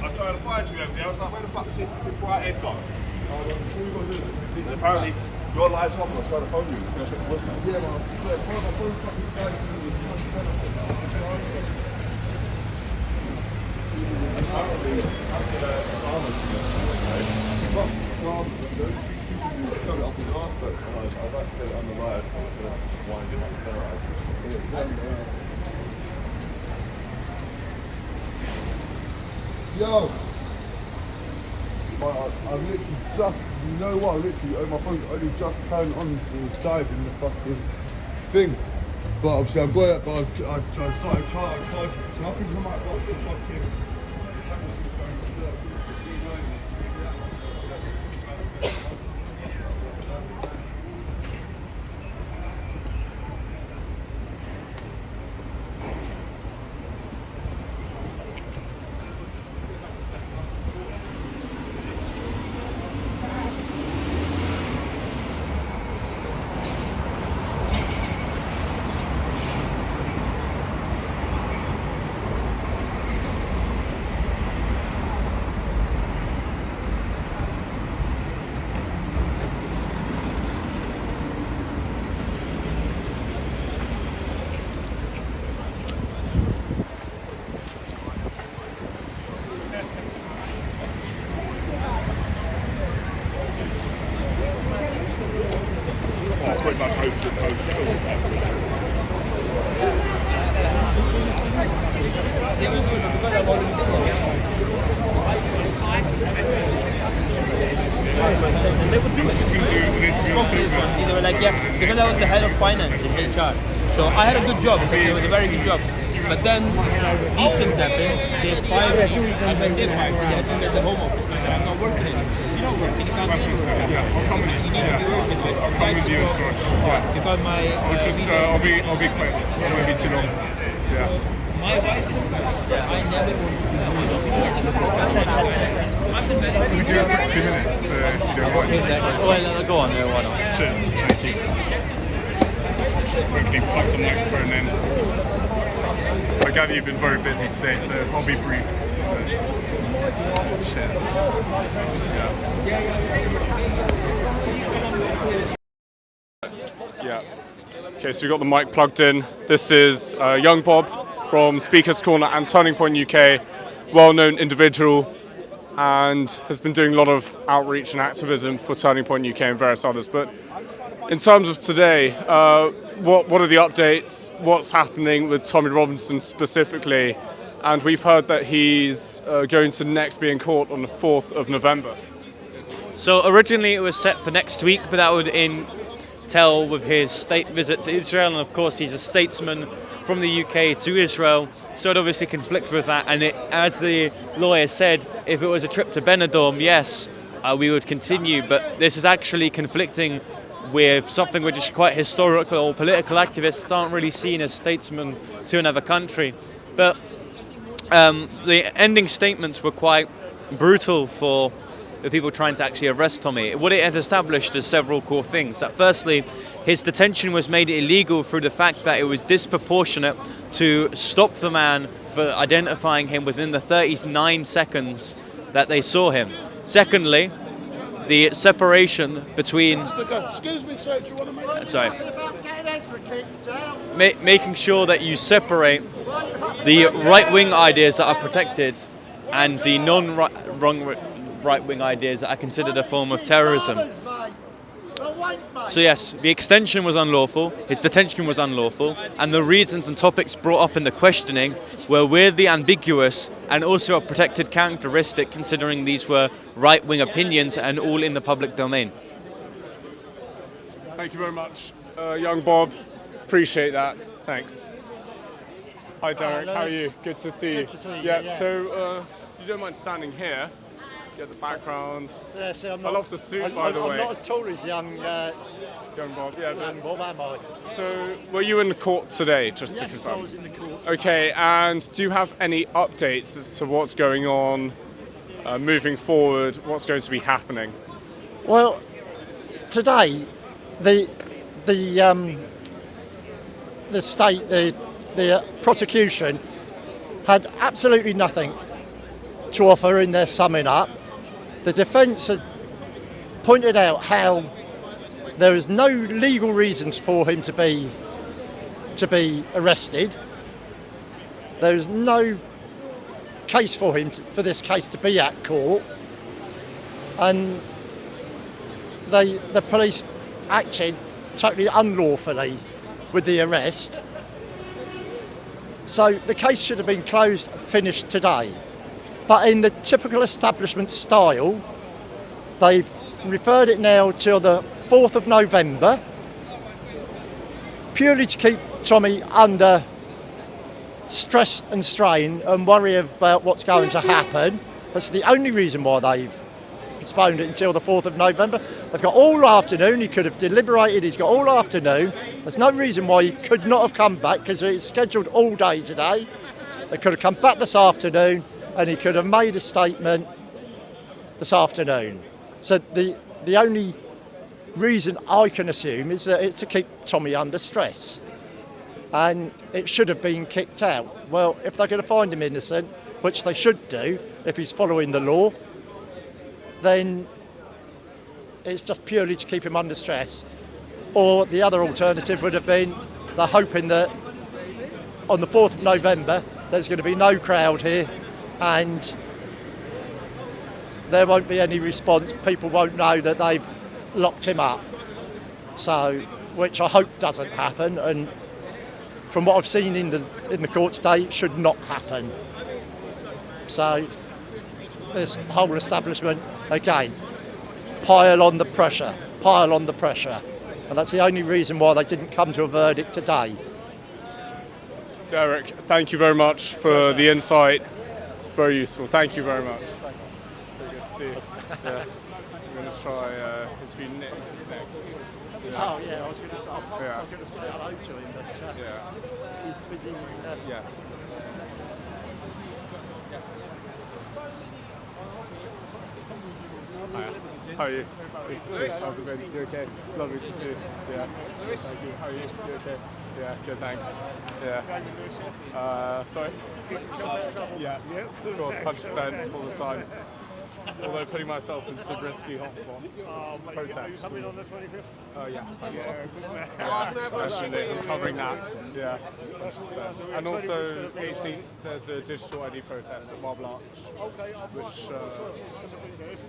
was trying to find you over there. I was like, where the fuck's the bright head gone? And apparently, your light's off. I was trying to phone you. Yeah, man. Yo! I've literally just, you know what, my phone only just turned on the dive in the fucking thing. But obviously I've got it, but I started charging. So I think I might watch the fucking They were like, yeah, because I was the head of finance in HR. So I had a good job, so it was a very good job. But then these things happened, they fired me, and when they fired me, they had to get the home office, and I'm not working anymore. You don't work, you can't do it. I'll come with you. I'll come with you and sort. Because my... I'll be quick. It won't be too long. Yeah. My wife is I never want to do that. We do have 2 minutes, if you don't mind. Well, go on, why not? Cheers, thank you. Just quickly plug the microphone in. I gather you've been very busy today, so I'll be brief. Cheers. Yeah. Okay, so we've got the mic plugged in. This is Young Bob from Speaker's Corner and Turning Point UK, well-known individual, and has been doing a lot of outreach and activism for Turning Point UK and various others. But in terms of today, what are the updates? What's happening with Tommy Robinson specifically? And we've heard that he's going to next be in court on the 4th of November. So originally it was set for next week, but that would entail with his state visit to Israel, and of course he's a statesman from the UK to Israel, so it obviously conflicts with that. And as the lawyer said, if it was a trip to Benidorm, yes, we would continue, but this is actually conflicting with something which is quite historical, or political activists aren't really seen as statesmen to another country. But the ending statements were quite brutal for with people trying to actually arrest Tommy. What it had established is several core things. That firstly, his detention was made illegal through the fact that it was disproportionate to stop the man for identifying him within the 39 seconds that they saw him. Secondly, the separation between... Excuse me, sir, do you want to make... Sorry. Making sure that you separate the right-wing ideas that are protected and the non-right-wing ideas that are considered a form of terrorism. So yes, the extension was unlawful, his detention was unlawful, and the reasons and topics brought up in the questioning were weirdly ambiguous and also a protected characteristic, considering these were right-wing opinions and all in the public domain. Thank you very much, young Bob. Appreciate that. Thanks. Hi Derek, how are you? Good to see you. Good to see you. Yeah, so you don't mind standing here? Get the background. Yeah, see, I love the suit, by the way. I'm not as tall as young Bob. Yeah, young Bob, am I? So, were you in the court today, just to confirm? Yes, I was in the court. Okay, and do you have any updates as to what's going on, moving forward, what's going to be happening? Well, today, the state, the prosecution had absolutely nothing to offer in their summing up. The defence had pointed out how there is no legal reasons for him to be arrested. There is no case for him for this case to be at court, and the police acted totally unlawfully with the arrest. So the case should have been closed, finished today. But in the typical establishment style, they've referred it now till the 4th of November, purely to keep Tommy under stress and strain and worry about what's going to happen. That's the only reason why they've postponed it until the 4th of November. They've got all afternoon, he could have deliberated, he's got all afternoon. There's no reason why he could not have come back, because it's scheduled all day today. They could have come back this afternoon and he could have made a statement this afternoon. So the only reason I can assume is that it's to keep Tommy under stress. And it should have been kicked out. Well, if they're going to find him innocent, which they should do if he's following the law, then it's just purely to keep him under stress. Or the other alternative would have been they're hoping that on the 4th of November there's going to be no crowd here and there won't be any response. People won't know that they've locked him up. So, which I hope doesn't happen, and from what I've seen in the court today, it should not happen. So this whole establishment, again, pile on the pressure, and that's the only reason why they didn't come to a verdict today. Derek, thank you very much for the insight. It's very useful. Thank you very much. Very good to see you. Yeah. I'm going to try his few next. Yeah. Oh yeah, I was going to say, I was going to say hello to him, but he's busy. Yes. Hiya. How are you? Good to see you. How's it been? You okay? Lovely to see you. Yeah. Thank you. How are you? You okay? Yeah, good, thanks. Yeah. Sorry? Yeah, of course, 100% all the time. Although putting myself into risky hotspots, protests. Coming on the 25th? Yeah. Especially covering that. Yeah, 100%. And also, 18th, there's a digital ID protest at Marble Arch, which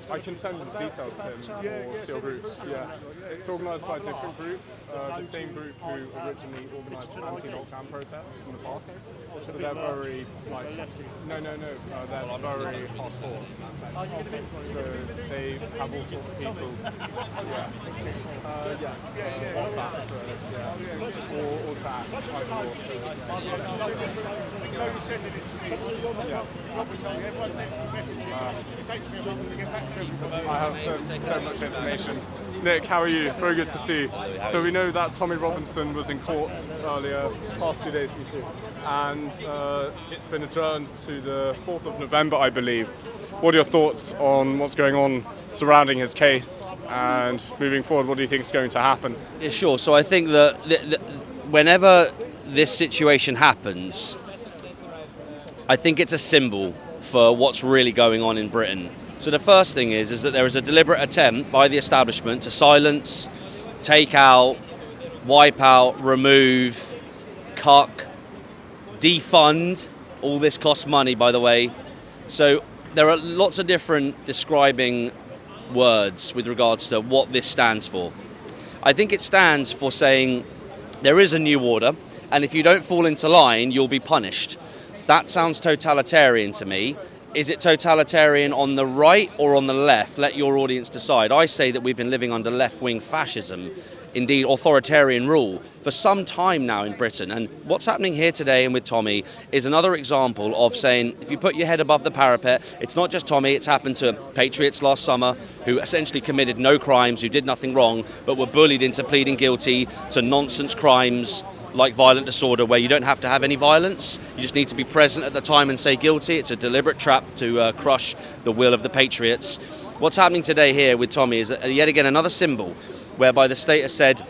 I can send the details to him or to your group. Yeah, it's organised by a different group, the same group who originally organised anti-lockdown protests in the past. So they're very, like, no, they're very hostile. So they have all sorts of people. Yeah. WhatsApp, or chat. I have so much information. Nick, how are you? Very good to see you. So we know that Tommy Robinson was in court earlier, past 2 days, and it's been adjourned to the 4th of November, I believe. What are your thoughts on what's going on surrounding his case, and moving forward, what do you think is going to happen? Yeah, sure. So I think that whenever this situation happens, I think it's a symbol for what's really going on in Britain. So the first thing is that there is a deliberate attempt by the establishment to silence, take out, wipe out, remove, cuck, defund. All this costs money, by the way. So there are lots of different describing words with regards to what this stands for. I think it stands for saying there is a new order, and if you don't fall into line, you'll be punished. That sounds totalitarian to me. Is it totalitarian on the right or on the left? Let your audience decide. I say that we've been living under left-wing fascism, indeed authoritarian rule, for some time now in Britain. And what's happening here today and with Tommy is another example of saying, if you put your head above the parapet, it's not just Tommy, it's happened to patriots last summer who essentially committed no crimes, who did nothing wrong, but were bullied into pleading guilty to nonsense crimes like violent disorder, where you don't have to have any violence. You just need to be present at the time and say guilty. It's a deliberate trap to crush the will of the patriots. What's happening today here with Tommy is yet again another symbol whereby the state has said,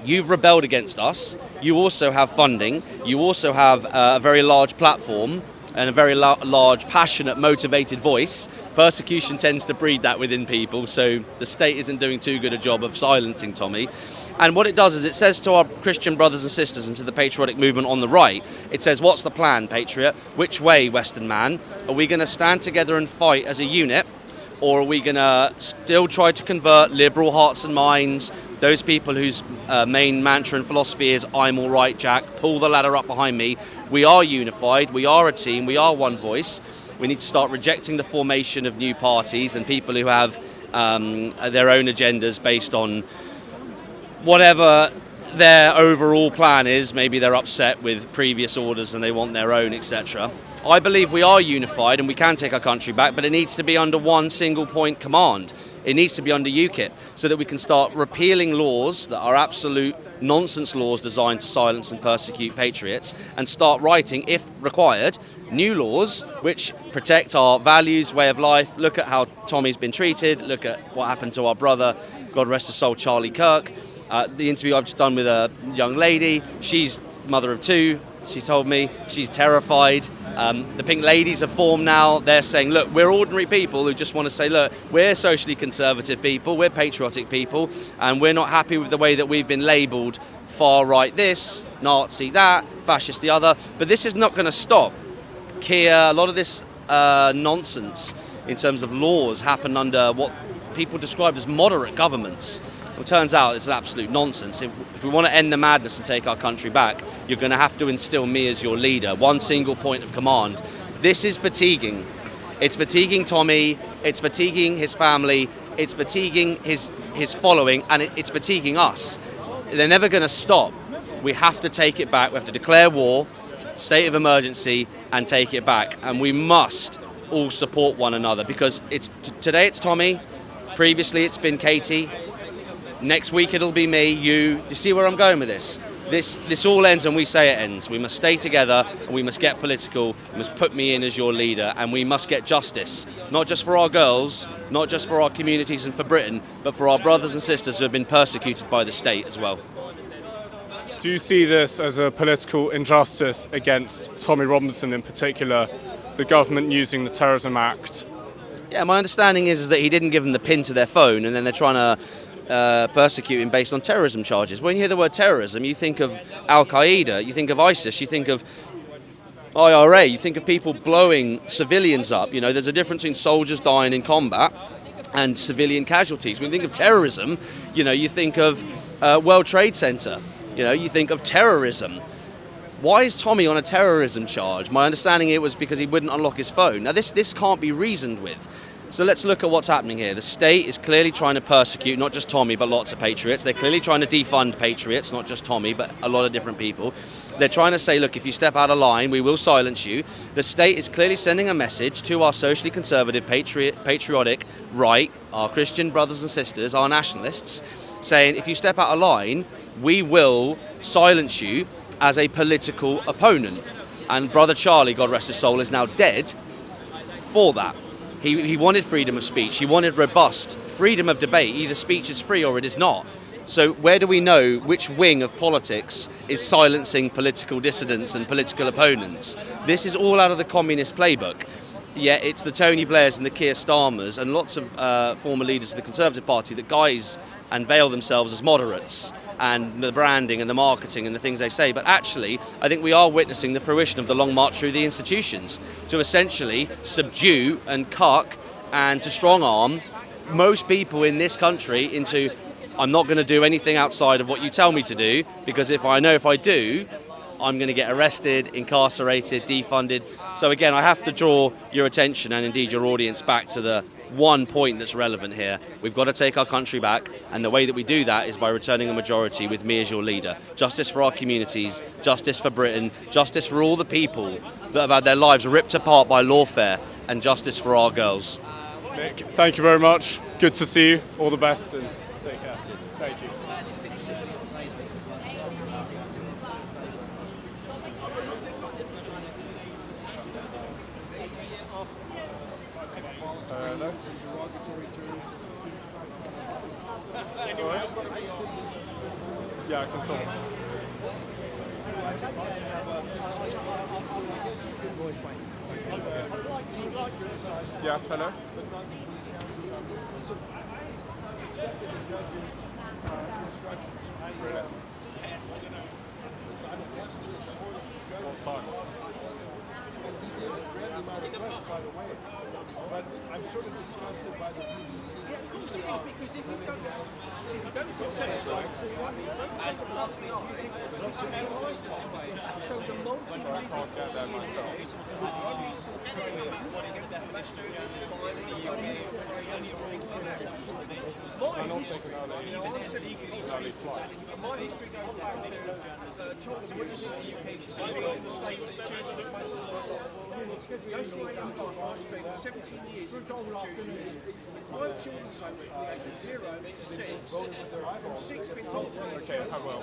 you've rebelled against us, you also have funding, you also have a very large platform and a very large, passionate, motivated voice. Persecution tends to breed that within people, so the state isn't doing too good a job of silencing Tommy. And what it does is it says to our Christian brothers and sisters and to the patriotic movement on the right, it says, what's the plan, patriot? Which way, Western man? Are we going to stand together and fight as a unit? Or are we going to still try to convert liberal hearts and minds, those people whose main mantra and philosophy is, I'm all right, Jack, pull the ladder up behind me. We are unified, we are a team, we are one voice. We need to start rejecting the formation of new parties and people who have their own agendas based on whatever their overall plan is. Maybe they're upset with previous orders and they want their own, etc. I believe we are unified and we can take our country back, but it needs to be under one single point command. It needs to be under UKIP so that we can start repealing laws that are absolute nonsense laws designed to silence and persecute patriots, and start writing, if required, new laws which protect our values, way of life. Look at how Tommy's been treated, look at what happened to our brother, God rest his soul, Charlie Kirk. The interview I've just done with a young lady, she's mother of two, she told me she's terrified. The Pink Ladies have formed now. They're saying, look, we're ordinary people who just want to say, look, we're socially conservative people, we're patriotic people, and we're not happy with the way that we've been labelled far right this, Nazi that, fascist the other. But this is not going to stop. Kia, a lot of this nonsense in terms of laws happen under what people described as moderate governments. It turns out it's absolute nonsense. If we want to end the madness and take our country back, you're going to have to instill me as your leader, one single point of command. This is fatiguing. It's fatiguing Tommy, it's fatiguing his family, it's fatiguing his following, and it's fatiguing us. They're never going to stop. We have to take it back. We have to declare war, state of emergency, and take it back. And we must all support one another, because today it's Tommy, previously it's been Katie, next week it'll be me, you. Do you see where I'm going with this? This all ends when we say it ends. We must stay together and we must get political. We must put me in as your leader, and we must get justice, not just for our girls, not just for our communities and for Britain, but for our brothers and sisters who have been persecuted by the state as well. Do you see this as a political injustice against Tommy Robinson in particular, the government using the Terrorism Act? Yeah, my understanding is that he didn't give them the PIN to their phone, and then they're trying to persecute him based on terrorism charges. When you hear the word terrorism, you think of Al-Qaeda, you think of ISIS, you think of IRA, you think of people blowing civilians up. You know, there's a difference between soldiers dying in combat and civilian casualties. When you think of terrorism, you know, you think of World Trade Center, you know, you think of terrorism. Why is Tommy on a terrorism charge? My understanding it was because he wouldn't unlock his phone. Now this can't be reasoned with. So let's look at what's happening here. The state is clearly trying to persecute not just Tommy, but lots of patriots. They're clearly trying to defund patriots, not just Tommy, but a lot of different people. They're trying to say, look, if you step out of line, we will silence you. The state is clearly sending a message to our socially conservative, patriotic right, our Christian brothers and sisters, our nationalists, saying, if you step out of line, we will silence you as a political opponent. And Brother Charlie, God rest his soul, is now dead for that. He wanted freedom of speech. He wanted robust freedom of debate. Either speech is free or it is not. So where do we know which wing of politics is silencing political dissidents and political opponents? This is all out of the communist playbook. Yet it's the Tony Blairs and the Keir Starmers and lots of former leaders of the Conservative Party that guise and veil themselves as moderates, and the branding and the marketing and the things they say. But actually, I think we are witnessing the fruition of the long march through the institutions to essentially subdue and cuck and to strong arm most people in this country into, I'm not going to do anything outside of what you tell me to do, because if I do, I'm going to get arrested, incarcerated, defunded. So again, I have to draw your attention and indeed your audience back to the one point that's relevant here. We've got to take our country back, and the way that we do that is by returning a majority with me as your leader. Justice for our communities, justice for Britain, justice for all the people that have had their lives ripped apart by lawfare, and justice for our girls. Nick, thank you very much. Good to see you. All the best and take care. Thank you. Hello. Yeah, I can talk. Yes, hello. What time? But I'm sort of disgusted by the BBC. Yeah, of course it is, because if you don't consent, right, so you don't take the plus the eye, so the multi-legal my history goes back to Charles Wilson, goes to my young life. I spent 17 years in institutions. 5 children so from the age of 0 to 6. From 6 been told from the juvenile.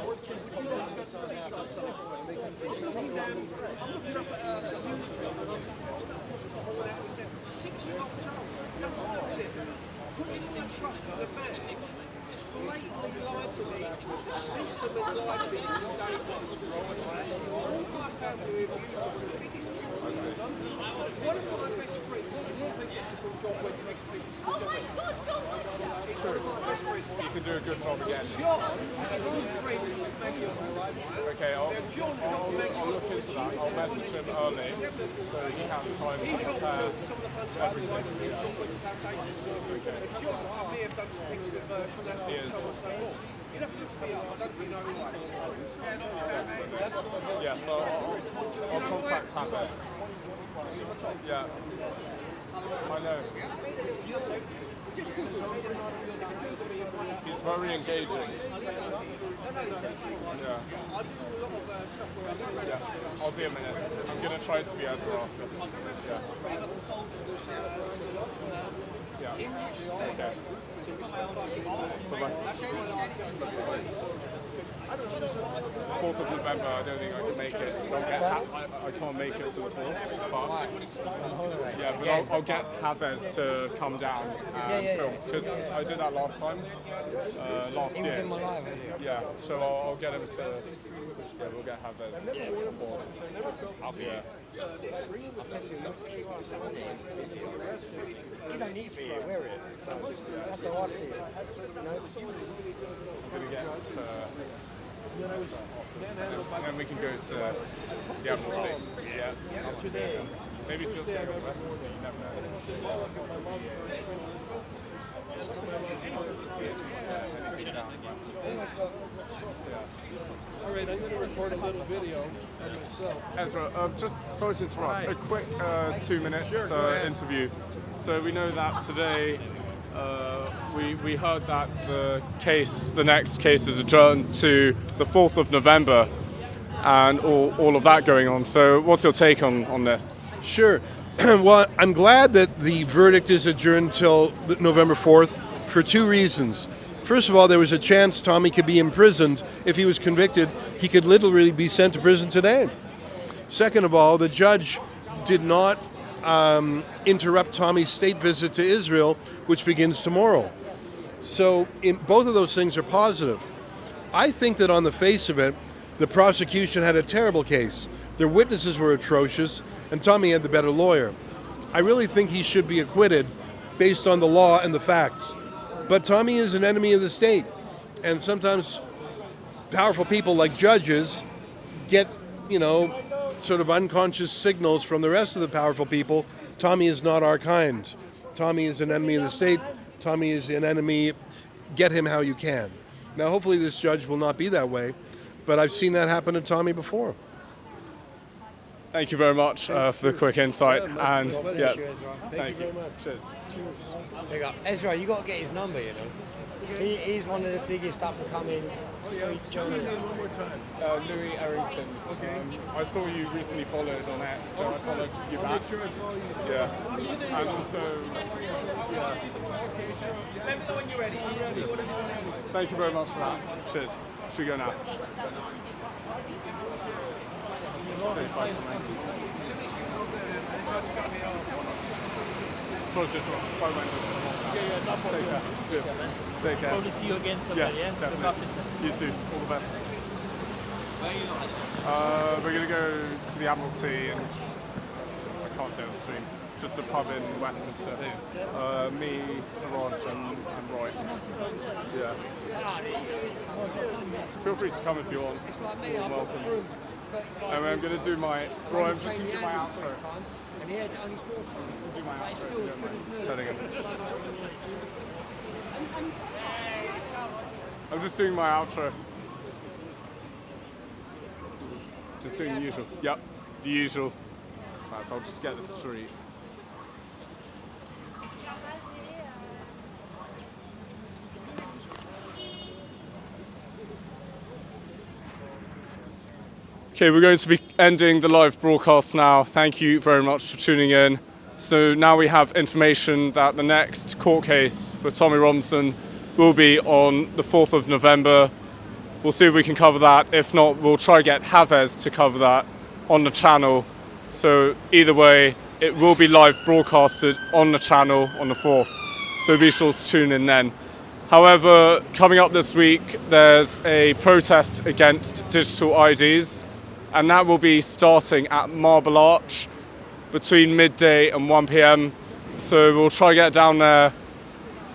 Would you like to go to seaside somewhere? I'm looking up at the newspaper and I'm across the whole out and said, 6-year-old child, that's not it. Putting my trust in a man just blatantly lied to me. The system has lied to me from day one. All my family abused of the biggest children. One of my best friends is the police called John Wedge, ex-police officer. It's one of my best friends. You can do a good job again. John is his friend with Maggie on the line. Okay, I'll look into that. I'll message him early so he has time to prepare everything. John may have done some things with some of that and so on and so forth. You'd have to look me up, I don't really know why. Yeah, so I'll contact Habit. Yeah, I know. He's very engaging. Yeah. Yeah, I'll be a minute. I'm going to try to be as well after. Yeah. Yeah. Okay. Bye-bye. 4th of November, I don't think I can make it. I can't make it to the 4th. But yeah, but I'll get Havez to come down and film, because I did that last time, last year. Yeah, so I'll get him to. Yeah, we'll get Havez. I'll be there. You don't need to be here, wear it. So that's how I see it. I'm going to get and then we can go to the Admiralty. Yeah. Maybe she'll go to Westminster, you never know. All right, I'm going to record a little video of myself. Ezra, just sorry to interrupt. A quick 2-minute interview. So we know that today we heard that the next case is adjourned to the 4th of November, and all of that going on. So what's your take on this? Sure. Well, I'm glad that the verdict is adjourned till November 4th for 2 reasons. First of all, there was a chance Tommy could be imprisoned. If he was convicted, he could literally be sent to prison today. Second of all, the judge did not interrupt Tommy's state visit to Israel, which begins tomorrow. So both of those things are positive. I think that on the face of it, the prosecution had a terrible case. Their witnesses were atrocious, and Tommy had the better lawyer. I really think he should be acquitted based on the law and the facts. But Tommy is an enemy of the state, and sometimes powerful people like judges get, sort of unconscious signals from the rest of the powerful people. Tommy is not our kind. Tommy is an enemy of the state. Tommy is an enemy. Get him how you can. Now, hopefully this judge will not be that way, but I've seen that happen to Tommy before. Thank you very much for the quick insight. Thank you Thank you. very much. Cheers. Big up. Ezra, you got to get his number, He's one of the biggest up-and-coming street journalists. Louis Errington. I saw you recently followed on X, so I followed you back. Yeah. And also, Let me know when you're ready. thank you very much for that. Cheers. Should we go now? Say bye to me. So it's just bye, man. No problem. Take care. Probably see you again somewhere, Yes, yeah? definitely. You too. All the best. We're going to go to the Admiralty, and I can't say on the stream. Just a pub in Westminster. Me, Siraj, and Roy. Yeah. Feel free to come if you want. You're welcome. And I'm going to do my. Roy, I'm just going to do my outro. And he had only 4 times. Do my But it's outro. still as good as new. Say it again. I'm just doing my outro. Just doing the usual. Yep, the usual. Right, so I'll just get the street. Okay, we're going to be ending the live broadcast now. Thank you very much for tuning in. So now we have information that the next court case for Tommy Robinson will be on the 4th of November. We'll see if we can cover that. If not, we'll try get Havez to cover that on the channel. So either way, it will be live broadcasted on the channel on the 4th. So be sure to tune in then. However, coming up this week, there's a protest against digital IDs, and that will be starting at Marble Arch between midday and 1 p.m. So we'll try to get down there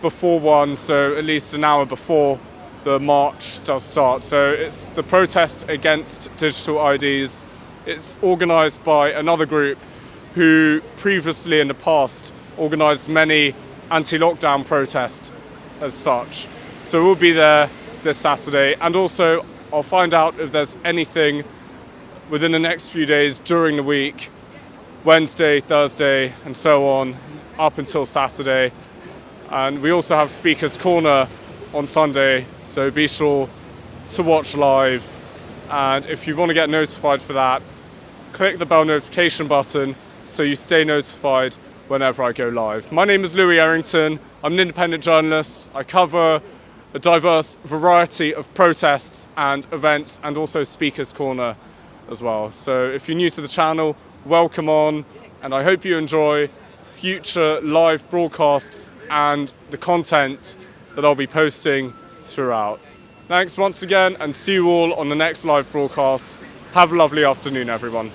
before 1, so at least an hour before the march does start. So it's the protest against digital IDs. It's organised by another group who previously in the past organised many anti-lockdown protests as such. So we'll be there this Saturday, and also I'll find out if there's anything within the next few days during the week, Wednesday, Thursday, and so on, up until Saturday. And we also have Speaker's Corner on Sunday, so be sure to watch live. And if you want to get notified for that, click the bell notification button so you stay notified whenever I go live. My name is Louis Errington. I'm an independent journalist. I cover a diverse variety of protests and events, and also Speaker's Corner as well. So if you're new to the channel, welcome on, and I hope you enjoy future live broadcasts and the content that I'll be posting throughout. Thanks once again, and see you all on the next live broadcast. Have a lovely afternoon, everyone.